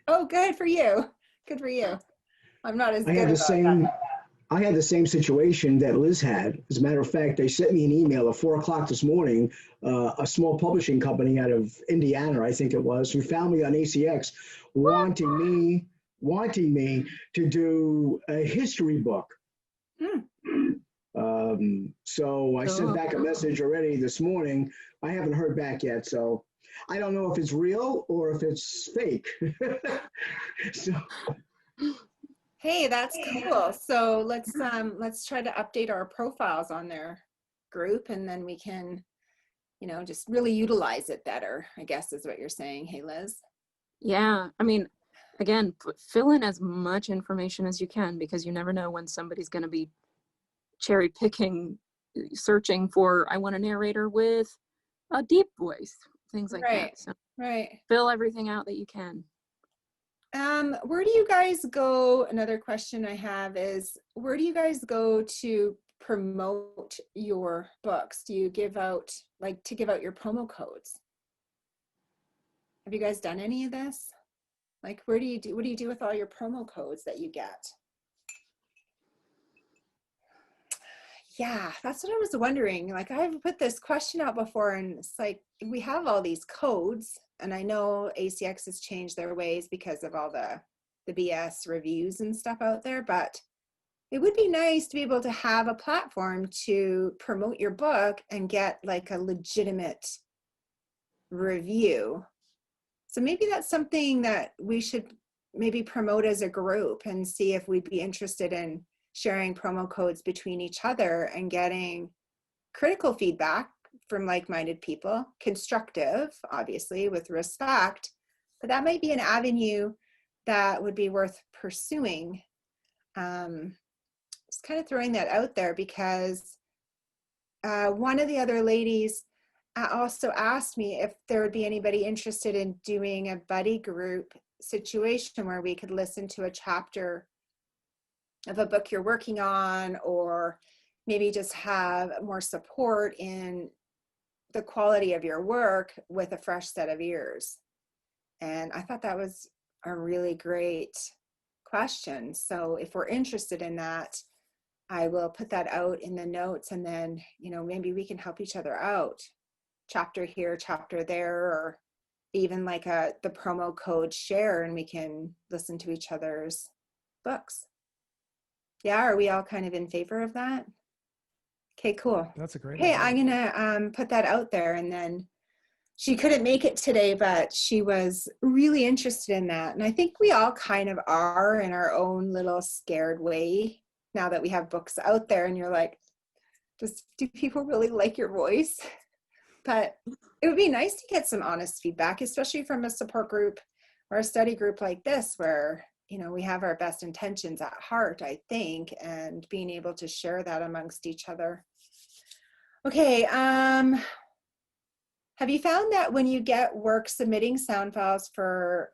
Speaker 1: Oh, good for you. Good for you. I'm not as
Speaker 7: I
Speaker 1: good
Speaker 7: had the
Speaker 1: about
Speaker 7: same,
Speaker 1: that.
Speaker 7: I had the same situation that Liz had. As a matter of fact, they sent me an email at 4 o'clock this morning, a small publishing company out of Indiana, I think it was, who found me on ACX, wanting me to do a history book. So I sent back a message already this morning. I haven't heard back yet, so I don't know if it's real or if it's fake. So.
Speaker 1: Hey, that's cool. So let's try to update our profiles on their group, and then we can, you know, just really utilize it better, I guess is what you're saying. Hey, Liz.
Speaker 3: Yeah, I mean, again, fill in as much information as you can, because you never know when somebody's going to be cherry picking, searching for, I want a narrator with a deep voice, things like that. So fill everything out that you can.
Speaker 1: Where do you guys go? Another question I have is, where do you guys go to promote your books? Do you give out, like, to give out your promo codes? Have you guys done any of this? Like, what do you do with all your promo codes that you get? Yeah, that's what I was wondering. Like, I've put this question out before, and it's like, we have all these codes, and I know ACX has changed their ways because of all the BS reviews and stuff out there, but it would be nice to be able to have a platform to promote your book and get like a legitimate review. So maybe that's something that we should maybe promote as a group, and see if we'd be interested in sharing promo codes between each other and getting critical feedback from like-minded people, constructive, obviously, with respect, but that might be an avenue that would be worth pursuing. Just kind of throwing that out there, because one of the other ladies also asked me if there would be anybody interested in doing a buddy group situation where we could listen to a chapter of a book you're working on, or maybe just have more support in the quality of your work with a fresh set of ears. And I thought that was a really great question. So if we're interested in that, I will put that out in the notes, and then, you know, maybe we can help each other out. Chapter here, chapter there, or even like the promo code share, and we can listen to each other's books. Yeah, are we all kind of in favor of that? Okay, cool.
Speaker 2: That's a great
Speaker 1: idea. Hey, I'm gonna put that out there, and then she couldn't make it today, but she was really interested in that. And I think we all kind of are in our own little scared way now that we have books out there, and you're like, do people really like your voice? But it would be nice to get some honest feedback, especially from a support group or a study group like this, where, you know, we have our best intentions at heart, I think, and being able to share that amongst each other. Okay, have you found that when you get work submitting sound files for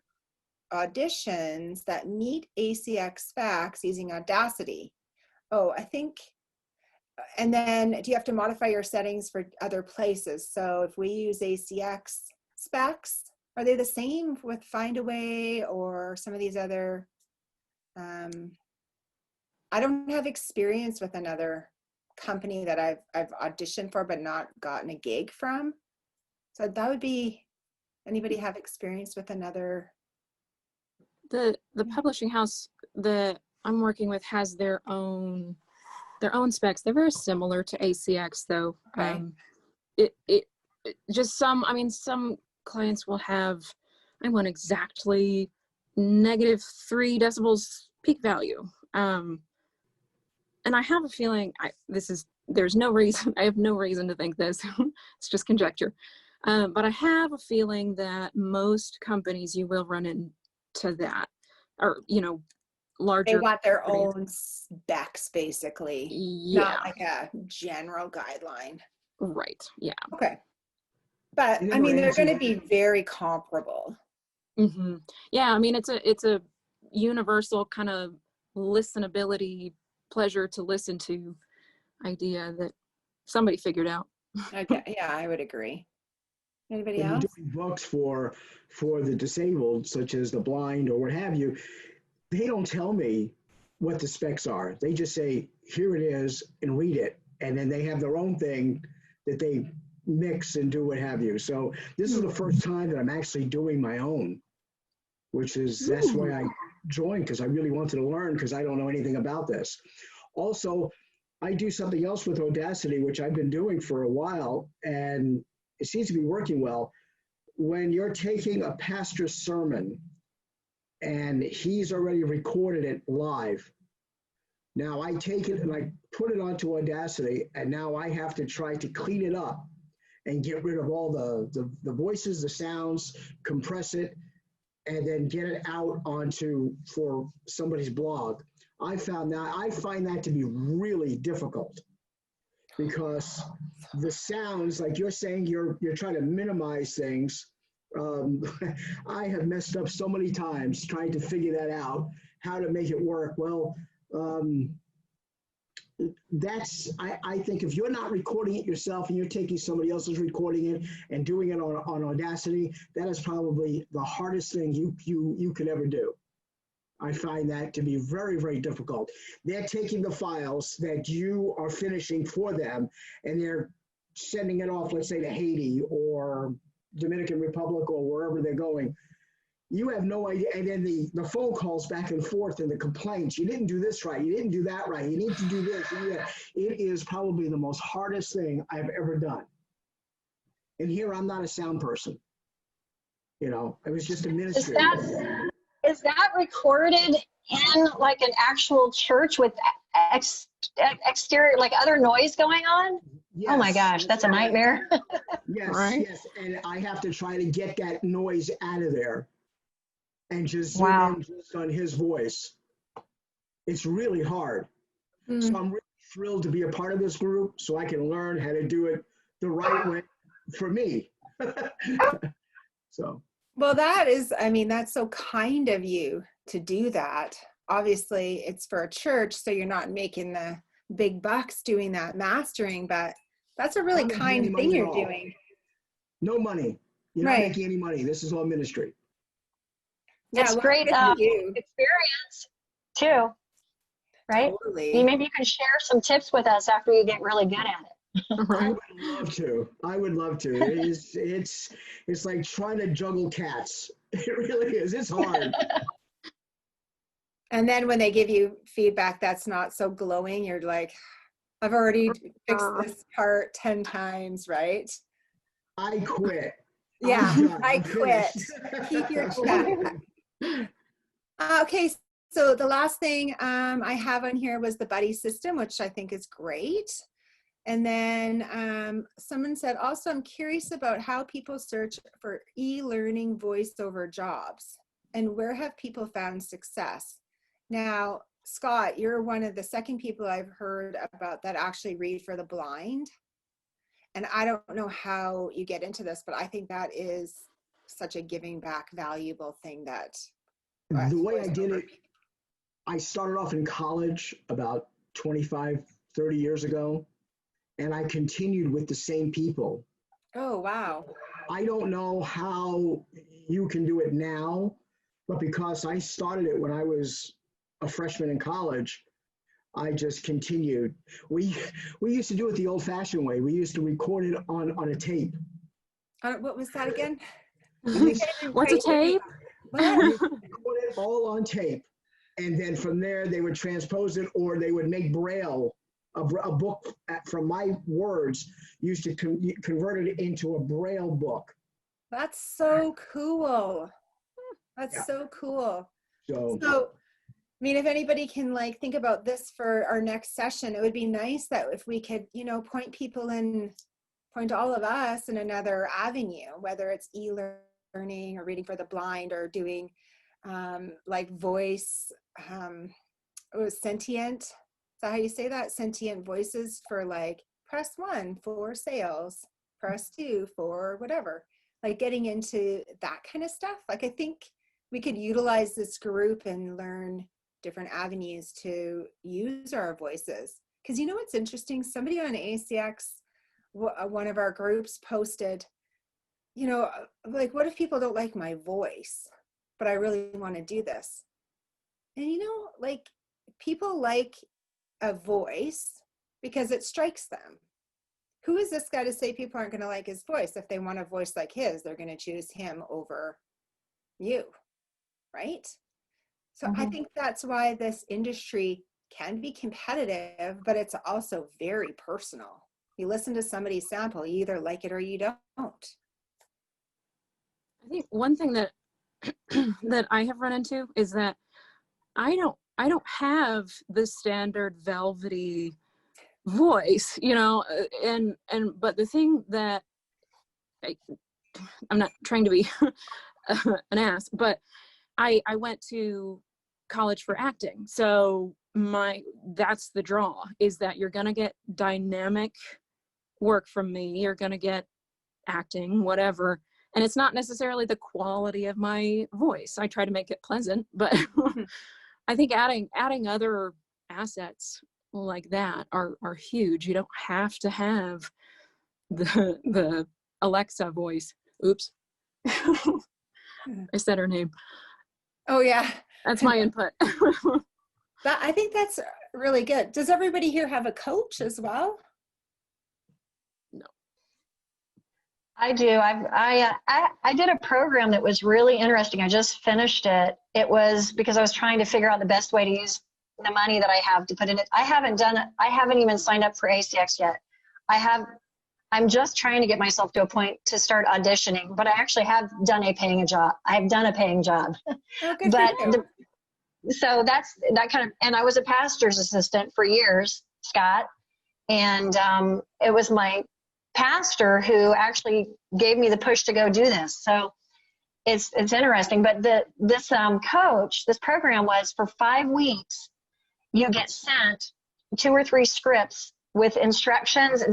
Speaker 1: auditions that meet ACX specs using Audacity? Oh, I think, and then do you have to modify your settings for other places? So if we use ACX specs, are they the same with Findaway or some of these other? I don't have experience with another company that I've auditioned for but not gotten a gig from. So that would be, anybody have experience with another?
Speaker 3: The publishing house that I'm working with has their own specs. They're very similar to ACX though.
Speaker 1: Okay.
Speaker 3: It just some clients will have, I want exactly -3 decibels peak value. And I have a feeling there's no reason, I have no reason to think this, it's just conjecture. But I have a feeling that most companies you will run into that, or, larger.
Speaker 1: They want their
Speaker 3: companies.
Speaker 1: own specs, basically.
Speaker 3: Yeah.
Speaker 1: Not like a general guideline.
Speaker 3: Right. Yeah.
Speaker 1: Okay. But I mean, they're going to be very comparable.
Speaker 3: Mm-hmm. Yeah. I mean, it's a universal kind of listenability, pleasure to listen to idea that somebody figured out.
Speaker 1: Okay. Yeah, I would agree. Anybody
Speaker 7: When
Speaker 1: else?
Speaker 7: you're doing books for the disabled, such as the blind or what have you, they don't tell me what the specs are. They just say, here it is, and read it. And then they have their own thing that they mix and do what have you. So this is the first time that I'm actually doing my own, that's why I joined, because I really wanted to learn, because I don't know anything about this. Also, I do something else with Audacity, which I've been doing for a while, and it seems to be working well. When you're taking a pastor's sermon and he's already recorded it live, now I take it and I put it onto Audacity, and now I have to try to clean it up and get rid of all the voices, the sounds, compress it, and then get it out for somebody's blog. I find that to be really difficult, because the sounds, like you're saying, you're trying to minimize things. I have messed up so many times trying to figure that out, how to make it work. Well, I think if you're not recording it yourself and you're taking somebody else's recording it and doing it on Audacity, that is probably the hardest thing you could ever do. I find that to be very, very difficult. They're taking the files that you are finishing for them, and they're sending it off, let's say, to Haiti or Dominican Republic or wherever they're going. You have no idea. And then the phone calls back and forth and the complaints. You didn't do this right. You didn't do that right. You need to do this. It is probably the most hardest thing I've ever done. And here, I'm not a sound person. It was just a ministry.
Speaker 9: Is that recorded in like an actual church with exterior, like other noise going on?
Speaker 7: Yes,
Speaker 9: oh my gosh, that's a nightmare.
Speaker 7: Yes,
Speaker 3: right?
Speaker 7: Yes. And I have to try to get that noise out of there and just zoom in just on his voice. It's really hard. So I'm really thrilled to be a part of this group so I can learn how to do it the right way for me. So.
Speaker 1: Well, that's so kind of you to do that. Obviously, it's for a church, so you're not making the big bucks doing that mastering, but that's a really kind thing you're doing.
Speaker 7: No money. You're not making any money. This is all ministry.
Speaker 9: It's great experience too, right?
Speaker 1: Totally.
Speaker 9: Maybe you can share some tips with us after you get really good at it.
Speaker 7: I would love to. It's like trying to juggle cats. It really is. It's hard.
Speaker 1: And then when they give you feedback that's not so glowing, you're like, I've already fixed this part 10 times, right?
Speaker 7: I quit.
Speaker 1: Yeah, I quit. Keep your chat. Okay, so the last thing I have on here was the buddy system, which I think is great. And then someone said, also, I'm curious about how people search for e-learning voiceover jobs and where have people found success? Now, Scott, you're one of the second people I've heard about that actually read for the blind. And I don't know how you get into this, but I think that is such a giving back, valuable thing that.
Speaker 7: The way I did it, I started off in college about 25, 30 years ago. And I continued with the same people.
Speaker 1: Oh, wow.
Speaker 7: I don't know how you can do it now, but because I started it when I was a freshman in college, I just continued. We used to do it the old-fashioned way. We used to record it on a tape.
Speaker 1: What was that again?
Speaker 3: What's a tape?
Speaker 7: We record it all on tape. And then from there, they would transpose it, or they would make Braille. A book from my words used to convert it into a Braille book.
Speaker 1: That's so cool. That's
Speaker 7: Yeah.
Speaker 1: so cool.
Speaker 7: So
Speaker 1: So, I mean, if anybody can like think about this for our next session, it would be nice that if we could, you know, point all of us in another avenue, whether it's e-learning or reading for the blind or doing like voice, sentient. Is that how you say that? Sentient voices for like press 1 for sales, press 2 for whatever. Like getting into that kind of stuff. Like I think we could utilize this group and learn different avenues to use our voices. Because you know what's interesting? Somebody on ACX, one of our groups posted, you know, like what if people don't like my voice, but I really want to do this? And you know, like people like a voice because it strikes them. Who is this guy to say people aren't going to like his voice? If they want a voice like his, they're going to choose him over you, right? So I think that's why this industry can be competitive, but it's also very personal. You listen to somebody's sample, you either like it or you don't.
Speaker 3: I think one thing that that I have run into is that I don't have the standard velvety voice, you know, but the thing that I'm not trying to be an ass, but I went to college for acting. So that's the draw, is that you're going to get dynamic work from me. You're going to get acting, whatever. And it's not necessarily the quality of my voice. I try to make it pleasant, but I think adding other assets like that are huge. You don't have to have the Alexa voice. Oops. I said her name.
Speaker 1: Oh yeah.
Speaker 3: That's my input.
Speaker 1: I think that's really good. Does everybody here have a coach as well?
Speaker 3: No.
Speaker 9: I do. I did a program that was really interesting. I just finished it. It was because I was trying to figure out the best way to use the money that I have to put in it. I haven't even signed up for ACX yet. I'm just trying to get myself to a point to start auditioning, but I actually have done a paying job. Oh, good
Speaker 1: but
Speaker 9: for you. So that's that kind of, and I was a pastor's assistant for years, Scott, and it was my pastor who actually gave me the push to go do this. So it's interesting. But this program was for 5 weeks. You get sent 2 or 3 scripts with instructions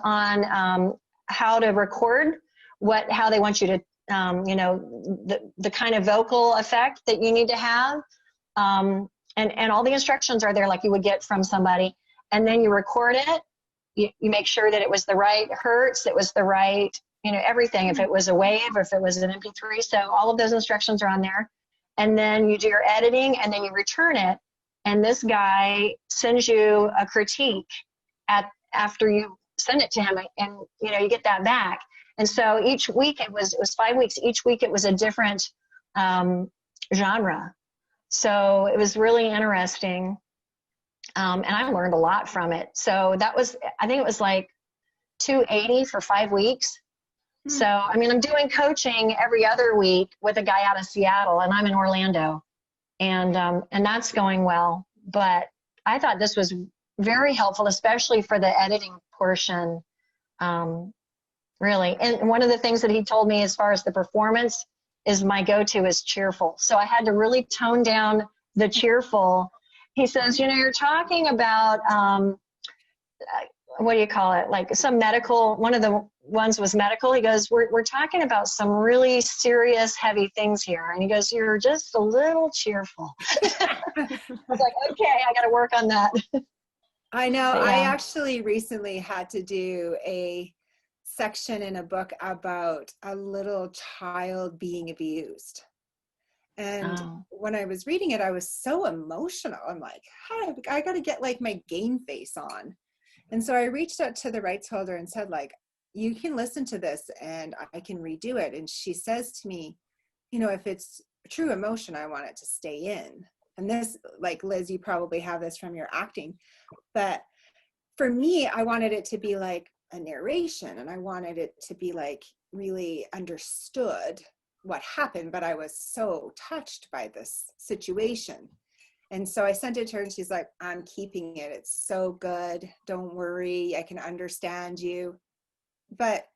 Speaker 9: on how to record, how they want you to, the kind of vocal effect that you need to have. And all the instructions are there like you would get from somebody. And then you record it. You make sure that it was the right hertz, it was the right, everything. If it was a wave or if it was an MP3. So all of those instructions are on there. And then you do your editing and then you return it. And this guy sends you a critique after you send it to him, and you get that back. And so each week it was 5 weeks. Each week it was a different genre. So it was really interesting, and I learned a lot from it. So I think it was like $280 for 5 weeks. So I mean, I'm doing coaching every other week with a guy out of Seattle, and I'm in Orlando, and that's going well. But I thought this was very helpful, especially for the editing portion, really. And one of the things that he told me as far as the performance is my go-to is cheerful. So I had to really tone down the cheerful. He says, you're talking about, what do you call it? Like some medical, one of the ones was medical. He goes, we're talking about some really serious, heavy things here. And he goes, you're just a little cheerful. I was like, okay, I got to work on that.
Speaker 1: I know.
Speaker 9: Yeah.
Speaker 1: I actually recently had to do a section in a book about a little child being abused. And when I was reading it, I was so emotional. I'm like, I got to get like my game face on. And so I reached out to the rights holder and said, like, you can listen to this and I can redo it. And she says to me, if it's true emotion, I want it to stay in. And this, like Liz, you probably have this from your acting, but for me, I wanted it to be like a narration, and I wanted it to be like really understood. what happened, but I was so touched by this situation. And so I sent it to her and she's like, I'm keeping it. It's so good. Don't worry. I can understand you. But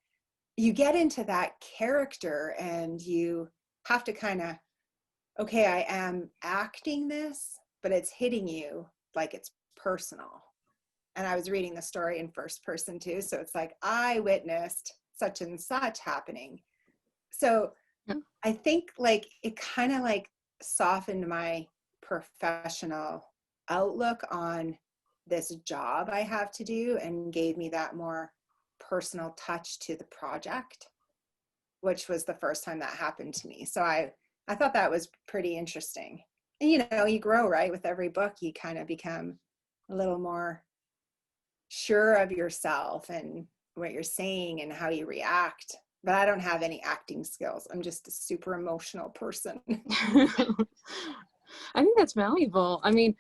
Speaker 1: you get into that character and you have to kind of, okay, I am acting this, but it's hitting you like it's personal. And I was reading the story in first person too. So it's like, I witnessed such and such happening. So I think like it kind of like softened my professional outlook on this job I have to do and gave me that more personal touch to the project, which was the first time that happened to me. So I thought that was pretty interesting. And, you know, you grow, right? With every book, you kind of become a little more sure of yourself and what you're saying and how you react. But I don't have any acting skills. I'm just a super emotional person.
Speaker 3: I think that's valuable. I mean,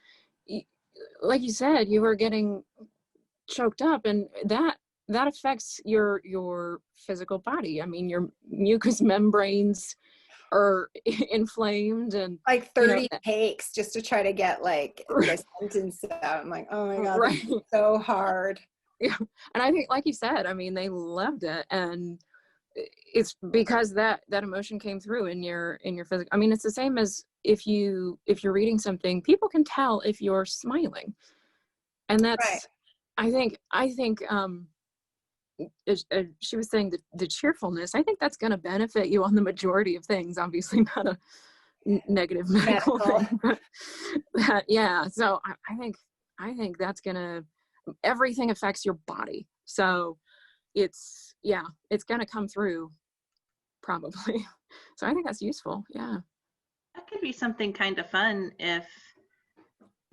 Speaker 3: like you said, you were getting choked up, and that affects your physical body. I mean, your mucous membranes are inflamed, and
Speaker 1: like 30 takes just to try to get like the sentence out. I'm like, oh my God,
Speaker 3: right.
Speaker 1: this is so hard.
Speaker 3: Yeah. And I think, like you said, I mean, they loved it, and it's because that emotion came through in your physical. I mean, it's the same as if you're reading something, people can tell if you're smiling, and that's
Speaker 1: right.
Speaker 3: I think she was saying the cheerfulness. I think that's going to benefit you on the majority of things. Obviously, not a negative medical thing, but yeah. So I think that's gonna, everything affects your body. So it's going to come through probably. So I think that's useful. Yeah.
Speaker 13: That could be something kind of fun if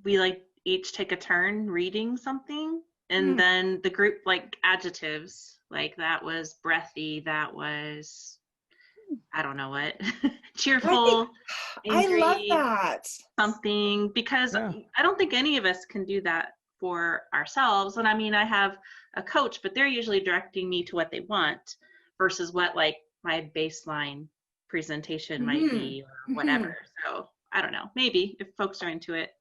Speaker 13: we like each take a turn reading something, and then the group like adjectives, like that was breathy, that was, I don't know what, cheerful, angry,
Speaker 1: I love that.
Speaker 13: something, because I don't think any of us can do that for ourselves. And I mean, I have a coach, but they're usually directing me to what they want versus what like my baseline presentation might be or whatever. So I don't know, maybe if folks are into it.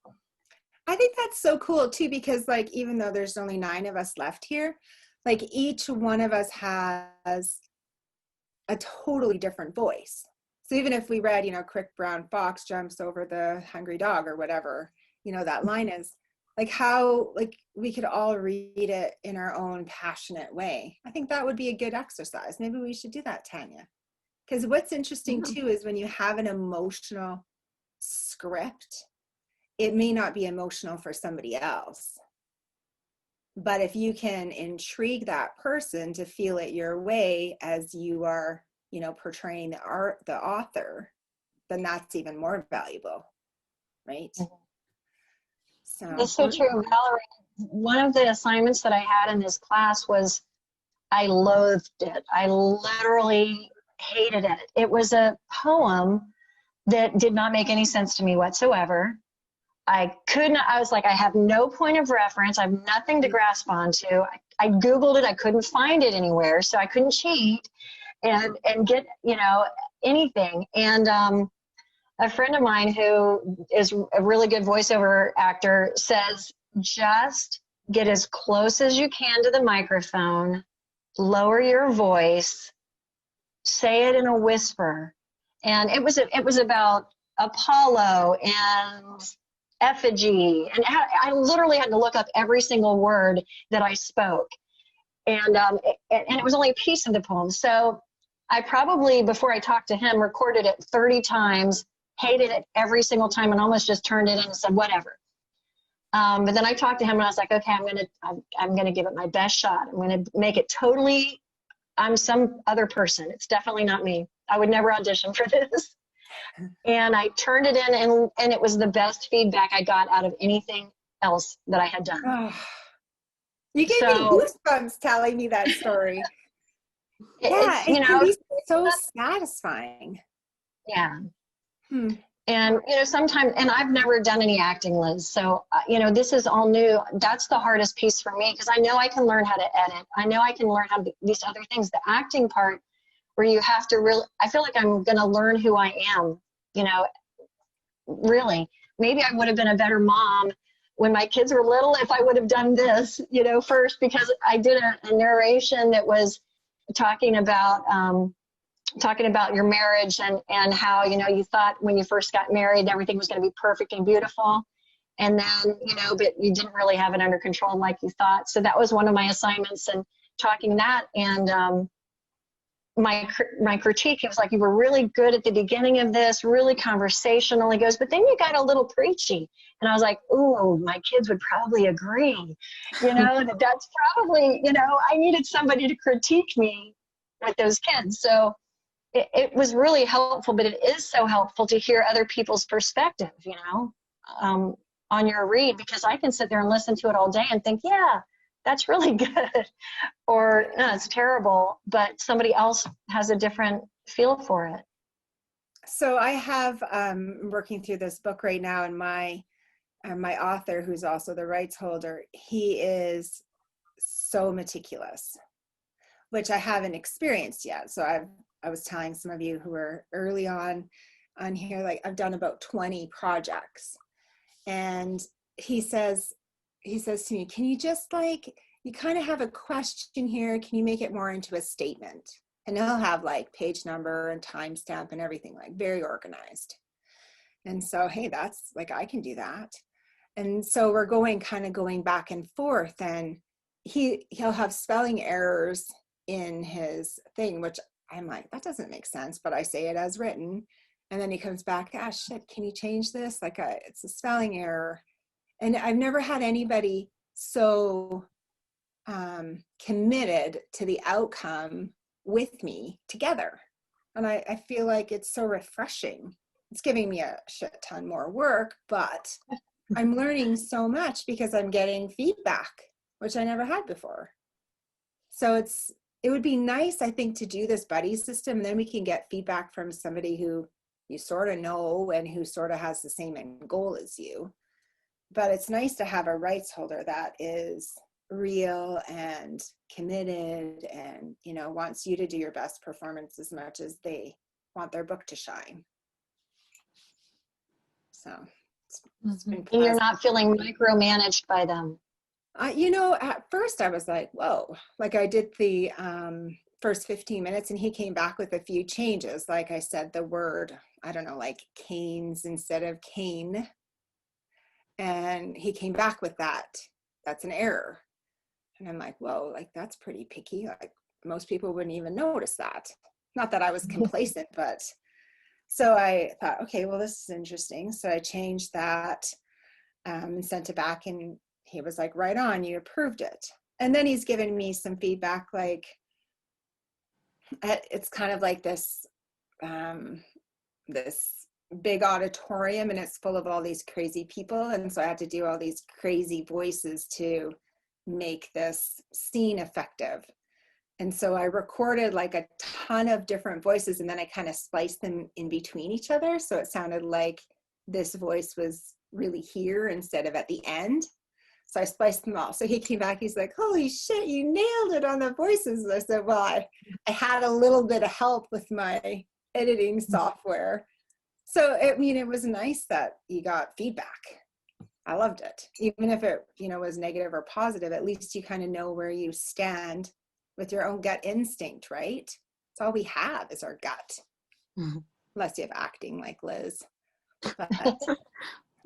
Speaker 1: I think that's so cool too, because like, even though there's only 9 of us left here, like each one of us has a totally different voice. So even if we read, you know, quick brown fox jumps over the hungry dog or whatever, you know, that line is, like how, like we could all read it in our own passionate way. I think that would be a good exercise. Maybe we should do that, Tanya. Because what's interesting too is when you have an emotional script, it may not be emotional for somebody else. But if you can intrigue that person to feel it your way as you are, you know, portraying the author, then that's even more valuable, right? So
Speaker 9: that's so true, Valerie. One of the assignments that I had in this class was, I loathed it. I literally hated it. It was a poem that did not make any sense to me whatsoever. I was like, I have no point of reference. I have nothing to grasp onto. I Googled it. I couldn't find it anywhere. So I couldn't cheat and get, you know, anything. And a friend of mine who is a really good voiceover actor says, just get as close as you can to the microphone, lower your voice, say it in a whisper. And it was about Apollo and effigy, and I literally had to look up every single word that I spoke, and it was only a piece of the poem. So I probably, before I talked to him, recorded it 30 times, hated it every single time, and almost just turned it in and said whatever. But then I talked to him and I was like, okay, I'm gonna give it my best shot. I'm gonna make it totally, I'm some other person. It's definitely not me. I would never audition for this. And I turned it in, and it was the best feedback I got out of anything else that I had done.
Speaker 1: Oh, you gave me goosebumps telling me that story. Yeah, it can be so satisfying.
Speaker 9: Yeah. And, you know, sometimes, and I've never done any acting, Liz. So, you know, this is all new. That's the hardest piece for me, because I know I can learn how to edit. I know I can learn how to do these other things. The acting part where you have to really, I feel like I'm going to learn who I am, you know, really. Maybe I would have been a better mom when my kids were little if I would have done this, you know, first, because I did a narration that was talking about your marriage and how, you know, you thought when you first got married, everything was going to be perfect and beautiful. And then, you know, but you didn't really have it under control like you thought. So that was one of my assignments, and talking that. And my critique, it was like, you were really good at the beginning of this, really conversational. He goes, but then you got a little preachy. And I was like, ooh, my kids would probably agree, you know, that's probably, you know, I needed somebody to critique me with those kids. So it was really helpful, but it is so helpful to hear other people's perspective, you know, on your read, because I can sit there and listen to it all day and think, yeah, that's really good, or no, it's terrible, but somebody else has a different feel for it.
Speaker 1: So I have working through this book right now, and my author, who's also the rights holder, he is so meticulous, which I haven't experienced yet. So I was telling some of you who were early on here, like I've done about 20 projects, and he says to me, can you just, like, you kind of have a question here, can you make it more into a statement? And he'll have like page number and timestamp and everything, like very organized. And so, hey, that's like, I can do that. And so we're going back and forth, and he'll have spelling errors in his thing, which I'm like, that doesn't make sense, but I say it as written. And then he comes back, ah, shit, can you change this? Like, it's a spelling error. And I've never had anybody so committed to the outcome with me together. And I feel like it's so refreshing. It's giving me a shit ton more work, but I'm learning so much because I'm getting feedback, which I never had before. So it would be nice, I think, to do this buddy system, and then we can get feedback from somebody who you sort of know and who sort of has the same end goal as you. But it's nice to have a rights holder that is real and committed and, you know, wants you to do your best performance as much as they want their book to shine. So it's been
Speaker 9: And you're not feeling micromanaged by them.
Speaker 1: You know, at first I was like, whoa, like I did the first 15 minutes and he came back with a few changes. Like I said, the word, I don't know, like canes instead of cane. And he came back with that. That's an error. And I'm like, whoa, like that's pretty picky. Like most people wouldn't even notice that. Not that I was complacent, but so I thought, okay, well, this is interesting. So I changed that and sent it back, and he was like, right on, you approved it. And then he's given me some feedback, like it's kind of like this this big auditorium, and it's full of all these crazy people, and so I had to do all these crazy voices to make this scene effective. And so I recorded like a ton of different voices, and then I kind of spliced them in between each other, so it sounded like this voice was really here instead of at the end. So I spliced them all. So he came back, he's like, holy shit, you nailed it on the voices. And I said, well, I had a little bit of help with my editing software. So, I mean, it was nice that you got feedback. I loved it. Even if it, you know, was negative or positive, at least you kind of know where you stand with your own gut instinct, right? It's all we have is our gut. Mm-hmm. Unless you have acting like Liz.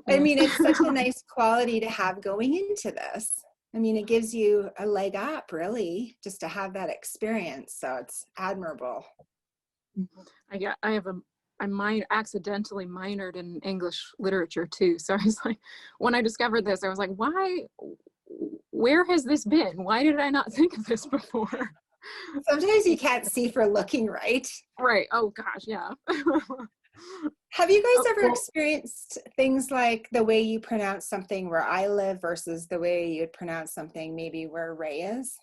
Speaker 1: But I mean, it's such a nice quality to have going into this. I mean, it gives you a leg up, really, just to have that experience. So it's admirable.
Speaker 3: I accidentally minored in English literature too. So I was like, when I discovered this, I was like, where has this been? Why did I not think of this before?
Speaker 1: Sometimes you can't see for looking, right?
Speaker 3: Right. Oh gosh, yeah.
Speaker 1: Have you guys ever experienced things like the way you pronounce something where I live versus the way you'd pronounce something maybe where Ray is?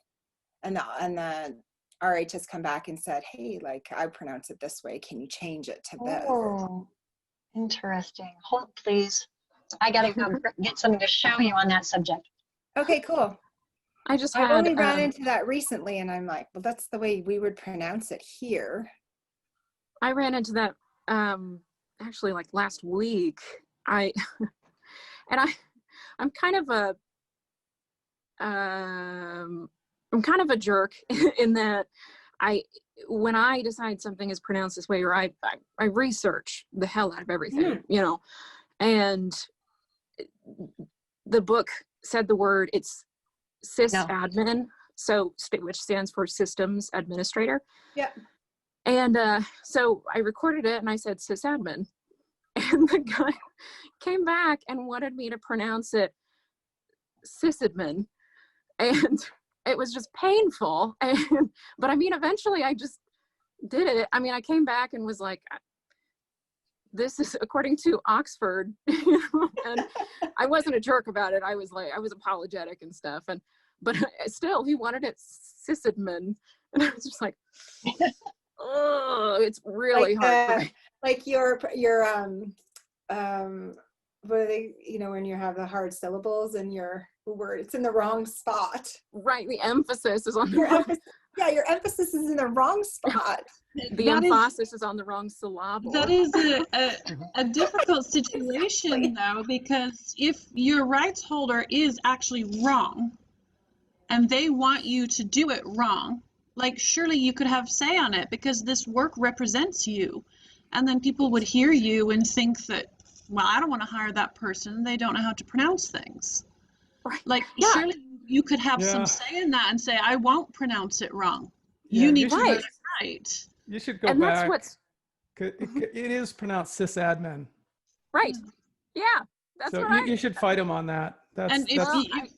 Speaker 1: And the RH has come back and said, hey, like I pronounce it this way. Can you change it to this?
Speaker 9: Oh, interesting. Hold, please. I got to go get something to show you on that subject.
Speaker 1: Okay, cool.
Speaker 3: I
Speaker 1: only ran into that recently, and I'm like, well, that's the way we would pronounce it here.
Speaker 3: I ran into that actually like last week. I'm kind of a jerk in that when I decide something is pronounced this way, or I research the hell out of everything, you know, and the book said the word, it's sysadmin, so which stands for systems administrator.
Speaker 1: Yeah.
Speaker 3: And so I recorded it and I said sysadmin, and the guy came back and wanted me to pronounce it sysadmin, and it was just painful. But I mean, eventually I just did it. I mean, I came back and was like, this is according to Oxford, you know, and I wasn't a jerk about it. I was apologetic and stuff. But still, he wanted it sysadmin. And I was just like, oh, it's really hard for me.
Speaker 1: Like your what are they, you know, when you have the hard syllables in your word, it's in the wrong spot.
Speaker 3: Right, the emphasis is on
Speaker 1: your emphasis is in the wrong spot.
Speaker 3: The emphasis is on the wrong syllable.
Speaker 10: That is a difficult situation, though, because if your rights holder is actually wrong and they want you to do it wrong, like surely you could have say on it because this work represents you. And then people would hear you and think that, well, I don't want to hire that person. They don't know how to pronounce things.
Speaker 3: Right.
Speaker 10: Like, surely you could have some say in that and say, I won't pronounce it wrong.
Speaker 2: Yeah,
Speaker 10: you need to get it right.
Speaker 2: You should go
Speaker 3: and
Speaker 2: back.
Speaker 3: That's what's...
Speaker 2: It is pronounced sysadmin.
Speaker 3: Right. Yeah. That's
Speaker 2: so
Speaker 3: what
Speaker 2: you should fight him on that.
Speaker 10: And if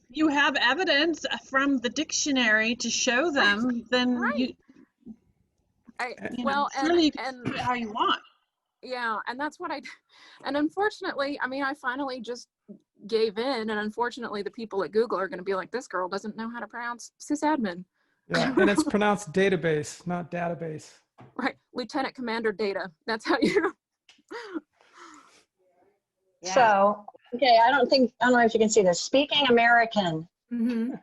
Speaker 10: you have evidence from the dictionary to show them, then surely you can do it how you want.
Speaker 3: Yeah, and that's what and unfortunately, I mean, I finally just gave in, and unfortunately the people at Google are going to be like, this girl doesn't know how to pronounce sysadmin.
Speaker 2: Yeah, and it's pronounced database, not database.
Speaker 3: Right, Lieutenant Commander Data. That's how you...
Speaker 9: Yeah. So, okay, I don't know if you can see this. Speaking American.
Speaker 1: Mm-hmm.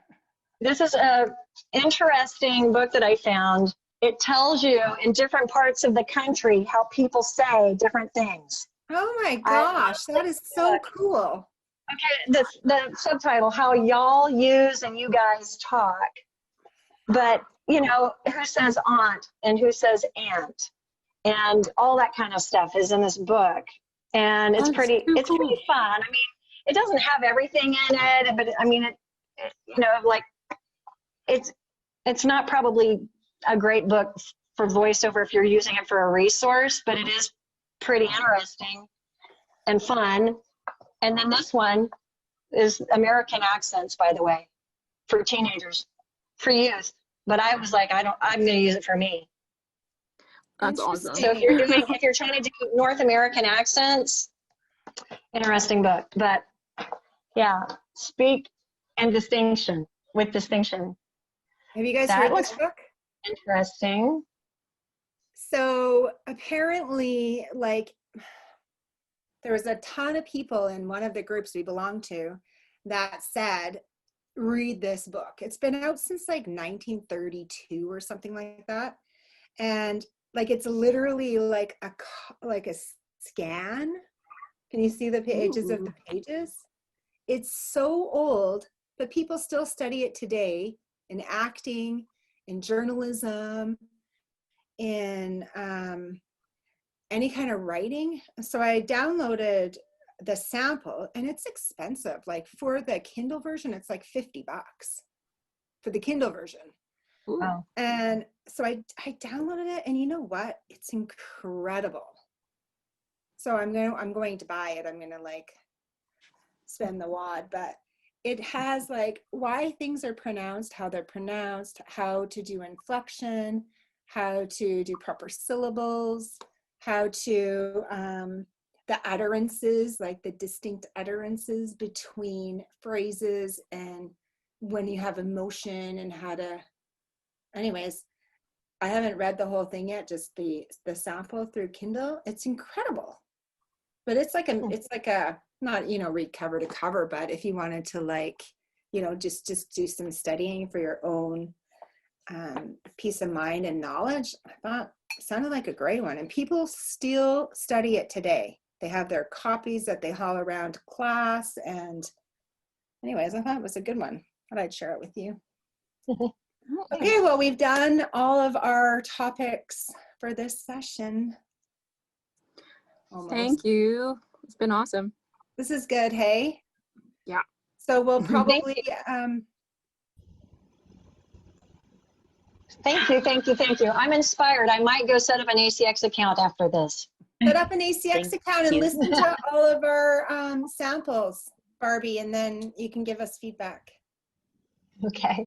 Speaker 9: This is a interesting book that I found. It tells you in different parts of the country how people say different things.
Speaker 1: Oh my gosh, that is so cool.
Speaker 9: Okay, the subtitle, How Y'all Use and You Guys Talk. But, you know, who says aunt and who says aunt and all that kind of stuff is in this book. And it's pretty fun. I mean, it doesn't have everything in it, but I mean, it you know, like it's not probably a great book for voiceover if you're using it for a resource, but it is pretty interesting and fun. And then this one is American accents, by the way, for teenagers, for youth. But I was like, I'm going to use it for me.
Speaker 3: That's awesome.
Speaker 9: So if you're trying to do North American accents, interesting book. But yeah, speak and distinction with distinction.
Speaker 1: Have you guys heard this book?
Speaker 9: Interesting.
Speaker 1: So apparently, like, there was a ton of people in one of the groups we belong to that said, read this book. It's been out since like 1932 or something like that. And like, it's literally like a scan. Can you see the pages of the pages? It's so old, but people still study it today in acting, in journalism, in any kind of writing. So I downloaded the sample, and it's expensive. Like for the Kindle version, it's like $50 for the Kindle version.
Speaker 9: Wow.
Speaker 1: And so I downloaded it, and you know what? It's incredible. So I'm going to buy it. I'm gonna like spend the wad, but it has like why things are pronounced, how they're pronounced, how to do inflection, how to do proper syllables, how to the utterances, like the distinct utterances between phrases and when you have emotion, and how to, anyways, I haven't read the whole thing yet, just the sample through Kindle. It's incredible. But it's like a not, you know, read cover to cover, but if you wanted to like, you know, just do some studying for your own peace of mind and knowledge, I thought sounded like a great one. And people still study it today. They have their copies that they haul around class. And anyways, I thought it was a good one. Thought I'd share it with you. Okay, well, we've done all of our topics for this session. Almost.
Speaker 3: Thank you. It's been awesome.
Speaker 1: This is good, hey?
Speaker 3: Yeah.
Speaker 1: So we'll probably,
Speaker 9: Thank you, thank you, thank you. I'm inspired. I might go set up an ACX account after this.
Speaker 1: set up an ACX account and listen to all of our samples, Barbie, and then you can give us feedback.
Speaker 9: Okay.